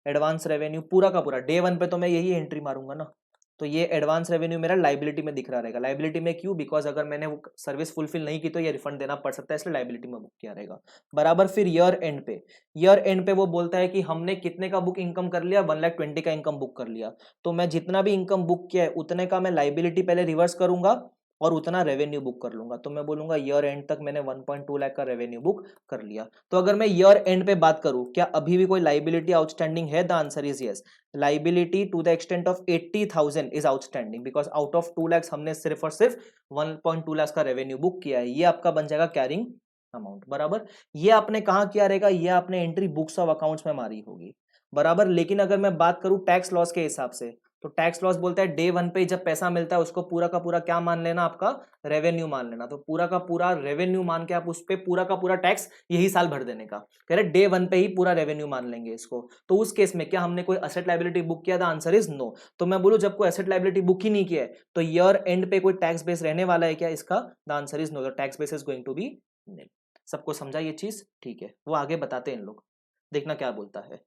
एडवांस रेवेन्यू पूरा का पूरा डे 1 पे तो मैं यही एंट्री मारूंगा ना। तो ये एडवांस रेवेन्यू मेरा लाइबिलिटी में दिख रहा रहेगा। लाइबिलिटी में क्यों, बिकॉज अगर मैंने वो सर्विस फुलफिल नहीं की तो ये रिफंड देना पड़ सकता है, इसलिए लाइबिलिटी में बुक किया रहेगा, बराबर। फिर ईयर एंड पे वो बोलता है कि हमने कितने का बुक इनकम कर लिया, 1,20,000 का इनकम बुक कर लिया। तो मैं जितना भी इनकम बुक किया है उतने का मैं लाइबिलिटी पहले रिवर्स करूंगा और उतना रेवेन्यू बुक कर लूंगा। तो मैं बोलूंगा ईयर एंड तक मैंने 1.2 लाख का रेवेन्यू बुक कर लिया। तो अगर मैं ईयर एंड पे बात करूं, क्या अभी भी कोई लाइबिलिटी आउटस्टैंडिंग है, the answer is yes. Liability to the extent of 80,000 is outstanding, because out of 2 lakhs हमने सिर्फ और सिर्फ 1.2 lakhs का रेवेन्यू बुक किया है। ये आपका बन जाएगा कैरिंग अमाउंट, बराबर। ये आपने कहां किया रहेगा, ये आपने एंट्री बुक्स ऑफ अकाउंट्स में मारी होगी, बराबर। लेकिन अगर मैं बात करूं टैक्स लॉस के हिसाब से, तो टैक्स लॉस बोलता है डे 1 पे जब पैसा मिलता है उसको पूरा का पूरा क्या मान लेना, आपका रेवेन्यू मान लेना। तो पूरा का पूरा रेवेन्यू मान के आप उस पे पूरा का पूरा टैक्स यही साल भर देने का, कह रहे डे 1 पे ही पूरा रेवेन्यू मान लेंगे इसको। तो उस केस में क्या हमने कोई एसेट लायबिलिटी बुक किया, द आंसर इज नो। तो मैं बोलूं जब कोई एसेट लायबिलिटी बुक ही नहीं किया है तो ईयर एंड पे कोई टैक्स बेस रहने वाला है क्या इसका, the answer is no. The tax base is going to be nil. सबको समझा ये चीज, ठीक है। वो आगे बताते हैं इन लोग, देखना क्या बोलता है।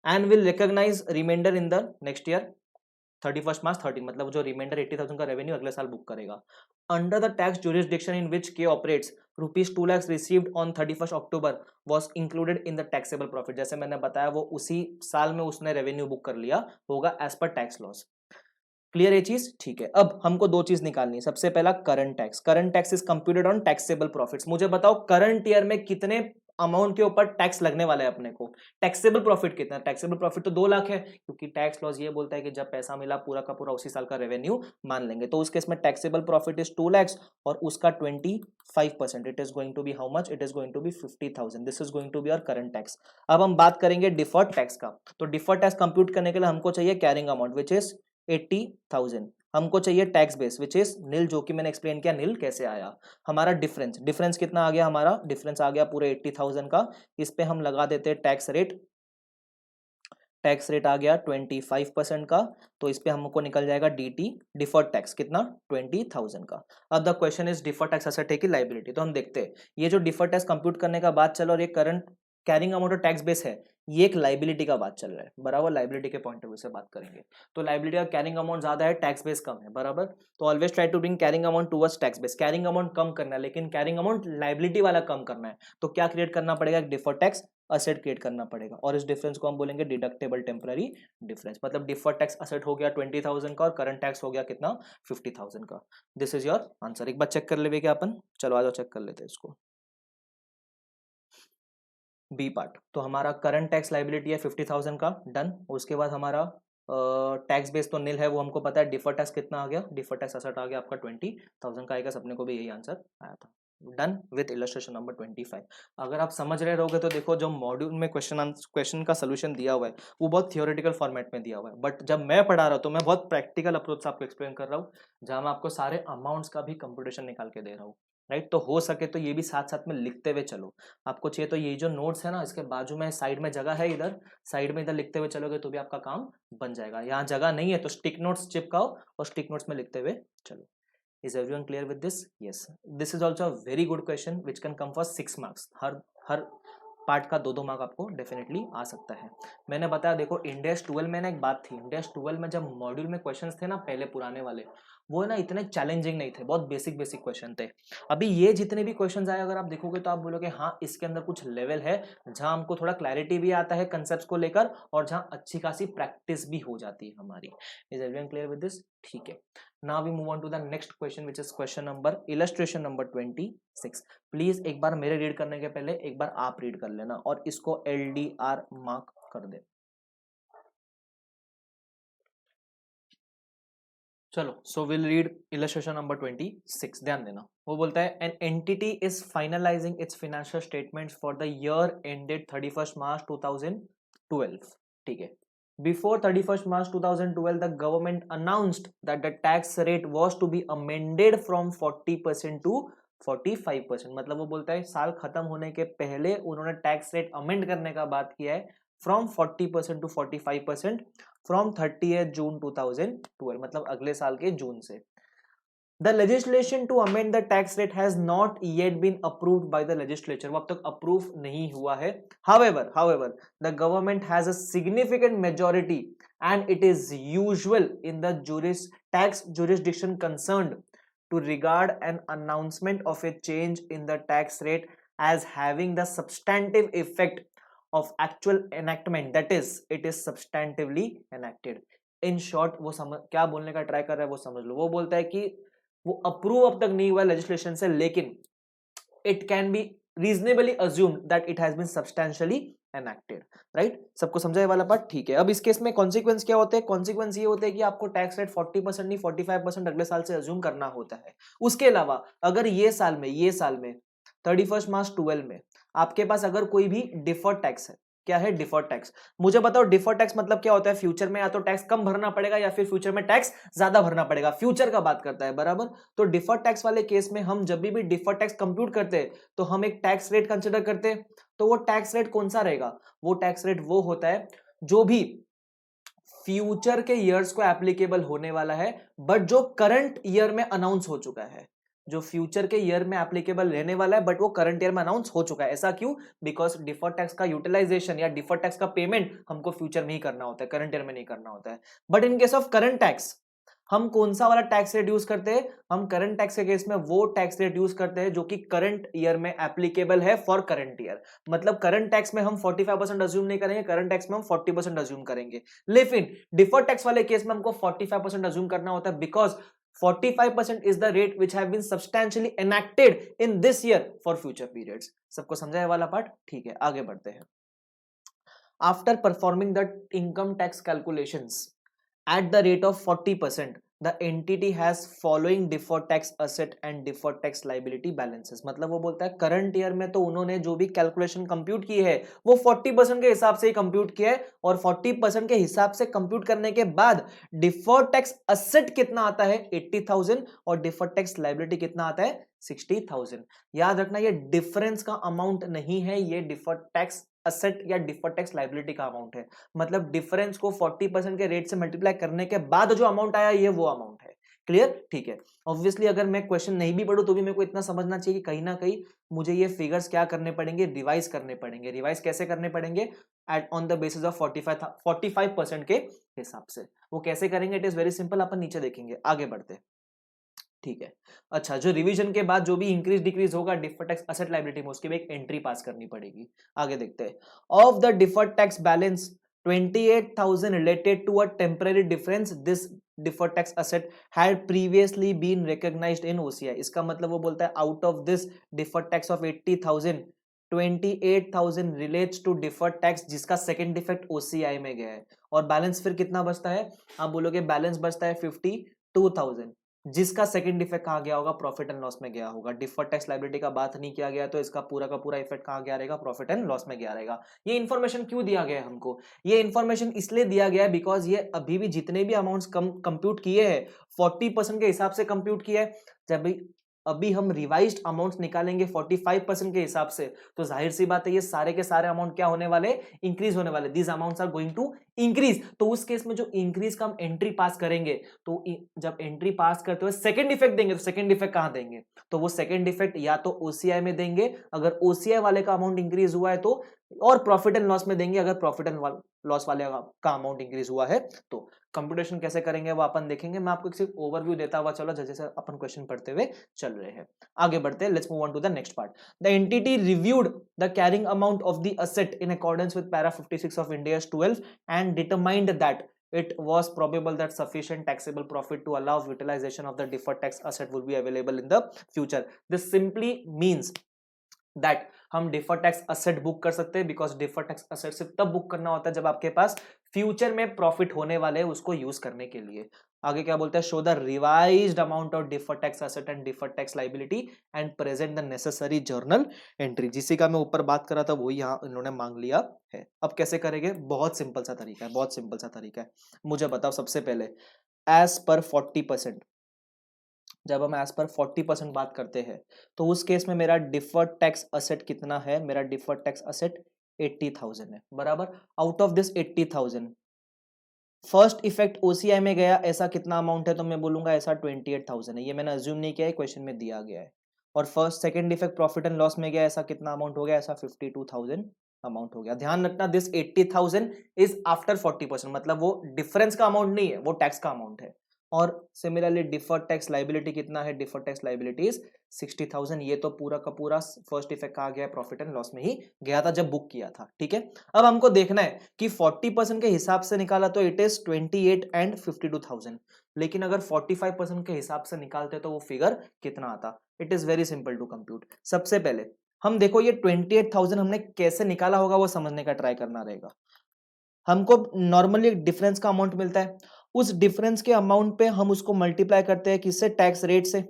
And will recognise remainder in the next year 31 March 13, मतलब जो रिमाइंडर 80,000 का रेवेन्यू अगले साल बुक करेगा। Under the tax jurisdiction in which के operates, rupees 2 lakhs received on 31 October was included in the taxable profit. जैसे मैंने बताया वो उसी साल में उसने रेवेन्यू बुक कर लिया होगा as per tax loss. Clear ये चीज, ठीक है। अब हमको 2 चीज निकालनी है। सबसे पहला current tax. Current tax is computed on taxable profits. मुझे बताओ करंट ईयर में कितने अमाउंट के ऊपर टैक्स लगने वाला है अपने को। टैक्सेबल प्रॉफिट कितना, टैक्सेबल प्रॉफिट तो 2 लाख है, क्योंकि टैक्स लॉज ये बोलता है कि जब पैसा मिला पूरा का पूरा उसी साल का रेवेन्यू मान लेंगे। तो उस केस में टैक्सेबल प्रॉफिट इज 2 lakhs और उसका 25%, it is going to be how much, it is going to be 50,000। This is going to be our current tax. अब हम बात करेंगे डिफर्ड टैक्स का। तो डिफर्ड टैक्स कंप्यूट करने के लिए हमको चाहिए कैरिंग अमाउंट विच इज 80,000, हमको चाहिए टैक्स बेस विच इज नील, जो कि मैंने एक्सप्लेन किया नील कैसे आया। हमारा डिफरेंस कितना आ गया, हमारा डिफरेंस आ गया पूरे 80,000 का। इस पे हम लगा देते हैं टैक्स रेट, टैक्स रेट आ गया 25% का। तो इस पे हमको निकल जाएगा डीटी, डिफर्ड टैक्स कितना, 20,000 का। अब the question is deferred tax asset है कि लाइबिलिटी। तो हम देखते हैं ये जो डिफर्ड टैक्स कंप्यूट करने का बात चला और ये current carrying amount of tax base है, ये एक लाइबिलिटी का बात चल रहा है, बराबर। लाइबिलिटी के पॉइंट ऑफ व्यू से बात करेंगे तो लाइबिलिटी का कैरिंग अमाउंट ज्यादा है, टैक्स बेस कम है, बराबर। तो always try to bring carrying amount towards tax base. Carrying amount कम करना है लेकिन कैरिंग अमाउंट लाइबिलिटी वाला कम करना है, तो क्या क्रिएट करना पड़ेगा, एक डिफर्ड टैक्स असेट क्रिएट करना पड़ेगा। और इस डिफरेंस को हम बोलेंगे डिडक्टेबल टेम्पररी डिफरेंस। मतलब डिफर्ड टैक्स असेट हो गया 20,000 का और करंट टैक्स हो गया कितना, 50,000 का। This is your answer. एक बार चेक कर लेंगे क्या अपन, चलो आ जाओ चेक कर लेते हैं इसको। बी पार्ट, तो हमारा करंट टैक्स लाइबिलिटी है 50,000 का, डन। उसके बाद हमारा टैक्स बेस तो नील है, वो हमको पता है। डिफर्ड टैक्स कितना आ गया, डिफर्ड टैक्स असेट आ गया आपका 20,000 का आएगा, अपने को भी यही आंसर आया था। Done with illustration number 25। अगर आप समझ रहे रहोगे तो देखो जो मॉड्यूल में क्वेश्चन का सोल्यूशन दिया हुआ है वो बहुत थियोरेटिकल फॉर्मेट में दिया हुआ है, बट जब मैं पढ़ा रहा हूँ तो मैं बहुत प्रैक्टिकल अप्रोच से आपको एक्सप्लेन कर रहा हूँ, जहाँ मैं आपको सारे अमाउंट्स का भी कंप्यूटेशन निकाल के दे रहा हूँ, राइट। तो हो सके तो ये भी साथ साथ में लिखते हुए चलो। आपको चाहिए तो ये जो नोट्स है ना, इसके बाजू में साइड में जगह है, इधर साइड में इधर लिखते हुए चलोगे तो भी आपका काम बन जाएगा। यहाँ जगह नहीं है तो स्टिक नोट्स चिपकाओ और स्टिक नोट्स में लिखते हुए चलो। Is everyone clear with this? Yes. This is also a very good question which can come for 6 marks. Her part का 2-2 मार्क आपको डेफिनेटली आ सकता है। मैंने बताया देखो इंडेक्स 12 में ना एक बात थी, इंडेक्स 12 में जब मॉड्यूल में क्वेश्चंस थे ना पहले पुराने वाले, वो ना इतने चैलेंजिंग नहीं थे, बहुत बेसिक बेसिक क्वेश्चन थे। अभी ये जितने भी क्वेश्चंस आए अगर आप देखोगे तो आप बोलोगे हाँ इसके अंदर कुछ लेवल है, जहाँ हमको थोड़ा क्लैरिटी भी आता है कंसेप्ट को लेकर और जहाँ अच्छी खासी प्रैक्टिस भी हो जाती है हमारी। Is everyone clear with this? ठीक है। Now we move on to the next question which is question number illustration number 26। Please एक बार मेरे रीड करने के पहले एक बार आप रीड कर लेना और इसको LDR मार्क कर दे। चलो so will read illustration number 26। ध्यान देना, वो बोलता है an entity is finalising its financial statements for the year ended 31st March 2012। ठीक है। Before 31st March 2012, the government announced that the tax rate was to be amended from 40% to 45%। मतलब वो बोलता है साल खत्म होने के पहले उन्होंने टैक्स रेट अमेंड करने का बात किया है from 40% to 45% from 30th June 2012, मतलब अगले साल के जून से। The legislation to amend the tax rate has not yet been approved by the legislature। वो अब तक अप्रूव नहीं हुआ है। However, the government has a significant majority and it is usual in the tax jurisdiction concerned to regard an announcement of a change in the tax rate as having the substantive effect of actual enactment, that is, it is substantively enacted। In short, वो समझ क्या बोलने का try कर रहा है वो समझ लो। वो बोलता है कि वो अप्रूव अब तक नहीं हुआ लेजिस्लेशन से, लेकिन it can be reasonably assumed that it has been substantially enacted. Right, सबको समझा ये वाला पार्ट? ठीक है। अब इस केस में कॉन्सिक्वेंस क्या होते हैं? कॉन्सिक्वेंस ये होते हैं कि आपको टैक्स रेट 40% नहीं 45% अगले साल से अज्यूम करना होता है। उसके अलावा अगर ये साल में 31st March 12 में आपके पास अगर कोई भी डिफर्ड टैक्स है, क्या है डिफर्ड टैक्स? मुझे बताओ डिफर्ड टैक्स मतलब क्या होता है? फ्यूचर में या तो टैक्स कम भरना पड़ेगा या फिर फ्यूचर में टैक्स ज्यादा भरना पड़ेगा, फ्यूचर का बात करता है, बराबर। तो डिफर्ड टैक्स वाले केस में हम जब भी डिफर्ड टैक्स कंप्यूट करते हैं तो हम एक टैक्स रेट कंसिडर करते हैं। तो वो टैक्स रेट कौन सा रहेगा? वो टैक्स रेट वो होता है जो भी फ्यूचर के ईयर्स को एप्लीकेबल होने वाला है, बट जो करंट ईयर में अनाउंस हो चुका है। जो फ्यूचर के ईयर में एप्लीकेबल रहने वाला है बट वो करंट ईयर में अनाउंस हो चुका है। ऐसा क्यों? बिकॉज डिफर्ड टैक्स का यूटिलाइजेशन या डिफर्ड टैक्स का पेमेंट हमको फ्यूचर में ही करना होता है, करंट ईयर में नहीं करना होता है। But in case of current tax हम कौन सा वाला टैक्स रेट यूज करते हैं? हम करंट टैक्स के केस में वो टैक्स रेट यूज करते हैं जो कि करंट ईयर में एप्लीकेबल है फॉर करंट ईयर। मतलब करंट टैक्स में हम 45% अज्यूम नहीं करेंगे, करंट टैक्स में हम 40% अज्यूम करेंगे। लेकिन डिफर्ड टैक्स वाले केस में हमको 45% अज्यूम करना होता है because 45% is the rate which have been substantially enacted in this year for future periods. सबको समझा है वाला पार्ट? ठीक है, आगे बढ़ते हैं. After performing the income tax calculations at the rate of 40%, the entity has following deferred tax asset and deferred tax liability balances. मतलब वो बोलता है करंट ईयर में तो उन्होंने जो भी कैलकुलेशन कंप्यूट की है वो 40% के हिसाब से ही कंप्यूट किया है, और 40% के हिसाब से कंप्यूट करने के बाद डिफर्ड टैक्स असेट कितना आता है 80,000 और डिफर्ड टैक्स लाइबिलिटी कितना आता है 60,000. याद रखना ये डिफरेंस का अमाउंट नहीं है, ये डिफर्ड टैक्स असेट या डिफर्ड टैक्स लाइबिलिटी का अमाउंट है. मतलब डिफरेंस को 40% के रेट से मल्टीप्लाई करने के बाद जो अमाउंट आया ये वो अमाउंट है. क्लियर? ठीक है. ऑब्वियसली अगर मैं क्वेश्चन नहीं भी पढ़ूं तो भी मेरे को इतना समझना चाहिए कि कहीं ना कहीं मुझे ये फिगर्स क्या करने पड़ेंगे, रिवाइज करने पड़ेंगे. रिवाइज कैसे करने पड़ेंगे? At on the basis of 45% के हिसाब से. वो कैसे करेंगे? इट इज वेरी सिंपल, अपन नीचे देखेंगे. आगे बढ़ते. ठीक है. अच्छा, जो रिवीजन के बाद जो भी इंक्रीज डिक्रीज होगा डिफर्ड टैक्स असेट लायबिलिटी में, उसकी भी एक एंट्री पास करनी पड़ेगी. आगे देखते हैं. Of the deferred tax balance 28,000 related to a temporary difference, this deferred tax asset had previously been recognized in OCI. इसका मतलब वो बोलता है out of this deferred tax of 80,000, 28,000 relates to deferred tax जिसका second डिफेक्ट OCI में गया है, और बैलेंस फिर कितना बचता है? आप बोलोगे बैलेंस बचता है 52,000 जिसका सेकंड इफेक्ट कहां गया होगा? प्रॉफिट एंड लॉस में गया होगा. डिफर्ड टैक्स लायबिलिटी का बात नहीं किया गया तो इसका पूरा का पूरा इफेक्ट कहां गया रहेगा? प्रॉफिट एंड लॉस में गया रहेगा. ये इन्फॉर्मेशन क्यों दिया गया है हमको? ये इन्फॉर्मेशन इसलिए दिया गया है बिकॉज ये अभी भी जितने भी अमाउंट्स कंप्यूट किए हैं 40% के हिसाब से कंप्यूट किया है. जब अभी हम रिवाइज्ड अमाउंट्स निकालेंगे 45% के हिसाब से, तो जाहिर सी बात है ये सारे के सारे अमाउंट क्या होने वाले? इंक्रीज होने वाले. These amounts are going to increase. तो उस केस में जो इंक्रीज का हम एंट्री पास करेंगे, तो जब एंट्री पास करते हुए सेकंड इफेक्ट देंगे, तो सेकंड इफेक्ट कहां देंगे? तो वो सेकंड इफेक्ट या तो ओसीआई में देंगे अगर ओसीआई वाले का अमाउंट इंक्रीज हुआ है तो, और प्रॉफिट एंड लॉस में देंगे अगर प्रॉफिट एंड लॉस वाले का अमाउंट इंक्रीज हुआ है तो. कंप्यूटेशन कैसे करेंगे वो अपन देखेंगे. मैं आपको एक ओवरव्यू देता हुआ चलो जैसे अपन क्वेश्चन पढ़ते हुए चल रहे हैं. आगे बढ़ते हैं. Let's move on to the next part. The entity reviewed the carrying amount of the asset in accordance with para 56 ऑफ India 12 and determined that it was probable that sufficient taxable profit to allow utilization of the deferred tax asset would be available in the future. This simply means that हम deferred tax asset book कर सकते हैं, because deferred tax asset सिर्फ तब book करना होता है जब आपके पास फ्यूचर में प्रॉफिट होने वाले हैं उसको यूज करने के लिए. आगे क्या बोलते हैं? Show the revised amount of deferred tax asset and deferred tax liability and present the necessary journal entry. जिसी का मैं ऊपर बात कर रहा था वही यहाँ इन्होंने मांग लिया है. अब कैसे करेंगे? बहुत सिंपल सा तरीका है, बहुत सिंपल सा तरीका है. मुझे बताओ सबसे पहले एज पर 40%, जब हम एज पर 40% बात करते हैं तो उस केस में मेरा डिफर्ड टैक्स असेट कितना है? मेरा डिफर्ड टैक्स असेट 80,000 है. बराबर. Out of this 80,000 first effect OCI में गया, ऐसा कितना अमाउंट है? तो मैं बोलूंगा ऐसा 28,000 है. ये मैंने अज्यूम नहीं किया है, क्वेश्चन में दिया गया है. और first second effect profit and loss में गया, ऐसा कितना अमाउंट हो गया? ऐसा 52,000 अमाउंट हो गया. ध्यान रखना दिस 80,000 इज आफ्टर 40%, मतलब वो डिफरेंस का अमाउंट नहीं है, वो टैक्स का अमाउंट है. और सिमिलरली डिफर्ड टैक्स लायबिलिटी कितना है? Deferred tax liability is 60,000. ये तो पूरा का पूरा फर्स्ट इफेक्ट कहा गया है? प्रॉफिट एंड लॉस में ही गया था जब बुक किया था. ठीक है. अब हमको देखना है कि 40% के हिसाब से निकाला तो इट इज 28 एंड 52,000, लेकिन अगर 45% के हिसाब से निकालते तो वो फिगर कितना आता? It is very simple to compute. सबसे पहले हम देखो ये 28,000 हमने कैसे निकाला होगा वो समझने का ट्राई करना रहेगा. हमको नॉर्मली डिफरेंस का अमाउंट मिलता है, उस डिफरेंस के अमाउंट पे हम उसको मल्टीप्लाई करते हैं किससे? टैक्स रेट से,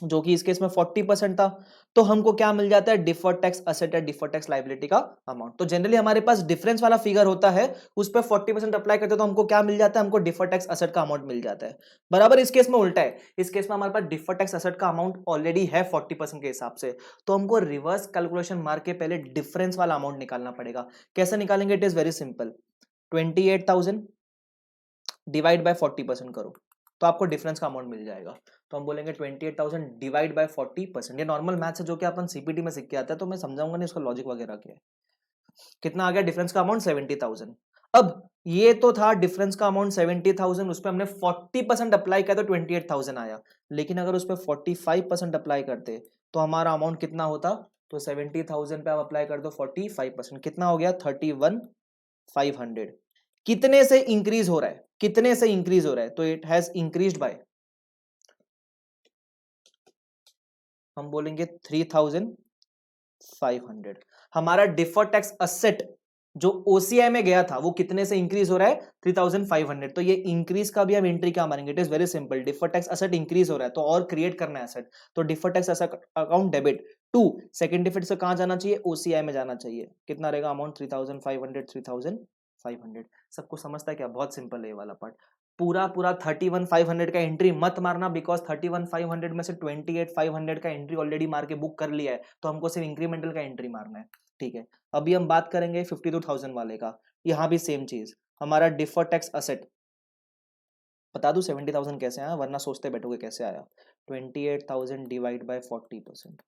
जो कि इस केस में 40% था. तो हमको क्या मिल जाता है? डिफर्ड टैक्स असेट या डिफर्ड टैक्स लायबिलिटी का अमाउंट. तो जनरली हमारे पास डिफरेंस वाला फिगर होता है, उस पर 40% अप्लाई करते हैं तो हमको क्या मिल जाता है? हमको डिफर्ड टैक्स असेट का अमाउंट मिल जाता है. बराबर. इस केस में उल्टा है. इस केस में हमारे पास डिफर्ड टैक्स असेट का अमाउंट ऑलरेडी है 40% के हिसाब से, तो हमको रिवर्स कैलकुलेशन मार के पहले डिफरेंस वाला अमाउंट निकालना पड़ेगा. कैसे निकालेंगे? It is very simple. 28,000 divide by 40% करो तो आपको डिफरेंस का अमाउंट मिल जाएगा. तो हम बोलेंगे 28,000 डिवाइड बाय 40%. ये नॉर्मल मैथ्स है जो कि अपन सीपीटी में सीख के आता है, तो मैं समझाऊंगा नहीं उसका लॉजिक वगैरह क्या है. कितना आ गया डिफरेंस का अमाउंट? 70,000. अब ये तो था डिफरेंस का अमाउंट 70,000, उस पर हमने 40% अप्लाई किया तो 28,000 आया. लेकिन अगर उस पर 45% अप्लाई करते तो हमारा अमाउंट कितना होता? तो 70,000 पे आप अप्लाई कर दो 45%, कितना हो गया? 31,500. कितने से इंक्रीज हो रहा है? कितने से इंक्रीज हो रहा है? तो इट हैज इंक्रीज्ड बाय हम बोलेंगे 3,500। हमारा डिफर्ड टैक्स असेट जो ओसीआई में गया था वो कितने से इंक्रीज हो रहा है? 3,500। तो ये इंक्रीज का भी हम एंट्री क्या मानेंगे? It is very simple, deferred tax asset increase हो रहा है तो और क्रिएट करना है एसेट, तो deferred tax asset account debit to second deferred से कहां जाना चाहिए? ओसीआई में जाना चाहिए। कितना रहेगा अमाउंट? 3,500, 3,500। सबको समझता है क्या? बहुत सिंपल है ये वाला पार्ट। पूरा पूरा 31,500 का एंट्री मत मारना, बिकॉज 31,500 में से 28,500 का एंट्री ऑलरेडी मार के बुक कर लिया है, तो हमको सिर्फ इंक्रीमेंटल का एंट्री मारना है। ठीक है, अभी हम बात करेंगे 52,000 वाले का। यहां भी सेम चीज, हमारा डिफर्ड टैक्स असेट बता दूं 70,000 कैसे आया, वरना सोचते बैठोगे कैसे आया। 28,000 डिवाइड बाय 40%,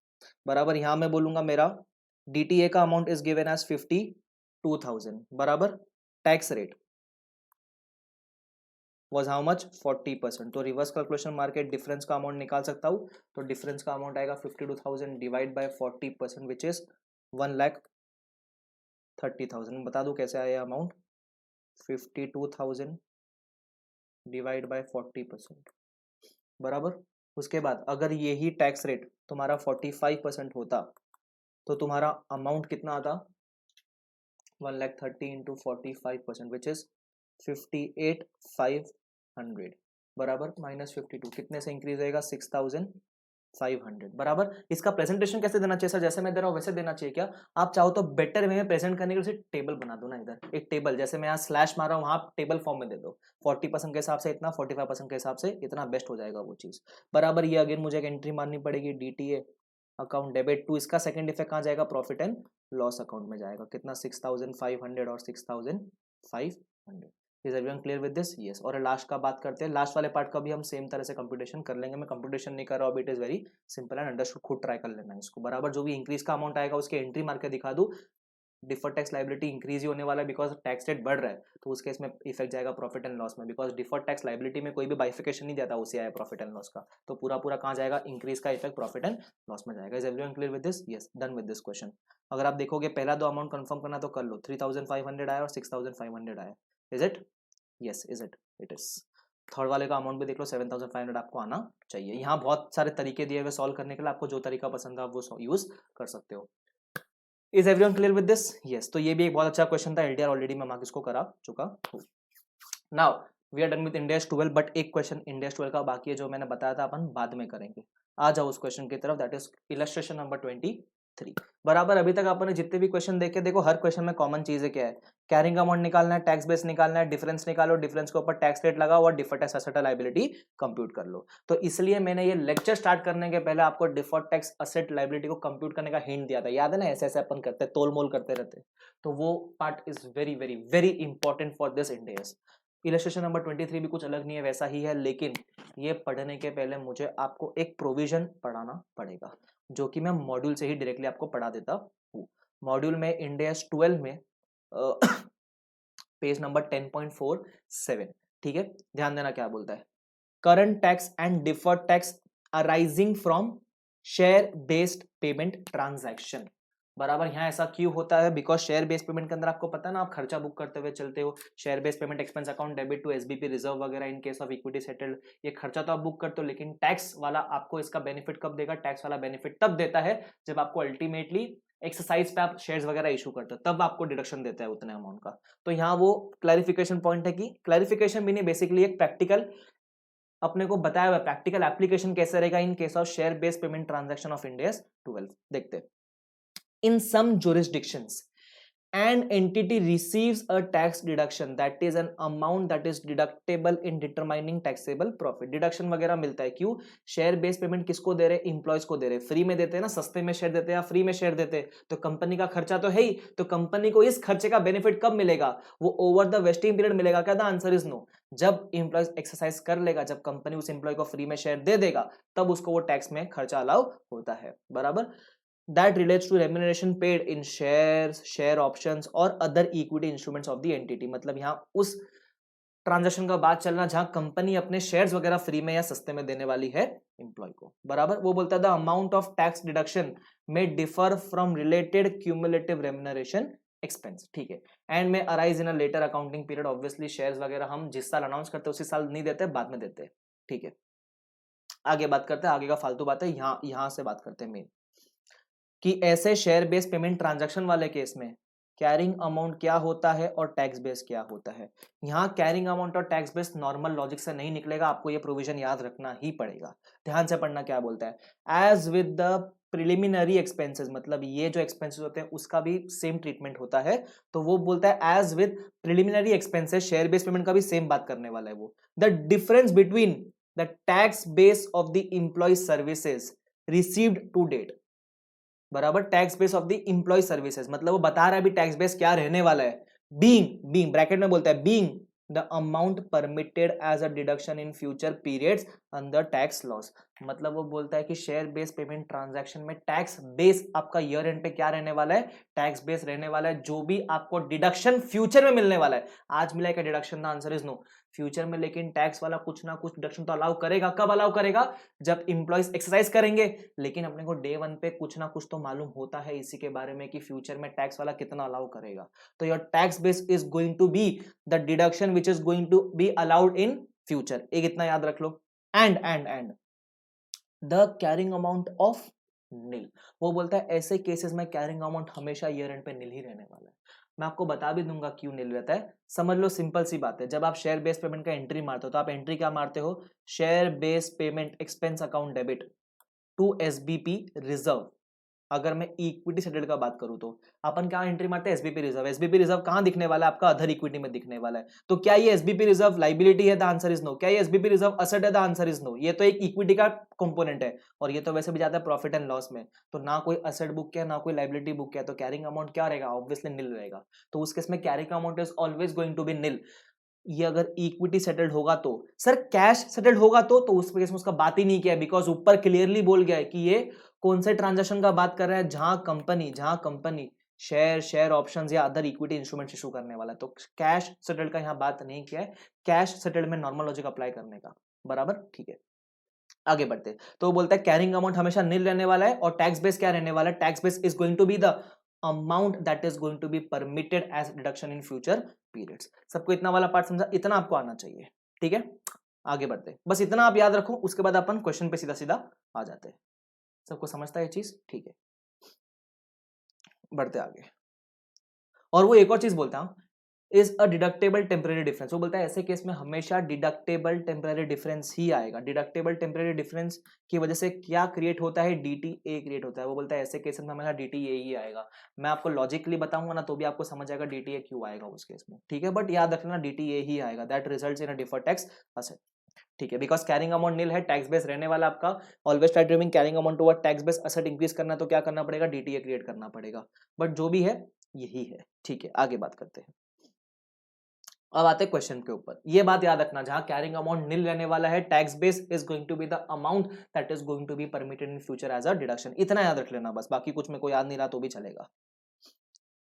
बराबर। यहां मैं बोलूंगा मेरा डीटीए का अमाउंट इज गिवन एज 52,000, बराबर। Tax rate was how much? 40%। तो रिवर्स कैलकुलेशन मार के डिफरेंस का अमाउंट निकाल सकता हूँ। तो डिफरेंस का अमाउंट आएगा 52,000 डिवाइड बाय 40%, विच इज 1,30,000। बता दूं कैसे आया अमाउंट? 52,000 डिवाइड बाय 40%, बराबर। उसके बाद अगर यही टैक्स रेट तुम्हारा 45% होता तो तुम्हारा अमाउंट कितना आता? 1,30,000 इंटू 45%, विच इज 58,500, बराबर। -52 कितने से इंक्रीज होएगा? 6,500, बराबर। इसका प्रेजेंटेशन कैसे देना चाहिए सर? जैसे मैं दे रहा हूँ वैसे देना चाहिए क्या? आप चाहो तो बेटर वे में प्रेजेंट करने के लिए टेबल बना दो ना, इधर एक टेबल, जैसे मैं यहाँ स्लैश मार रहा हूँ, वहां टेबल फॉर्म में दे दो। 40% के हिसाब से इतना, 45% के हिसाब से इतना, बेस्ट हो जाएगा वो चीज, बराबर। ये अगेन मुझे एक एंट्री मारनी पड़ेगी, डीटीए अकाउंट डेबिट टू, इसका सेकंड इफेक्ट कहाँ जाएगा? प्रॉफिट एंड लॉस अकाउंट में जाएगा। कितना? 6,500 और 6,500। Is everyone clear with this? Yes. और लास्ट का बात करते हैं, लास्ट वाले पार्ट का भी हम सेम तरह से कंप्यूटेशन कर लेंगे। मैं कंप्यूटेशन नहीं कर रहा हूँ, it is very simple and understood, खुद ट्राई कर लेना इसको, बराबर। जो भी इंक्रीज का अमाउंट आएगा उसके एंट्री मार के दिखा दूं। डिफर्ड टैक्स लाइबिलिटी इंक्रीज ही होने वाला है, बिकॉज टैक्स रेट बढ़ रहा है, तो उस केस में इफेक्ट जाएगा प्रॉफिट एंड लॉस में, बिकॉज डिफर्ड टैक्स लाइबिलिटी में कोई भी बाइफिकेशन नहीं जाता उसे आया प्रॉफिट एंड लॉस का, तो पूरा पूरा कहाँ जाएगा? इंक्रीज का इफेक्ट प्रॉफिट एंड लॉस में जाएगा। Is everyone clear with this? Yes, done with this question. अगर आप देखोगे पहला दो अमाउंट कंफर्म करना तो कर लो, 3,500 आया और 6,500 आया। Is it? Yes, is it? It is. Third वाले का अमाउंट भी देख लो, 7,500 आपको आना चाहिए। यहाँ बहुत सारे तरीके दिए हुए सॉल्व करने के लिए, आपको जो तरीका पसंद है आप वो यूज कर सकते हो। Is everyone clear with this? Yes. तो ये भी एक बहुत अच्छा क्वेश्चन था, एलडीआर ऑलरेडी मैं मार्क्स को करा चुका हूँ। Now we are done with index 12, but एक क्वेश्चन इंडेक्स 12 का बाकी है जो मैंने बताया था, अपन बाद में करेंगे। आ जाओ उस क्वेश्चन की तरफ, दैट इज इलस्ट्रेशन नंबर 23, बराबर। अभी तक आपने जितने भी क्वेश्चन देखे, देखो हर क्वेश्चन में कॉमन चीज है क्या है? कैरिंग अमाउंट निकालना है, टैक्स बेस निकालना है, डिफरेंस निकालो, डिफरेंस के ऊपर टैक्स रेट लगाओ और deferred tax asset liability compute कर लो। तो इसलिए मैंने ये लेक्चर स्टार्ट करने के पहले आपको डिफर्ड टैक्स असेट लायबिलिटी को कंप्यूट करने का हिंट दिया था, याद है ना? ऐसे ऐसे अपन करते, तोल मोल करते रहते, तो वो part is very very very important for this index. Illustration number 23 भी कुछ अलग नहीं है, वैसा ही है, लेकिन ये पढ़ने के पहले मुझे आपको एक प्रोविजन पढ़ाना पड़ेगा, जो कि मैं मॉड्यूल से ही डायरेक्टली आपको पढ़ा देता हूँ। मॉड्यूल में इंडेक्स 12 में पेज नंबर 10.47, ठीक है, ध्यान देना क्या बोलता है। Current tax and deferred tax arising from share based payment transaction, बराबर। यहाँ ऐसा क्यों होता है? बिकॉज शेयर बेस्ड पेमेंट के अंदर आपको पता है ना, आप खर्चा बुक करते हुए चलते हो, share based payment expense account debit to SBP reserve वगैरह in case of equity settled, ये खर्चा तो आप बुक करते हो, लेकिन टैक्स वाला आपको इसका बेनिफिट कब देगा? टैक्स वाला बेनिफिट तब देता है जब आपको अल्टीमेटली एक्सरसाइज पे आप शेयर्स वगैरह इशू करते हो, तब आपको डिडक्शन देता है उतने अमाउंट का। तो यहाँ वो क्लैरिफिकेशन पॉइंट है, कि क्लैरिफिकेशन भी नहीं, बेसिकली एक प्रैक्टिकल अपने को बताया हुआ प्रैक्टिकल एप्लीकेशन कैसे रहेगा इन case of share based payment transaction of index 12। देखते, in some jurisdictions an entity receives a tax deduction, that is an amount that is deductible in determining taxable profit। Deduction वगैरह मिलता है, क्यों? Share based payment किसको दे रहे? Employees को दे रहे। Free में देते हैं ना, सस्ते में शेयर देते हैं या फ्री में शेयर देते हैं, तो कंपनी का खर्चा तो है ही, तो कंपनी को इस खर्चे का बेनिफिट कब मिलेगा? वो ओवर द वेस्टिंग पीरियड मिलेगा क्या? The answer is no. जब इंप्लॉयज एक्सरसाइज कर लेगा, जब कंपनी उस इंप्लॉय को फ्री में शेयर दे देगा, तब उसको वो टैक्स में खर्चा अलाउ होता है, बराबर। That relates to remuneration paid in shares, share options or other equity instruments of the entity। मतलब यहाँ उस ट्रांजैक्शन का बात चलना जहां कंपनी अपने शेयर्स वगैरह फ्री में या सस्ते में देने वाली है एम्प्लॉय को, बराबर। वो बोलता है the amount of tax deduction में differ from related cumulative remuneration expense, ठीक है, and may arise in a later accounting period. Obviously shares वगैरह हम जिस साल अनाउंस करते हैं उसी साल नहीं देते, बाद में देते हैं, ठीक है। आगे बात करते हैं, आगे का फालतू बात है, यहां से बात करते हैं मेन, कि ऐसे शेयर बेस्ड पेमेंट ट्रांजैक्शन वाले केस में कैरिंग अमाउंट क्या होता है और टैक्स बेस क्या होता है। यहाँ कैरिंग अमाउंट और टैक्स बेस नॉर्मल लॉजिक से नहीं निकलेगा, आपको ये प्रोविजन याद रखना ही पड़ेगा। ध्यान से पढ़ना क्या बोलता है, as with the preliminary expenses, मतलब ये जो एक्सपेंसेस होते हैं उसका भी सेम ट्रीटमेंट होता है। तो वो बोलता है as with preliminary expenses, share based payment का भी सेम बात करने वाला है वो। The difference between the tax base of the employee services received to date, बराबर tax base of the employee services, मतलब वो बता रहा है अभी टैक्स बेस क्या रहने वाला है, बीइंग ब्रैकेट में बोलता है being the amount permitted as a deduction in future periods under tax laws. मतलब वो बोलता है कि शेयर बेस्ड पेमेंट ट्रांजैक्शन में टैक्स बेस आपका ईयर एंड पे क्या रहने वाला है, टैक्स बेस रहने वाला है, जो भी आपको डिडक्शन फ्यूचर में मिलने वाला है। आज मिला क्या deduction, the answer is no, future में लेकिन टैक्स वाला कुछ ना कुछ डिडक्शन तो अलाउ करेगा। कब अलाउ करेगा, जब इंप्लॉइज एक्सरसाइज करेंगे। लेकिन अपने को डे वन पे कुछ ना कुछ तो मालूम होता है इसी के बारे में कि फ्यूचर में टैक्स वाला कितना अलाउ करेगा। तो your tax base is going to be the deduction which is going to be allowed in future. एक इतना याद रख लो। And the carrying amount of nil, वो बोलता है ऐसे केसेस में कैरिंग अमाउंट हमेशा ईयर एंड पे नील ही रहने वाला है। मैं आपको बता भी दूंगा क्यों नील रहता है, समझ लो, सिंपल सी बात है। जब आप शेयर बेस्ड पेमेंट का एंट्री मारते हो तो आप एंट्री क्या मारते हो, share based payment expense account debit to SBP reserve. अगर मैं इक्विटी सेटल्ड का बात करूं तो अपन क्या एंट्री मारते हैं, एसबीपी रिजर्व। एसबीपी रिजर्व कहां दिखने वाला है, आपका अदर इक्विटी में दिखने वाला है। तो क्या ये एसबीपी रिजर्व लाइबिलिटी है, द आंसर इज नो। क्या ये एसबीपी रिजर्व असेट है, द आंसर इज नो। ये तो एक इक्विटी का कंपोनेंट है और ये तो वैसे भी जाता है प्रॉफिट एंड लॉस में। तो ना कोई असेट बुक है ना कोई लाइबिलिटी बुक है, तो कैरिंग अमाउंट क्या रहेगा, ऑब्वियसली निल रहेगा। तो उस केस में carrying amount is always going to be nil. ये अगर इक्विटी सेटल्ड होगा तो, सर कैश सेटल्ड होगा तो उस केस में उसका बात ही नहीं किया, बिकॉज ऊपर क्लियरली बोल गया है कि ये कौन से ट्रांजैक्शन का बात कर रहा है, जहां कंपनी शेयर ऑप्शंस या अदर इक्विटी इंस्ट्रूमेंट इशू करने वाला है। तो कैश सेटल्ड का यहां बात नहीं किया है, कैश सेटल्ड में नॉर्मल लॉजिक अप्लाई करने का, बराबर, ठीक है। आगे बढ़ते, तो बोलता है कैरिंग अमाउंट हमेशा नील रहने वाला है और टैक्स बेस क्या रहने वाला है, tax base is going to be the amount that is going to be permitted as deduction in future periods. सबको इतना वाला पार्ट समझा, इतना आपको आना चाहिए, ठीक है। आगे बढ़ते, बस इतना आप याद रखो, उसके बाद अपन क्वेश्चन पे सीधा सीधा आ जाते हैं। सबको समझता है ये चीज, ठीक है। बढ़ते आगे, और वो एक और चीज बोलता हूं, is a deductible temporary difference. वो बोलता है ऐसे केस में हमेशा डिडक्टेबल टेम्परेरी डिफरेंस ही आएगा। डिडक्टेबल टेम्परेरी डिफरेंस की वजह से क्या क्रिएट होता है, डीटीए क्रिएट होता है। वो बोलता है ऐसे केस में हमेशा डीटीए ही आएगा। मैं आपको लॉजिकली बताऊंगा ना तो भी आपको समझ आएगा डीटीए क्यों आएगा उस केस में, ठीक है। बट याद रखना डीटीए ही आएगा, that results in a deferred tax asset, ठीक है। बिकॉज कैरिंग अमाउंट नील है, टैक्स बेस रहने वाला आपका। Always try to carrying amount to tax base asset increase करना तो क्या करना पड़ेगा, डीटीए क्रिएट करना पड़ेगा। बट जो भी है यही है, ठीक है। आगे बात करते हैं, अब आते हैं क्वेश्चन के ऊपर। ये बात याद रखना, जहां कैरिंग अमाउंट नील रहने वाला है, tax base is going to be the amount that is going to be permitted in future as a deduction. इतना याद रख लेना बस, बाकी कुछ मेरे को याद नहीं रहा तो भी चलेगा।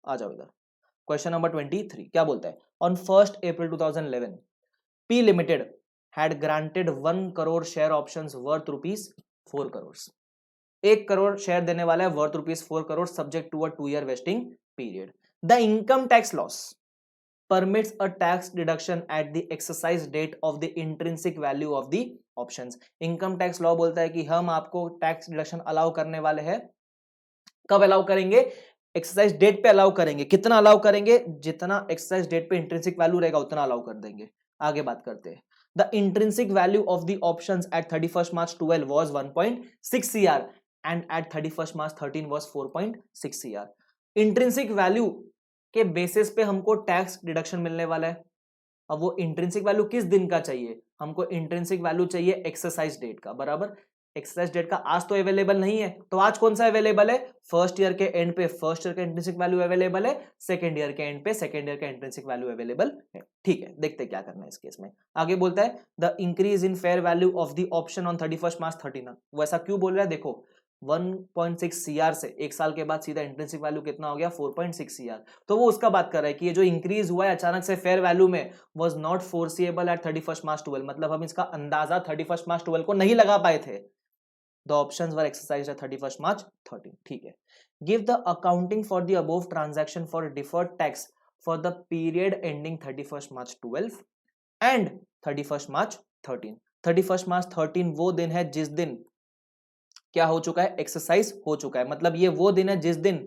आ जाओ इधर, क्वेश्चन नंबर 23 क्या बोलता है, on 1 April 2011 P Limited had granted 1 crore share options worth ₹4 crore। 1 crore share देने वाला है worth ₹4 crore, subject to a 2-year vesting period. The income tax laws permits a tax deduction at the exercise date of the intrinsic value of the options। Income tax law बोलता है कि हम आपको tax deduction allow करने वाले हैं। कब allow करेंगे, एक्सरसाइज डेट पे अलाउ करेंगे। कितना अलाउ करेंगे, जितना एक्सरसाइज डेट पे इंट्रिंसिक वैल्यू रहेगा उतना अलाउ कर देंगे। आगे बात करते हैं, the intrinsic value of the options at 31 March 12 was 1.6 CR and at 31 March 13 was 4.6 CR। Intrinsic value के बेसिस पे हमको टैक्स डिडक्शन मिलने वाला है। अब वो इंट्रिंसिक वैल्यू किस दिन का चाहिए, हमको इंट्रिंसिक वैल्यू चाहिए एक्सरसाइज डेट का, बराबर। एक्सरसाइज डेट का आज तो अवेलेबल नहीं है, तो आज कौन सा अवेलेबल है, फर्स्ट ईयर के एंड पे फर्स्ट ईयर का इंट्रिंसिक वैल्यू अवेलेबल है, सेकंड ईयर के एंड पे सेकंड ईयर का इंट्रिंसिक वैल्यू अवेलेबल है, ठीक है। देखते क्या करना है इस केस में। आगे बोलता है the increase in fair value of the option on 31 March 13। वो ऐसा क्यों बोल रहा है, देखो 1.6 CR से एक साल के बाद सीधा इंट्रिंसिक वैल्यू कितना हो गया, 4.6 CR। तो वो उसका बात कर रहा है कि ये जो इंक्रीज हुआ है अचानक से फेयर वैल्यू में was not foreseeable at 31 March 12। मतलब हम इसका अंदाजा 31 March 12 को नहीं लगा पाए थे। The options were exercised at 31 March 13, ठीक है। Give the accounting for the above transaction for deferred tax for the period ending 31 March 12 and 31 March 13। 31 March 13 वो दिन है जिस दिन क्या हो चुका है, एक्सरसाइज हो चुका है। मतलब ये वो दिन है जिस दिन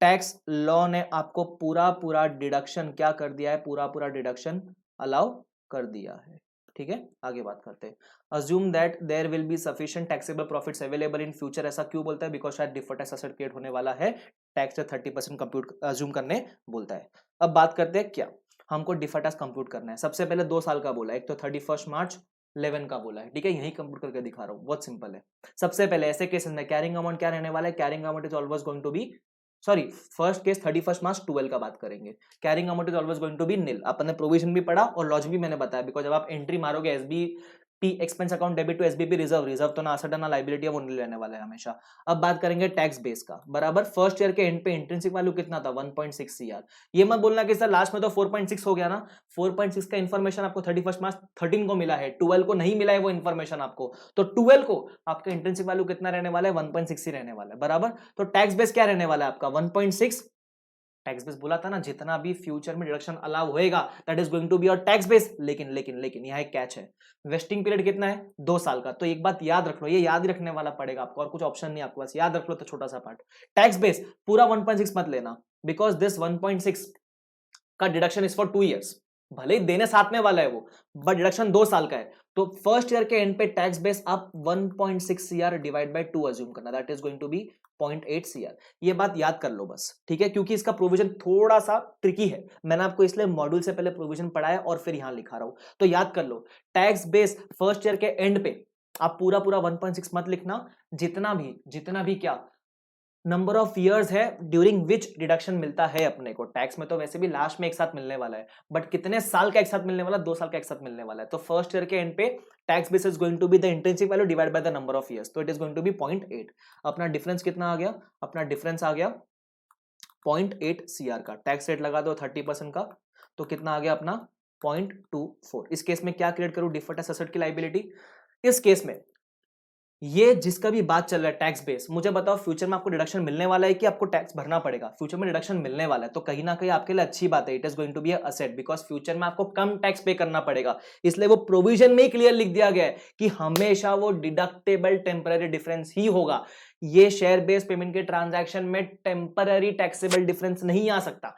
टैक्स लॉ ने आपको पूरा पूरा डिडक्शन क्या कर दिया है, पूरा पूरा डिडक्शन अलाउ कर दिया है। ठीक है, आगे बात करते हैं। Assume that there will be sufficient taxable profits available in future. ऐसा क्यों बोलता है? बिकॉज शायद डिफर्ड टैक्स एसेट क्रिएट होने वाला है, टैक्स से 30% कंप्यूट अज्यूम करने बोलता है। अब बात करते हैं क्या हमको डिफर्ड टैक्स कंप्यूट करना है। सबसे पहले 2 साल का बोला है, एक तो 31 मार्च 11 का बोला है। ठीक है, यही कंप्यूट करके दिखा रहा हूं, बहुत सिंपल है। सबसे पहले ऐसे केस में कैरिंग अमाउंट क्या रहने वाला है, carrying amount is always going to be, sorry first case 31 March 12 का बात करेंगे। Carrying amount is always going to be nil. आपने प्रोविजन भी पढ़ा और लॉजिक भी मैंने बताया, बिकॉज जब आप एंट्री मारोगे SBP expense account debit to SBP reserve, reserve तो ना असेट ना लायबिलिटी है, वो निल रहने वाला है हमेशा। अब बात करेंगे टैक्स बेस का, बराबर फर्स्ट ईयर के एंड पे इंट्रिंसिक वैल्यू कितना था, 1.6 सीआर। ये मत बोलना कि सर लास्ट में तो 4.6 हो गया ना, 4.6 का इन्फॉर्मेशन आपको 31 मार्च 13 को मिला है, 12 को नहीं मिला है वो इन्फॉर्मेशन आपको। तो 12 को आपका इंट्रिंसिक वैल्यू कितना रहने वाला है, 1.6 ही रहने वाला है, बराबर। तो टैक्स बेस क्या रहने वाला है आपका, 1.6। टैक्स बेस बोला था ना, जितना भी फ्यूचर में डिडक्शन अलाउ होएगा that is going to be your tax base. लेकिन लेकिन लेकिन यहाँ एक कैच है, वेस्टिंग पीरियड कितना है, 2 साल का। तो एक बात याद रख लो, ये याद ही रखने वाला पड़ेगा आपको, और कुछ ऑप्शन नहीं आपके पास, याद रख लो। तो छोटा सा पार्ट, टैक्स बेस पूरा 1.6 मत लेना, बिकॉज दिस 1.6 का डिडक्शन इज फॉर 2 ईयर्स। भले ही देने साथ में वाला है वो, बट डिडक्शन 2 साल का है। तो फर्स्ट ईयर के एंड पे टैक्स बेस आप 1.6 सीआर डिवाइड बाय 2 अज्यूम करना, that is going to be 0.8 CR. ये बात याद कर लो बस, ठीक है, क्योंकि इसका प्रोविजन थोड़ा सा ट्रिकी है। मैंने आपको इसलिए मॉड्यूल से पहले प्रोविजन पढ़ाया और फिर यहां लिखा रहा हूं, तो याद कर लो। टैक्स बेस फर्स्ट ईयर के एंड पे आप पूरा पूरा 1.6 मत लिखना, जितना भी क्या नंबर ऑफ इयर्स है ड्यूरिंग विच डिडक्शन मिलता है अपने को। टैक्स में तो वैसे भी लास्ट में एक साथ मिलने वाला है, बट कितने साल का एक साथ मिलने वाला, 2 साल का एक साथ मिलने वाला है। तो फर्स्ट ईयर के एंड पे tax base is going to be the intrinsic value divide by the number of years, तो it is going to be 0.8। अपना डिफरेंस कितना आ गया, अपना डिफरेंस आ गया 0.8 सीआर का। टैक्स रेट लगा दो 30% का, तो कितना आ गया अपना 0.24। इस केस में क्या क्रिएट करूं, डिफर्ड टैक्स एसेट की लायबिलिटी। इस केस में ये जिसका भी बात चल रहा है टैक्स बेस, मुझे बताओ फ्यूचर में आपको डिडक्शन मिलने वाला है कि आपको टैक्स भरना पड़ेगा? फ्यूचर में डिडक्शन मिलने वाला है, तो कहीं ना कहीं आपके लिए अच्छी बात है, it is going to be asset, because future में आपको कम टैक्स पे करना पड़ेगा। इसलिए वो प्रोविजन में ही क्लियर लिख दिया गया है कि हमेशा वो डिडक्टेबल टेम्पररी डिफरेंस ही होगा। ये शेयर बेस्ड पेमेंट के ट्रांजैक्शन में टेम्पररी टैक्सेबल डिफरेंस नहीं आ सकता,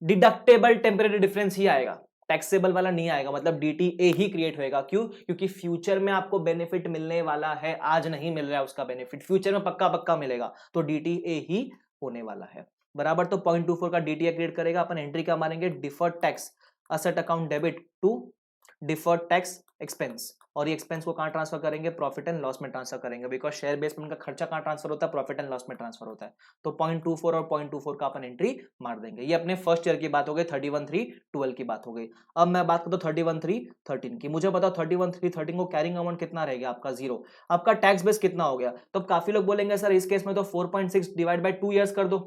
डिडक्टेबल टेम्पररी डिफरेंस ही आएगा, टैक्सेबल वाला नहीं आएगा। मतलब डीटीए ही क्रिएट होएगा। क्यों? क्योंकि फ्यूचर में आपको बेनिफिट मिलने वाला है, आज नहीं मिल रहा है उसका बेनिफिट, फ्यूचर में पक्का पक्का मिलेगा, तो डीटीए ही होने वाला है, बराबर। तो 0.24 का डीटीए क्रिएट करेगा। अपन एंट्री क्या मारेंगे, deferred tax asset account debit to deferred tax expense. और ये एक्सपेंस को कहां ट्रांसफर करेंगे, प्रॉफिट एंड लॉस में ट्रांसफर करेंगे, बिकॉज शेयर बेस में उनका खर्चा कहां ट्रांसफर होता है, प्रॉफिट एंड लॉस में ट्रांसफर होता है। तो 0.24 और 0.24 का अपन एंट्री मार देंगे। ये अपने फर्स्ट ईयर की बात हो गई, 31/3/12 की बात हो गई। अब मैं बात करता हूं 31/3/13 की। मुझे बताओ 31/3/13 को कैरिंग अमाउंट कितना रहेगा आपका, 0। आपका टैक्स बेस कितना हो गया? तो काफी लोग बोलेंगे सर इस केस में तो 4.6 डिवाइड बाय 2 ईयर्स कर दो,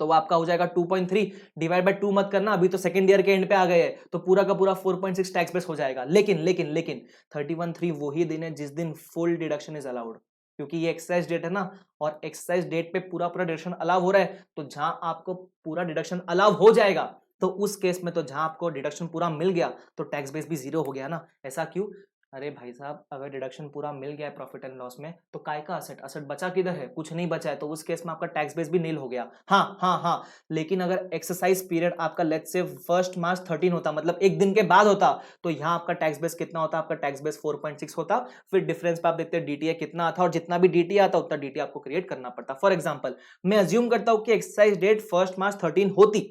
तो वो आपका हो जाएगा 2.3। डिवाइड बाय 2 मत करना, अभी तो सेकंड ईयर के एंड पे आ गए हैं, तो पूरा का पूरा 4.6 टैक्स बेस हो जाएगा। लेकिन लेकिन लेकिन 31/3 वही दिन है जिस दिन फुल डिडक्शन इज अलाउड, क्योंकि ये एक्सरसाइज डेट है ना, और एक्सरसाइज डेट पे पूरा पूरा डिडक्शन अलाउ हो रहा है। तो जहां आपको पूरा डिडक्शन अलाउ हो जाएगा, तो उस केस में तो जहां आपको डिडक्शन पूरा मिल गया, तो टैक्स बेस भी 0 हो गया ना। ऐसा क्यों? अरे भाई साहब, अगर डिडक्शन पूरा मिल गया है प्रॉफिट एंड लॉस में, तो काय का असेट, असेट बचा किधर है, कुछ नहीं बचा है, तो उस केस में आपका टैक्स बेस भी नील हो गया। हाँ हाँ हाँ, लेकिन अगर एक्सरसाइज पीरियड आपका लेट्स से 1 मार्च 13 होता, मतलब एक दिन के बाद होता, तो यहाँ आपका टैक्स बेस कितना होता, आपका टैक्स बेस 4.6 होता। फिर डिफरेंस पे आप देखते हैं डीटीए कितना आता, और जितना भी डीटीए आता उतना डीटीए आपको क्रिएट करना पड़ता। फॉर एग्जाम्पल मैं अज्यूम करता हूं कि एक्सरसाइज डेट 1 मार्च 13 होती,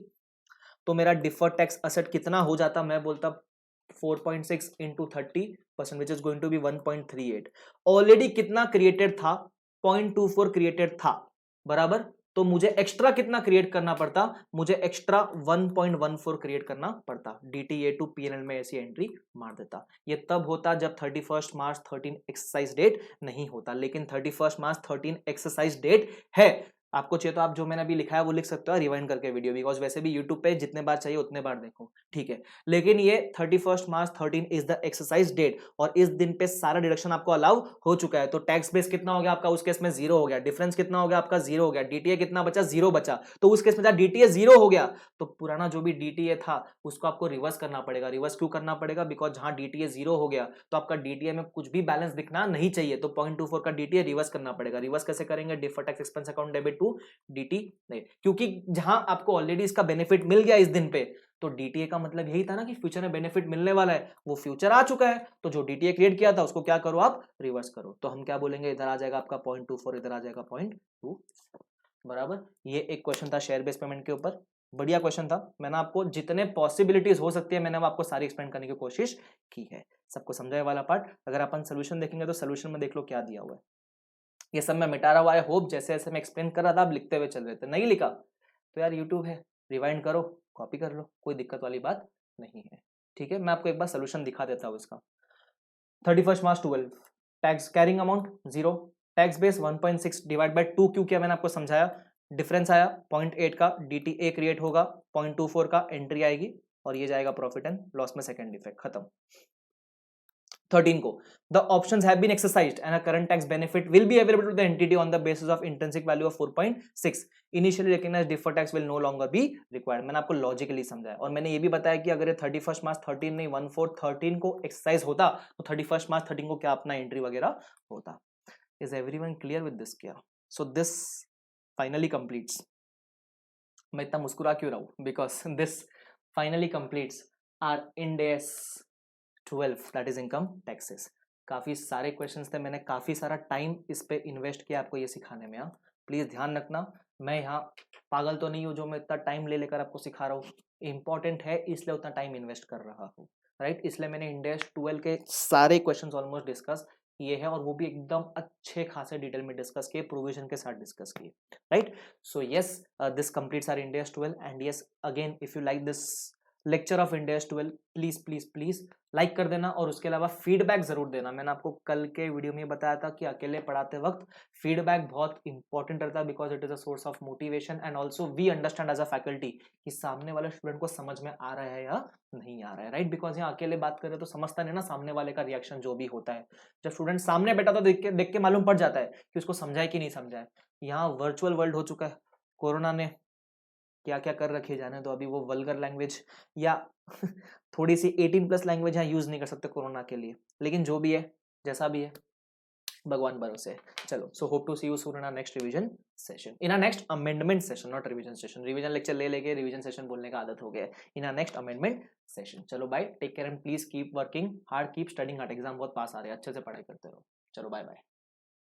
तो मेरा डिफर्ड टैक्स असेट कितना हो जाता, मैं बोलता 4.6 into 30% which is going to be 1.38। Already कितना क्रिएटेड था, 0.24 क्रिएटेड था, बराबर। तो मुझे एक्स्ट्रा कितना क्रिएट करना पड़ता, मुझे एक्स्ट्रा 1.14 क्रिएट करना पड़ता। डीटीए टू पीएनएल में ऐसी एंट्री मार देता। ये तब होता जब 31 मार्च 13 एक्सरसाइज डेट नहीं होता, लेकिन 31 मार्च 13 एक्सरसाइज डेट है। आपको चाहिए तो आप जो मैंने अभी लिखा है वो लिख सकते हो रिवाइंड करके वीडियो, बिकॉज वैसे भी यूट्यूब पे जितने बार चाहिए उतने बार देखो, ठीक है। लेकिन ये 31 March 13 is the exercise date, और इस दिन पे सारा डिडक्शन आपको अलाउ हो चुका है। तो टैक्स बेस कितना हो गया आपका, उस केस में 0 हो गया। डिफरेंस कितना हो गया आपका, 0 हो गया। डीटीए कितना बचा, 0 बचा। तो उस केस में जब डीटीए 0 हो गया तो पुराना जो भी डीटीए था उसको आपको रिवर्स करना पड़ेगा। रिवर्स क्यों करना पड़ेगा, बिकॉज जहां डीटीए 0 हो गया तो आपका डीटीए में कुछ भी बैलेंस दिखना नहीं चाहिए, तो 0.24 का डीटीए रिवर्स करना पड़ेगा। रिवर्स कैसे करेंगे, deferred tax expense account debit to DT नहीं, क्योंकि जहां आपको ऑलरेडी इसका बेनिफिट मिल गया इस दिन पे, तो डीटीए का मतलब यही था ना कि फ्यूचर में बेनिफिट मिलने वाला है, वो फ्यूचर आ चुका है, तो जो डीटीए क्रिएट किया था उसको क्या करो आप, रिवर्स करो। तो हम क्या बोलेंगे, इधर आ जाएगा आपका 0.24, इधर आ जाएगा 0.24, बराबर। ये एक क्वेश्चन था शेयर बेस्ड पेमेंट के ऊपर, बढ़िया क्वेश्चन था। मैंने आपको जितने पॉसिबिलिटीज हो सकती है मैंने आपको सारी एक्सप्लेन करने की कोशिश की है। सबको समझाए वाला पार्ट। अगर अपन सोल्यूशन देखेंगे तो सोल्यूशन में देख लो क्या दिया हुआ है, ये सब मैं मिटा रहा हुआ है। होप जैसे जैसे मैं एक्सप्लेन कर रहा था आप लिखते हुए चल रहे थे, नहीं लिखा तो यार यूट्यूब है, रिवाइंड करो, कॉपी कर लो, कोई दिक्कत वाली बात नहीं है, ठीक है। मैं आपको एक बार सोल्यूशन दिखा देता हूँ इसका। 31 March 12, tax carrying amount 0, tax base 1.6 divide by 2 क्यों किया मैंने आपको समझाया। डिफरेंस आया 0.8 का, डीटीए क्रिएट होगा, 0.24 का एंट्री आएगी, और ये जाएगा प्रॉफिट एंड लॉस में, सेकंड इफेक्ट खत्म। 13 को the options have been exercised and a current tax benefit will be available to the entity on the basis of intrinsic value of 4.6, initially recognised deferred tax will no longer be required. मैंने आपको logically समझाया, और मैंने ये भी बताया कि अगर ये 31 मार्च 13 नहीं 14/13 को एक्सरसाइज होता तो 31 मार्च 13 को क्या अपना एंट्री वगैरह होता। Is everyone clear with this क्या। सो दिस फाइनली कंप्लीट्स, मैं इतना मुस्कुरा क्यों रहा हूं, because this finally completes our Ind AS 12 that is income taxes. काफी सारे क्वेश्चंस थे, मैंने काफी सारा टाइम इस पे इन्वेस्ट किया आपको ये सिखाने में। प्लीज ध्यान रखना, मैं यहाँ पागल तो नहीं हूँ जो मैं इतना टाइम ले लेकर आपको सिखा रहा हूँ, इंपॉर्टेंट है इसलिए उतना टाइम इन्वेस्ट कर रहा हूँ, राइट। इसलिए मैंने इंडेक्स 12 के सारे क्वेश्चन ऑलमोस्ट डिस्कस किए हैं, और वो भी एकदम अच्छे खासे डिटेल में डिस्कस किए, प्रोविजन के साथ डिस्कस किए, right. So yes, this completes our index 12, and yes again if you like this lecture of index 12 please please please like कर देना, और उसके अलावा फीडबैक जरूर देना। मैंने आपको कल के वीडियो में बताया था कि अकेले पढ़ाते वक्त फीडबैक बहुत इंपॉर्टेंट रहता है, because it is a source of motivation, and also we understand as a faculty कि सामने वाले स्टूडेंट को समझ में आ रहा है या नहीं आ रहा है, राइट। बिकॉज यहाँ अकेले बात करें तो समझता नहीं ना सामने वाले का रिएक्शन जो भी होता है। जब स्टूडेंट सामने बैठा तो देख के मालूम पड़ जाता है कि उसको समझाए कि नहीं समझाए। यहाँ वर्चुअल वर्ल्ड हो चुका है, कोरोना ने क्या क्या कर रखी है जाने दो, अभी वो वल्गर लैंग्वेज या थोड़ी सी 18+ लैंग्वेज यहाँ यूज नहीं कर सकते कोरोना के लिए, लेकिन जो भी है जैसा भी है भगवान भरोसे। चलो, so hope to see you soon in our next revision session, in our next amendment session, not revision session. Revision lecture ले लेके रिवीजन सेशन बोलने का आदत हो गया है। In our next amendment session. चलो bye, take care and please keep working hard, keep studying hard. Exam बहुत पास आ रहे हैं, अच्छे से पढ़ाई करते रहो। चलो बाय बाय।